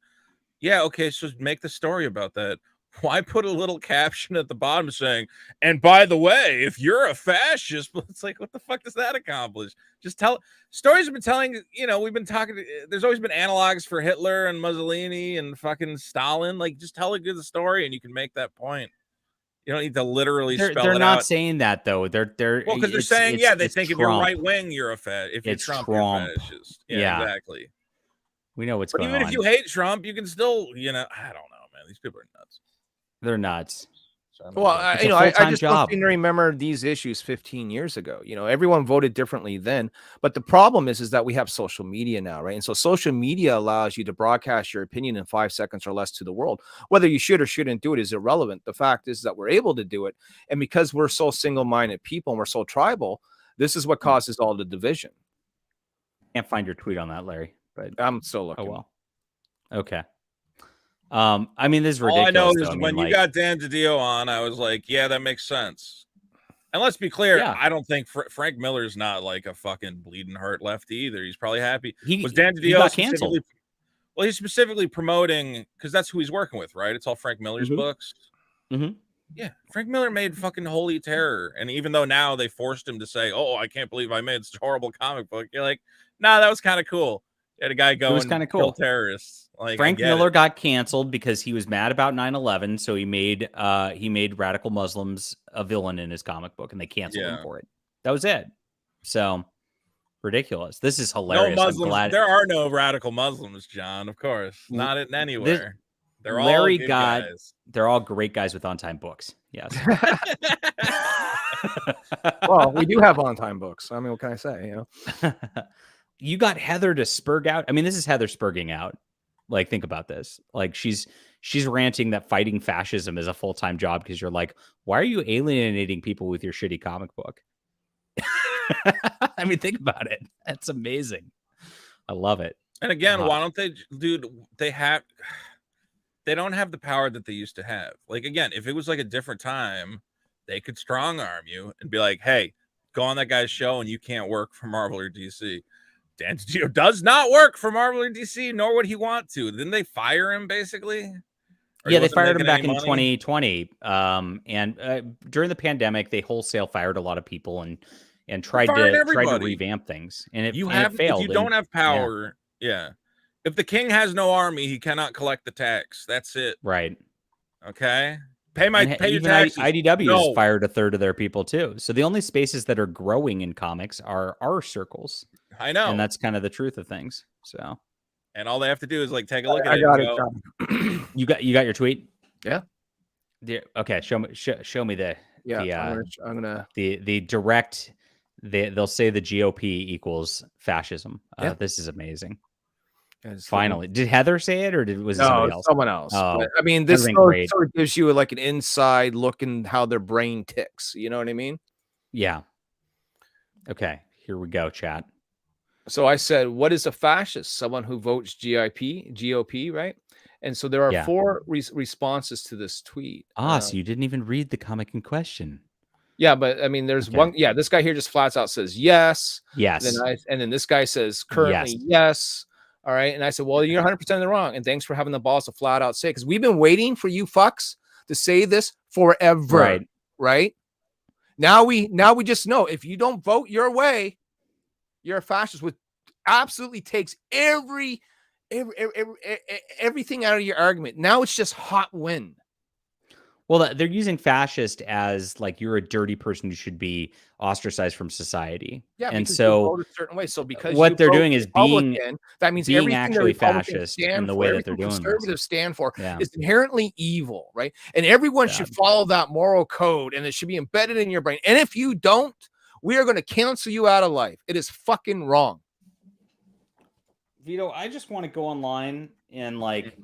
Speaker 13: Yeah, okay, so make the story about that. Why put a little caption at the bottom saying, and by the way, if you're a fascist, it's like, what the fuck does that accomplish? Just tell stories have been telling, we've been talking, there's always been analogs for Hitler and Mussolini and fucking Stalin. Like, just tell a good story and you can make that point. You don't need to literally spell it out.
Speaker 4: They're not saying that though. They're
Speaker 13: because they're saying, they think if you're right wing, you're a if you're Trump, you're a fascist. Yeah, exactly.
Speaker 4: We know what's going on.
Speaker 13: Even if you hate Trump, you can still, I don't know, man. These people are nuts.
Speaker 4: They're nuts.
Speaker 9: Well, I just don't seem to remember these issues 15 years ago. Everyone voted differently then, but the problem is that we have social media now, right? And so social media allows you to broadcast your opinion in 5 seconds or less to the world. Whether you should or shouldn't do it is irrelevant. The fact is that we're able to do it, and because we're so single-minded people and we're so tribal, this is what causes all the division.
Speaker 4: Can't find your tweet on that, Larry, but
Speaker 9: I'm still looking.
Speaker 4: Oh well. Okay. I mean, this is ridiculous.
Speaker 13: All I know is when you got Dan DiDio on, I was like, yeah, that makes sense. And let's be clear, I don't think Frank Miller's not like a fucking bleeding heart lefty either. He's probably happy. Was Dan DiDio
Speaker 4: got canceled?
Speaker 13: Well, he's specifically promoting because that's who he's working with, right? It's all Frank Miller's books.
Speaker 4: Mm-hmm.
Speaker 13: Yeah, Frank Miller made fucking Holy Terror, and even though now they forced him to say, "Oh, I can't believe I made such a horrible comic book," you're like, "Nah, that was kind of cool." You had a guy go and kill terrorists. Like,
Speaker 4: Frank Miller got canceled because he was mad about 9/11, so he made radical Muslims a villain in his comic book, and they canceled him for it. That was it. So ridiculous. This is hilarious.
Speaker 13: No Muslims. There are no radical Muslims, John. Of course, not anywhere. They're all good guys.
Speaker 4: They're all great guys with on-time books. Yes.
Speaker 9: Well, we do have on-time books. I mean, what can I say?
Speaker 4: You got Heather to spurg out. I mean, this is Heather spurging out. Like, think about this. Like, she's ranting that fighting fascism is a full-time job because you're like, why are you alienating people with your shitty comic book? I mean, think about it. That's amazing. I love it.
Speaker 13: And again, why don't they, dude? They don't have the power that they used to have. Like, again, if it was like a different time, they could strong arm you and be like, hey, go on that guy's show and you can't work for Marvel or DC. Dan DiDio does not work for Marvel or DC, nor would he want to. Didn't they fire him, basically?
Speaker 4: Yeah, they fired him back in 2020. And during the pandemic, they wholesale fired a lot of people and tried to revamp things. And it failed.
Speaker 13: If you don't have power, if the king has no army, he cannot collect the tax. That's it.
Speaker 4: Right.
Speaker 13: Okay. Pay your taxes.
Speaker 4: IDW has fired a third of their people too. So the only spaces that are growing in comics are our circles.
Speaker 13: I know.
Speaker 4: And that's kind of the truth of things. So,
Speaker 13: and all they have to do is like take a look at
Speaker 9: I
Speaker 13: it.
Speaker 9: got it.
Speaker 4: You got your tweet?
Speaker 9: Yeah.
Speaker 4: Okay. Show me the
Speaker 9: I'm gonna
Speaker 4: the direct. They'll say the GOP equals fascism. This is amazing. Finally, did Heather say it, or was it somebody else?
Speaker 9: Someone else.
Speaker 4: Oh,
Speaker 9: But, I mean, this sort of gives you like an inside look in how their brain ticks. You know what I mean?
Speaker 4: Yeah. Okay, here we go, chat.
Speaker 9: So I said, what is a fascist? Someone who votes GOP, right? And so there are 4 responses to this tweet.
Speaker 4: So you didn't even read the comic in question.
Speaker 9: Yeah, but I mean, there's one. Yeah, this guy here just flats out says yes.
Speaker 4: Yes.
Speaker 9: And then this guy says currently yes. All right. And I said, well, you're 100% in the wrong. And thanks for having the balls to flat out say, because we've been waiting for you fucks to say this forever. Right. Now we just know if you don't vote your way, you're a fascist, which absolutely takes everything out of your argument. Now it's just hot wind.
Speaker 4: Well, they're using fascist as like you're a dirty person who should be ostracized from society.
Speaker 9: Yeah,
Speaker 4: and
Speaker 9: because
Speaker 4: so
Speaker 9: you vote a certain way. So because
Speaker 4: what they're doing is being
Speaker 9: that means
Speaker 4: being actually fascist in the way that they're doing.
Speaker 9: Conservatives stand for is inherently evil, right? And everyone should follow that moral code, and it should be embedded in your brain. And if you don't, we are going to cancel you out of life. It is fucking wrong.
Speaker 4: Vito, I just want to go online and like.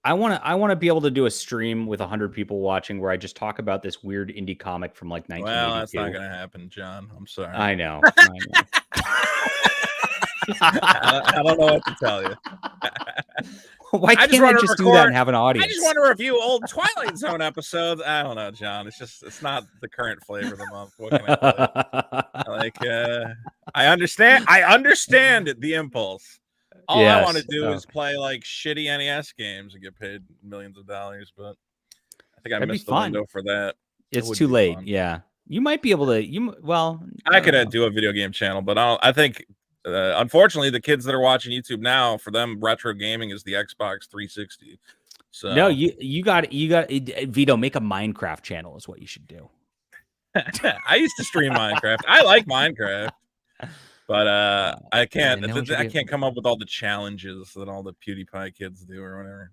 Speaker 4: I want to be able to do a stream with 100 people watching where I just talk about this weird indie comic from like 1982.
Speaker 13: Well, that's not going to happen, John. I'm sorry.
Speaker 4: I know.
Speaker 13: I don't know what to tell you.
Speaker 4: Why can't I just do that and have an audience?
Speaker 13: I just want to review old Twilight Zone episodes. I don't know, John. It's not the current flavor of the month. What can I tell you? Like, I understand the impulse. All I want to do is play like shitty NES games and get paid millions of dollars, but I think I missed the window for that.
Speaker 4: It's too late. Yeah, you might be able to.
Speaker 13: I could do a video game channel, but I think unfortunately the kids that are watching YouTube now, for them, retro gaming is the Xbox 360. So
Speaker 4: no, you got Vito, make a Minecraft channel is what you should do.
Speaker 13: I used to stream Minecraft. I like Minecraft. But I can't come up with all the challenges that all the PewDiePie kids do or whatever.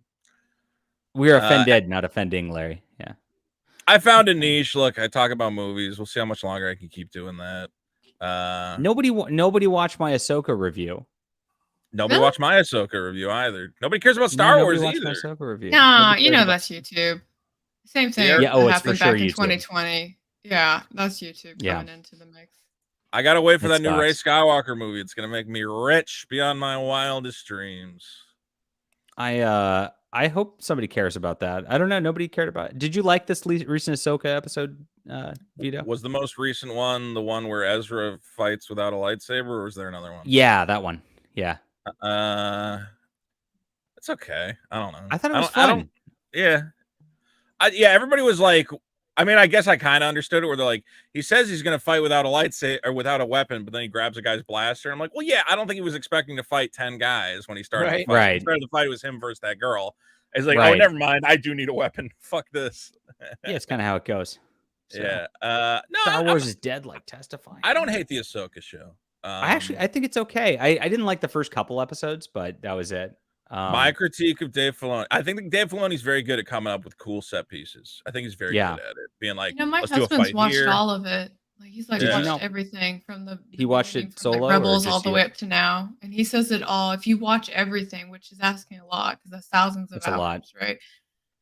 Speaker 4: We're offended, not offending, Larry. Yeah.
Speaker 13: I found a niche. Look, I talk about movies. We'll see how much longer I can keep doing that.
Speaker 4: Nobody watched my Ahsoka review.
Speaker 13: Nobody watched my Ahsoka review either. Nobody cares about Star Wars either.
Speaker 4: My Ahsoka review.
Speaker 10: Nah, you know that's YouTube. Same thing.
Speaker 4: Yeah, it's for sure
Speaker 10: back in
Speaker 4: YouTube.
Speaker 10: 2020. Yeah, that's YouTube coming into the mix.
Speaker 13: I gotta wait for that new Rey Skywalker movie. It's gonna make me rich beyond my wildest dreams.
Speaker 4: I hope somebody cares about that. I don't know. Nobody cared about it. Did you like this recent Ahsoka episode, Vito?
Speaker 13: Was the most recent one the one where Ezra fights without a lightsaber, or was there another one?
Speaker 4: Yeah, that one. Yeah.
Speaker 13: It's okay. I don't know.
Speaker 4: I thought it was fun.
Speaker 13: Yeah. Everybody was like, I mean, I guess I kind of understood it where they're like, he says he's going to fight without a lightsaber or without a weapon, but then he grabs a guy's blaster. I'm like, well, yeah, I don't think he was expecting to fight 10 guys when he started the fight.
Speaker 4: Right.
Speaker 13: He started the fight, it was him versus that girl. He's like, oh, never mind. I do need a weapon. Fuck this.
Speaker 4: Yeah, it's kind of how it goes. So.
Speaker 13: Yeah. No,
Speaker 4: Star Wars is dead, like testifying.
Speaker 13: I don't hate the Ahsoka show.
Speaker 4: I think it's okay. I didn't like the first couple episodes, but that was it.
Speaker 13: My critique of Dave Filoni, I think Dave Filoni's very good at coming up with cool set pieces. I think he's very good at it. Being like,
Speaker 10: my husband's watched all of it. Like he's watched everything from the
Speaker 4: he watched it solo,
Speaker 10: like Rebels all the way up to now, and he says it all. If you watch everything, which is asking a lot because that's thousands of hours, right?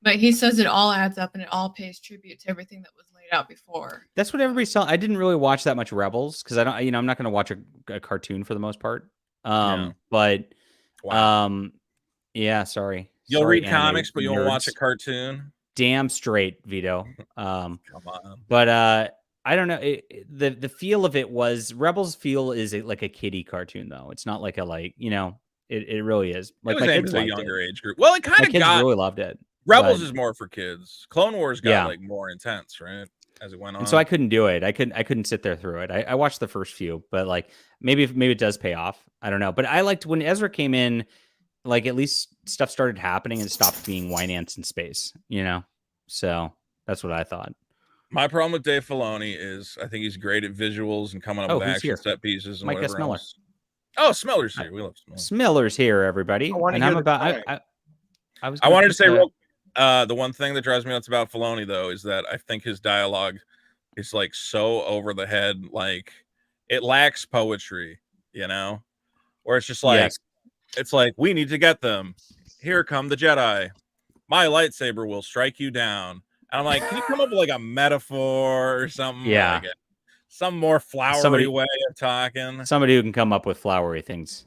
Speaker 10: But he says it all adds up and it all pays tribute to everything that was laid out before.
Speaker 4: That's what everybody saw. I didn't really watch that much Rebels because I don't, I'm not going to watch a cartoon for the most part. But yeah, sorry.
Speaker 13: You'll read comics, but you won't watch a cartoon.
Speaker 4: Damn straight, Vito.
Speaker 13: Come on.
Speaker 4: But I don't know. The feel of it was Rebels feel is like a kiddie cartoon though. It's not like it really is. Like my kids
Speaker 13: a younger age group. Well, it kind of
Speaker 4: really loved it.
Speaker 13: Rebels is more for kids. Clone Wars got like more intense, right? As it went on.
Speaker 4: And so I couldn't do it. I couldn't sit there through it. I watched the first few, but like maybe it does pay off. I don't know. But I liked when Ezra came in, like at least stuff started happening and stopped being whine ants in space, So that's what I thought.
Speaker 13: My problem with Dave Filoni is I think he's great at visuals and coming up with action set pieces and whatever else. Oh, Smeller's here. We love Smeller.
Speaker 4: Smeller's here, everybody. I wanted
Speaker 13: to say the one thing that drives me nuts about Filoni though is that I think his dialogue is like so over the head, like it lacks poetry, where it's just like It's like, we need to get them. Here come the Jedi. My lightsaber will strike you down. And I'm like, can you come up with like a metaphor or something?
Speaker 4: Yeah.
Speaker 13: Like some more flowery way of talking.
Speaker 4: Somebody who can come up with flowery things.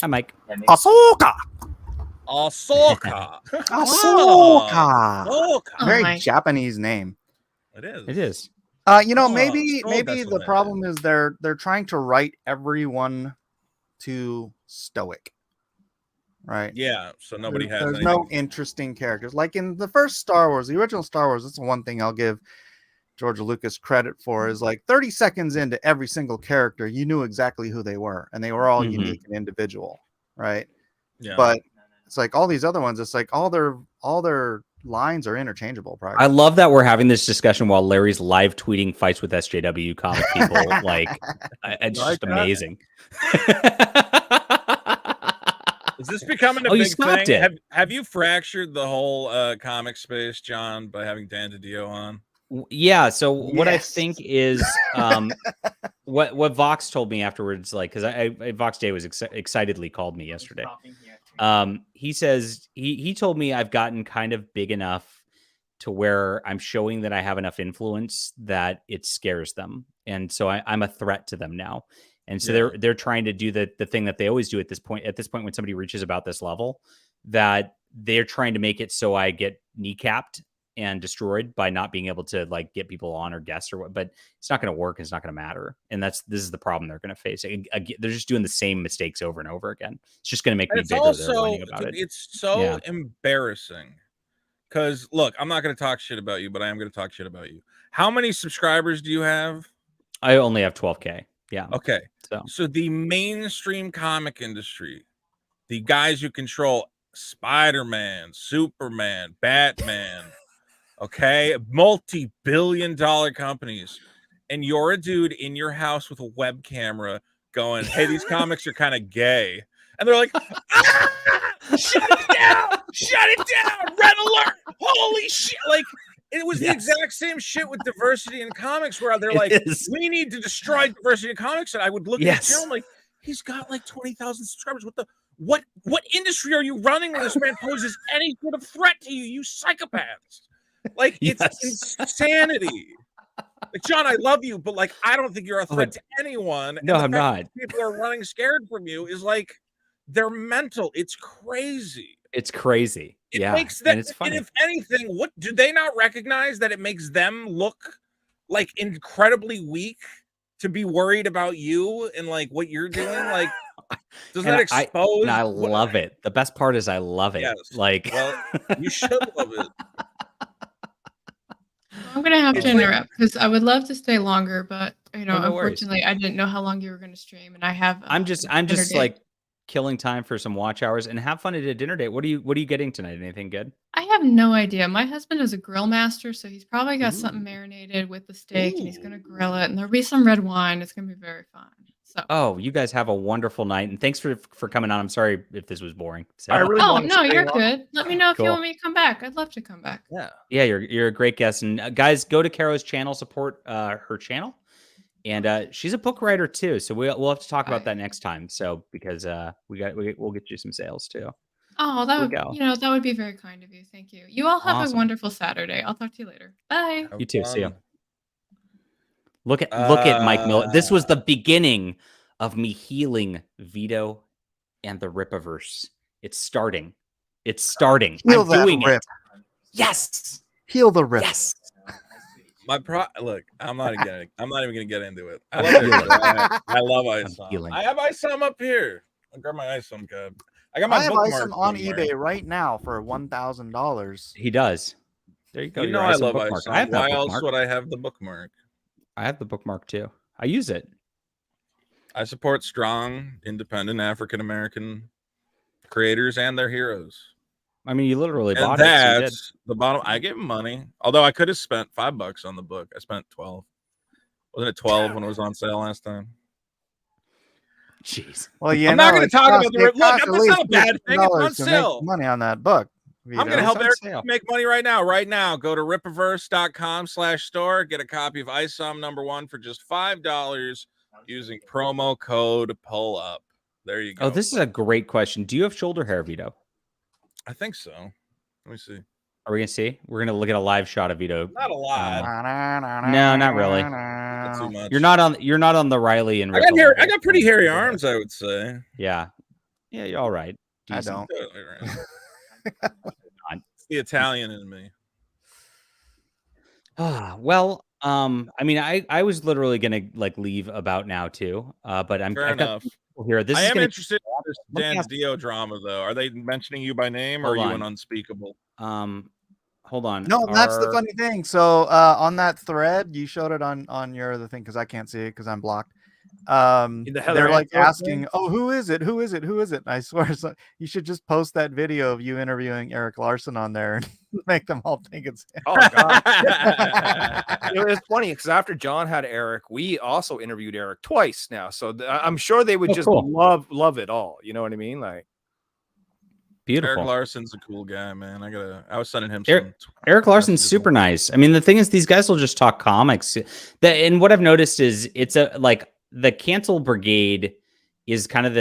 Speaker 4: Hi, Mike.
Speaker 2: Ahsoka.
Speaker 13: Ahsoka.
Speaker 2: Ahsoka.
Speaker 13: Ahsoka.
Speaker 2: Very Japanese name.
Speaker 13: It is.
Speaker 4: It is.
Speaker 2: Maybe the problem is they're trying to write everyone to stoic. Right.
Speaker 13: Yeah. So nobody has.
Speaker 2: There's no interesting characters. Like in the first Star Wars, the original Star Wars. That's the one thing I'll give George Lucas credit for is like 30 seconds into every single character, you knew exactly who they were, and they were all unique and individual, right?
Speaker 13: Yeah.
Speaker 2: But it's like all these other ones, it's like all their lines are interchangeable.
Speaker 4: I love that we're having this discussion while Larry's live tweeting fights with SJW comic people. Like, it's just amazing.
Speaker 13: Is this becoming a big thing? Have you fractured the whole comic space, John, by having Dan DiDio on?
Speaker 4: Yeah. So what I think is what Vox told me afterwards, like, because Vox Day was excitedly called me yesterday. He says he told me I've gotten kind of big enough to where I'm showing that I have enough influence that it scares them, and so I'm a threat to them now. And so they're trying to do the thing that they always do at this point. At this point, when somebody reaches about this level, that they're trying to make it so I get kneecapped and destroyed by not being able to like get people on or guests or what. But it's not going to work. It's not going to matter. And this is the problem they're going to face. They're just doing the same mistakes over and over again. It's just going to make me bigger.
Speaker 13: It's so embarrassing. Because look, I'm not going to talk shit about you, but I am going to talk shit about you. How many subscribers do you have?
Speaker 4: I only have 12K. Yeah.
Speaker 13: Okay. So the mainstream comic industry, the guys who control Spider-Man, Superman, Batman, okay, multi-billion-dollar companies, and you're a dude in your house with a web camera going, hey, these comics are kind of gay. And they're like, shut it down! Shut it down! Red alert! Holy shit! Like, it was the exact same shit with diversity in comics where they're like, we need to destroy diversity in comics. And I would look at the channel like, he's got like 20,000 subscribers. What industry are you running where this man poses any sort of threat to you, you psychopaths? Like, it's insanity. Like, John, I love you, but like, I don't think you're a threat to anyone.
Speaker 4: No, I'm not.
Speaker 13: People are running scared from you is like, they're mental. It's crazy.
Speaker 4: It's crazy.
Speaker 13: It makes them, and it's funny. And if anything, what do they not recognize that it makes them look like incredibly weak to be worried about you and like what you're doing? Like, does that expose?
Speaker 4: I love it. The best part is I love it.
Speaker 13: Yes.
Speaker 4: Like,
Speaker 13: well, you should love it.
Speaker 10: I'm gonna have to interrupt because I would love to stay longer, but unfortunately, I didn't know how long you were going to stream, and I have.
Speaker 4: I'm just like killing time for some watch hours and have fun at a dinner date. What are you getting tonight? Anything good?
Speaker 10: I have no idea. My husband is a grill master, so he's probably got something marinated with the steak, and he's gonna grill it, and there'll be some red wine. It's gonna be very fun. So.
Speaker 4: You guys have a wonderful night, and thanks for coming on. I'm sorry if this was boring. So.
Speaker 10: No, you're good. Let me know if you want me to come back. I'd love to come back.
Speaker 4: Yeah, you're a great guest, and guys, go to Caro's channel, support her channel, and she's a book writer too. So we'll have to talk about that next time. So because we'll get you some sales too.
Speaker 10: Oh, that would be very kind of you. Thank you. You all have a wonderful Saturday. I'll talk to you later. Bye.
Speaker 4: You too. See you. Look at Mike Miller. This was the beginning of me healing Vito and the Rippaverse. It's starting.
Speaker 2: Heal
Speaker 4: I'm doing
Speaker 2: rip.
Speaker 4: it. Yes.
Speaker 2: Heal the rip.
Speaker 4: Yes.
Speaker 13: Look, I'm not even gonna get into it. I love ISOM. I have ISOM up here. I'll grab my ISOM card. I have
Speaker 2: ISOM on eBay right now for $1,000.
Speaker 4: He does. There you go.
Speaker 13: You know I love ISOM. Why else would I have the bookmark?
Speaker 4: I have the bookmark too. I use it.
Speaker 13: I support strong, independent African-American creators and their heroes.
Speaker 4: I mean, you literally bought
Speaker 13: it.
Speaker 4: That's
Speaker 13: the bottom. I gave him money. Although I could have spent $5 on the book. I spent 12. Wasn't it 12 when it was on sale last time?
Speaker 4: Jeez.
Speaker 2: Well,
Speaker 13: I'm not going to talk about the look. That's not a bad thing. It's on sale.
Speaker 2: Money on that book.
Speaker 13: I'm going to help Eric make money right now. Right now, go to ripaverse.com/store. Get a copy of ISOM #1 for just $5 using promo code PULLUP. There you go.
Speaker 4: Oh, this is a great question. Do you have shoulder hair, Vito?
Speaker 13: I think so. Let me see.
Speaker 4: Are we gonna see? We're gonna look at a live shot of Vito.
Speaker 13: Not a lot.
Speaker 4: No, not really.
Speaker 13: Not too much.
Speaker 4: You're not on the Riley and.
Speaker 13: I got pretty hairy arms, I would say.
Speaker 4: Yeah. Yeah, you're all right.
Speaker 2: Decent.
Speaker 4: I don't.
Speaker 13: It's the Italian in me.
Speaker 4: Well, I mean, I was literally gonna like leave about now too. But
Speaker 13: Fair enough.
Speaker 4: Here,
Speaker 13: I am interested in Dan's Dio drama, though. Are they mentioning you by name, or are you an unspeakable?
Speaker 4: Hold on.
Speaker 2: No, that's the funny thing. So on that thread, you showed it on your other thing because I can't see it because I'm blocked. They're like asking, "Oh, who is it? Who is it? Who is it?" And I swear, you should just post that video of you interviewing Eric Larson on there and make them all think it's him.
Speaker 9: Oh God! It's funny because after John had Eric, we also interviewed Eric twice now. So I'm sure they would just love it all. You know what I mean? Like,
Speaker 4: beautiful.
Speaker 13: Eric Larson's a cool guy, man. I was sending him
Speaker 4: Eric Larson's super nice. I mean, the thing is, these guys will just talk comics. And what I've noticed is it's the cancel brigade is kind of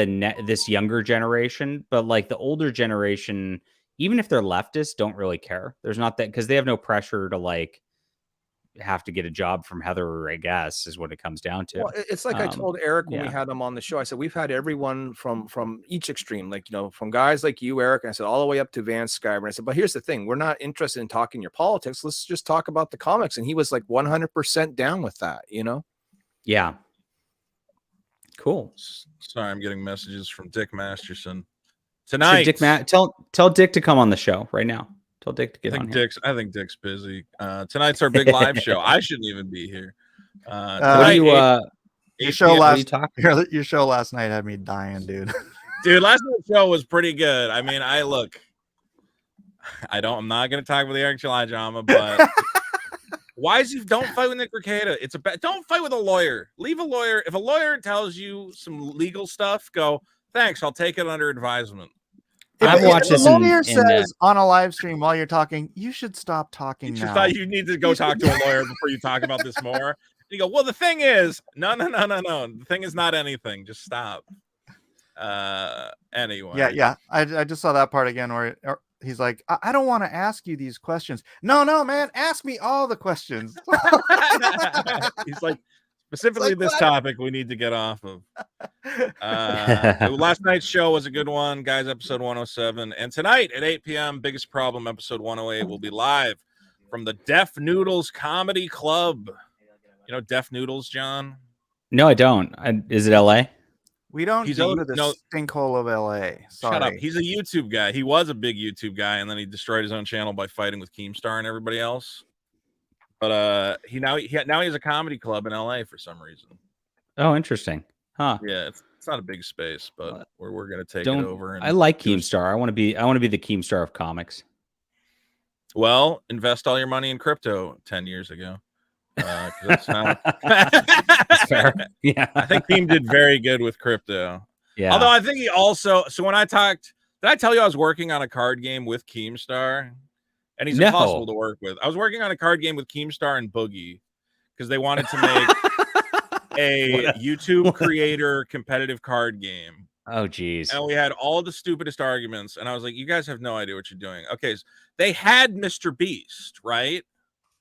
Speaker 4: this younger generation, but like the older generation, even if they're leftists, don't really care. There's not that because they have no pressure to like have to get a job from Heather, I guess, is what it comes down to.
Speaker 9: Well, it's like I told Eric when we had him on the show. I said we've had everyone from each extreme, like from guys like you, Eric, and I said all the way up to Van Skyver. And I said, but here's the thing: we're not interested in talking your politics. Let's just talk about the comics. And he was like 100% down with that.
Speaker 4: Yeah. Cool.
Speaker 13: Sorry, I'm getting messages from Dick Masterson tonight.
Speaker 4: So tell Dick to come on the show right now. Tell Dick to get on here.
Speaker 13: I think Dick's busy. Tonight's our big live show. I shouldn't even be here.
Speaker 2: Your show last night had me dying, dude.
Speaker 13: Dude, last night's show was pretty good. I mean, I'm not gonna talk about the Eric July drama, but why is don't fight with Nick Rekieta? Don't fight with a lawyer. Leave a lawyer. If a lawyer tells you some legal stuff, go, thanks, I'll take it under advisement.
Speaker 2: If the lawyer says on a live stream while you're talking, you should stop talking now.
Speaker 13: You thought you need to go talk to a lawyer before you talk about this more. You go, well, the thing is, no. The thing is not anything. Just stop. Anyway.
Speaker 2: Yeah. I just saw that part again where he's like, I don't want to ask you these questions. No, man, ask me all the questions.
Speaker 13: He's like, specifically this topic we need to get off of. Last night's show was a good one, guys. Episode 107, and tonight at 8 p.m. Biggest Problem episode 108 will be live from the Deaf Noodles Comedy Club. You know Deaf Noodles, John?
Speaker 4: No, I don't. Is it LA?
Speaker 2: We don't go to the sinkhole of LA. Sorry.
Speaker 13: Shut up. He's a YouTube guy. He was a big YouTube guy, and then he destroyed his own channel by fighting with Keemstar and everybody else. But he has a comedy club in LA for some reason.
Speaker 4: Oh, interesting. Huh.
Speaker 13: Yeah, it's not a big space, but we're gonna take it over. And
Speaker 4: I like Keemstar. I want to be the Keemstar of comics.
Speaker 13: Well, invest all your money in crypto 10 years ago. That's
Speaker 4: fair. Yeah,
Speaker 13: I think Keem did very good with crypto.
Speaker 4: Yeah.
Speaker 13: Although I think he also. So when I talked, did I tell you I was working on a card game with Keemstar? And he's impossible to work with. I was working on a card game with Keemstar and Boogie because they wanted to make a YouTube creator competitive card game.
Speaker 4: Oh, geez.
Speaker 13: And we had all the stupidest arguments. And I was like, you guys have no idea what you're doing. Okay. So they had Mr. Beast, right?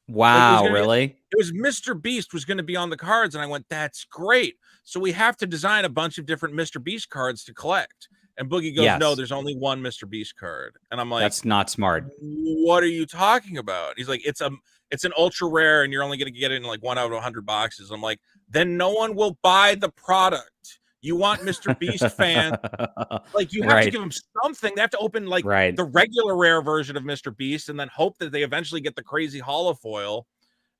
Speaker 4: Wow, really?
Speaker 13: It was Mr. Beast was going to be on the cards. And I went, that's great. So we have to design a bunch of different Mr. Beast cards to collect. And Boogie goes, no, there's only one Mr. Beast card. And I'm like,
Speaker 4: that's not smart.
Speaker 13: What are you talking about? He's like, it's an ultra rare and you're only going to get it in like 1 out of 100 boxes. I'm like, then no one will buy the product. You want Mr. Beast fan. Like you have to give them something. They have to open like the regular rare version of Mr. Beast and then hope that they eventually get the crazy holofoil.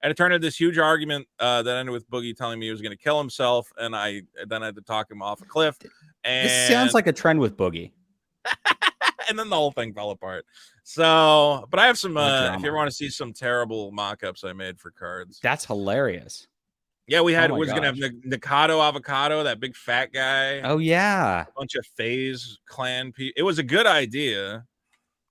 Speaker 13: And it turned into this huge argument that ended with Boogie telling me he was going to kill himself. And I then had to talk him off a cliff. And
Speaker 4: this sounds like a trend with Boogie.
Speaker 13: And then the whole thing fell apart. So, but I have some, if you ever want to see some terrible mock-ups I made for cards.
Speaker 4: That's hilarious.
Speaker 13: Yeah, we had, was going to have Nikado Avocado, that big fat guy.
Speaker 4: Oh, yeah.
Speaker 13: A bunch of FaZe clan people. It was a good idea.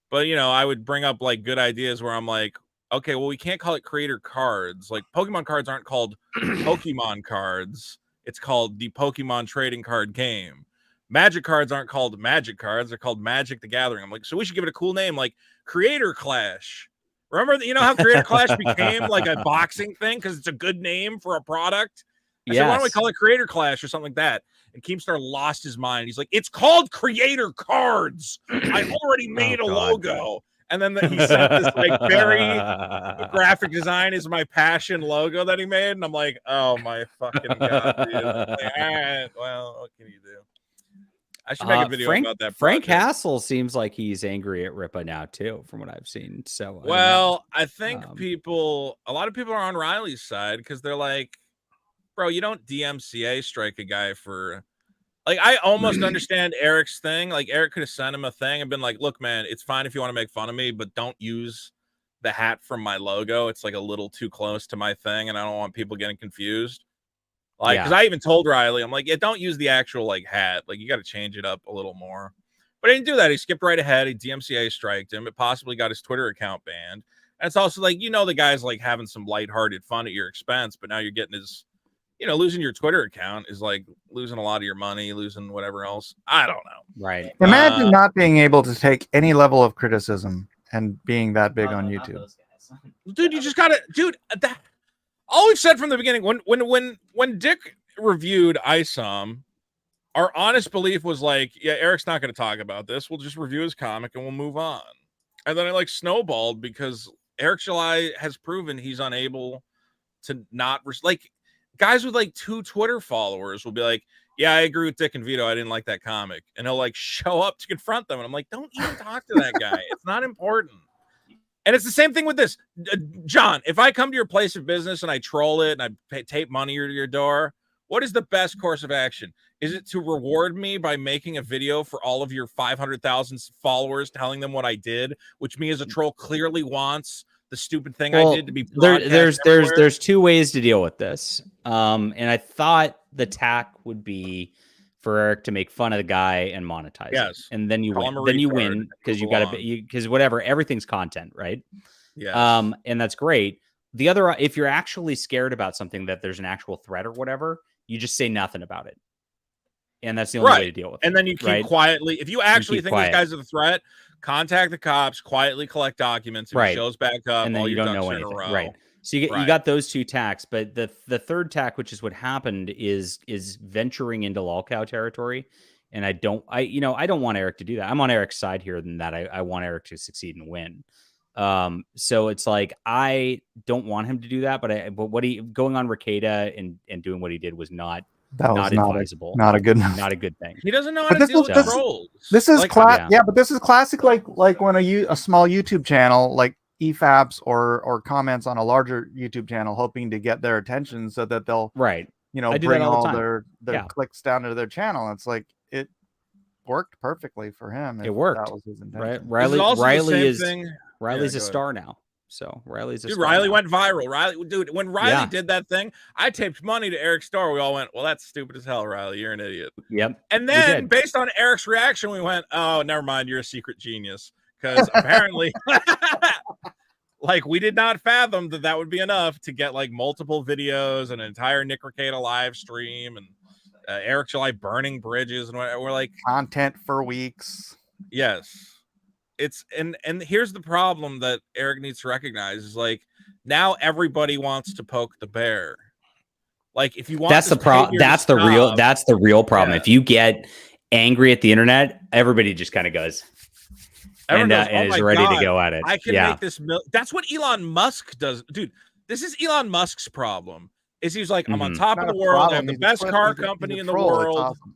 Speaker 13: But I would bring up like good ideas where I'm like, okay, well, we can't call it creator cards. Like Pokemon cards aren't called Pokemon cards. It's called the Pokemon trading card game. Magic cards aren't called Magic cards. They're called Magic the Gathering. I'm like, so we should give it a cool name like Creator Clash. Remember, how Creator Clash became like a boxing thing because it's a good name for a product? I said, why don't we call it Creator Clash or something like that? And Keemstar lost his mind. He's like, it's called Creator Cards. I already made a logo. And then he sent this like very graphic design is my passion logo that he made. And I'm like, oh my fucking God, dude. Like, all right, well, what can you do? I should make a video about that.
Speaker 4: Frank Hassel seems like he's angry at Ripa now too, from what I've seen. So
Speaker 13: I think a lot of people are on Riley's side because they're like, bro, you don't DMCA strike a guy for like, I almost understand Eric's thing. Like Eric could have sent him a thing and been like, look, man, it's fine if you want to make fun of me, but don't use the hat from my logo. It's like a little too close to my thing. And I don't want people getting confused. Like, because I even told Riley, I'm like, yeah, don't use the actual like hat. Like, you got to change it up a little more. But he didn't do that. He skipped right ahead. He DMCA striked him. It possibly got his Twitter account banned. And it's also like, the guy's like having some lighthearted fun at your expense, but now you're getting his, losing your Twitter account is like losing a lot of your money, losing whatever else. I don't know.
Speaker 4: Right.
Speaker 2: Imagine not being able to take any level of criticism and being that big on YouTube.
Speaker 13: Dude, you just gotta, that. All we've said from the beginning, when Dick reviewed ISOM, our honest belief was like, yeah, Eric's not going to talk about this. We'll just review his comic and we'll move on. And then it like snowballed because Eric July has proven he's unable to not like guys with like 2 Twitter followers will be like, yeah, I agree with Dick and Vito. I didn't like that comic. And he'll like show up to confront them. And I'm like, don't even talk to that guy. It's not important. And it's the same thing with this. John, if I come to your place of business and I troll it and I tape money to your door, what is the best course of action? Is it to reward me by making a video for all of your 500,000 followers telling them what I did, which me as a troll clearly wants the stupid thing I did to be
Speaker 4: there's 2 ways to deal with this. And I thought the tack would be for Eric to make fun of the guy and monetize it. And then you win. Then you win because you got to because whatever, everything's content, right?
Speaker 13: Yeah.
Speaker 4: And that's great. The other, if you're actually scared about something that there's an actual threat or whatever, you just say nothing about it. And that's the only way to deal with it.
Speaker 13: And then you keep quietly. If you actually think this guy's a threat, contact the cops, quietly collect documents. If he shows back up,
Speaker 4: and then you don't know anything. Right. So you got those 2 tacks, but the third tack, which is what happened, is venturing into lolcow territory. And I don't want Eric to do that. I'm on Eric's side here than that. I want Eric to succeed and win. So it's like I don't want him to do that, but what he going on Ricada and doing what he did was not advisable.
Speaker 2: Not a good
Speaker 4: thing.
Speaker 13: He doesn't know how to deal with trolls.
Speaker 2: This is but this is classic like when a small YouTube channel like EFAPs or comments on a larger YouTube channel hoping to get their attention so that they'll bring all their clicks down to their channel. It's like it worked perfectly for him.
Speaker 4: It worked.
Speaker 2: That was his intention.
Speaker 4: Riley's a star now. So Riley's a
Speaker 13: dude.
Speaker 4: star
Speaker 13: Riley
Speaker 4: now.
Speaker 13: went viral. When Riley did that thing, I taped money to Eric's store. We all went, well, that's stupid as hell, Riley. You're an idiot.
Speaker 4: Yep.
Speaker 13: And then based on Eric's reaction, we went, oh, never mind. You're a secret genius. Because apparently, like, we did not fathom that would be enough to get like multiple videos, an entire Nick Ricada live stream, and Eric July burning bridges, and we're like
Speaker 2: content for weeks.
Speaker 13: Yes. It's and here's the problem that Eric needs to recognize is like now everybody wants to poke the bear. Like if you want
Speaker 4: that's the problem. That's the real problem. If you get angry at the internet, everybody just kind of goes and is ready to go at it.
Speaker 13: I can make this. That's what Elon Musk does, dude. This is Elon Musk's problem. Is he's like, I'm on top of the world. I have the best car company in the world. Awesome.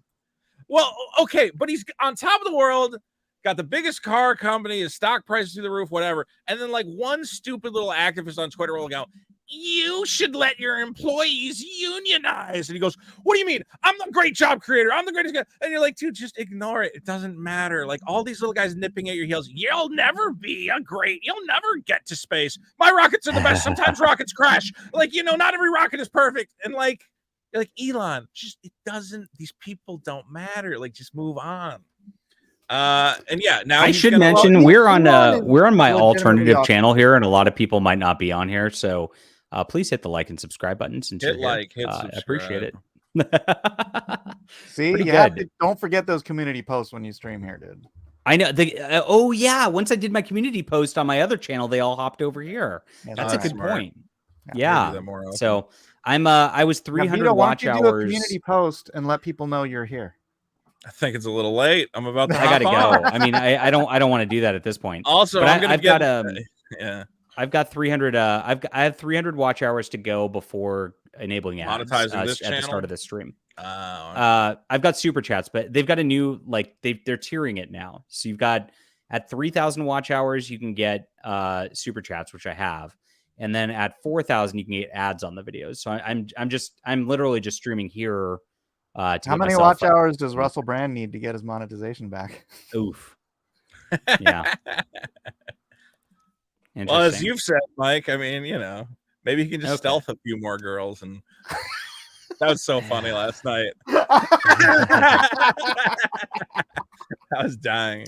Speaker 13: Well, okay, but he's on top of the world. Got the biggest car company, his stock prices through the roof, whatever. And then like one stupid little activist on Twitter will go, you should let your employees unionize. And he goes, what do you mean? I'm the great job creator. I'm the greatest guy. And you're like, dude, just ignore it. It doesn't matter. Like all these little guys nipping at your heels. You'll never you'll never get to space. My rockets are the best. Sometimes rockets crash. Like, not every rocket is perfect. And like Elon, just, these people don't matter. Like, just move on. And yeah, now
Speaker 4: I should mention we're on my alternative channel here, and a lot of people might not be on here. So please hit the like and subscribe button since
Speaker 13: hit
Speaker 4: you're
Speaker 13: like,
Speaker 4: here.
Speaker 13: hit subscribe.
Speaker 4: I appreciate it.
Speaker 2: See,
Speaker 4: Pretty
Speaker 2: you have
Speaker 4: good.
Speaker 2: to, don't forget those community posts when you stream here, dude.
Speaker 4: I know. Oh yeah, once I did my community post on my other channel, they all hopped over here.
Speaker 2: Yeah,
Speaker 4: That's a good
Speaker 13: smart.
Speaker 4: point.
Speaker 13: Yeah.
Speaker 4: Yeah. So I was 300
Speaker 2: Vito, why
Speaker 4: watch
Speaker 2: don't you do a
Speaker 4: hours.
Speaker 2: community post and let people know you're here.
Speaker 13: I think it's a little late. I'm about to.
Speaker 4: I gotta go. I mean, I don't want to do that at this point.
Speaker 13: Also,
Speaker 4: but
Speaker 13: I've
Speaker 4: got 300. I have 300 watch hours to go before enabling ads
Speaker 13: monetizing this
Speaker 4: at
Speaker 13: channel?
Speaker 4: the start of this stream.
Speaker 13: Okay.
Speaker 4: I've got super chats, but they've got a new they're tiering it now. So you've got at 3,000 watch hours you can get super chats, which I have, and then at 4,000 you can get ads on the videos. So I'm literally just streaming here.
Speaker 2: How many watch hours does Russell Brand need to get his monetization back?
Speaker 4: Oof. Yeah.
Speaker 13: Well, as you've said, Mike, I mean, maybe he can just stealth a few more girls, and that was so funny last night. I was dying.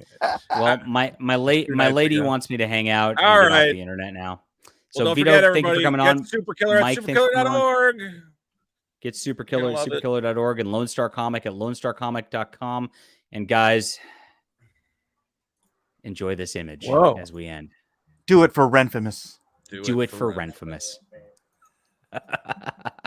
Speaker 4: Well, my lady wants me to hang out.
Speaker 13: All
Speaker 4: and get
Speaker 13: right.
Speaker 4: off the internet now. So
Speaker 13: Well, don't
Speaker 4: Vito,
Speaker 13: forget,
Speaker 4: thank you for coming
Speaker 13: get
Speaker 4: on.
Speaker 13: Superkiller
Speaker 4: Mike,
Speaker 13: at
Speaker 4: thanks for coming on.
Speaker 13: superkiller.org.
Speaker 4: Get Superkiller at
Speaker 13: You're gonna love it.
Speaker 4: superkiller.org and Lone Star Comic at lonestarcomic.com. And guys, enjoy this image as we end.
Speaker 2: Do it for Renfamous.
Speaker 4: Do it for Renfamous.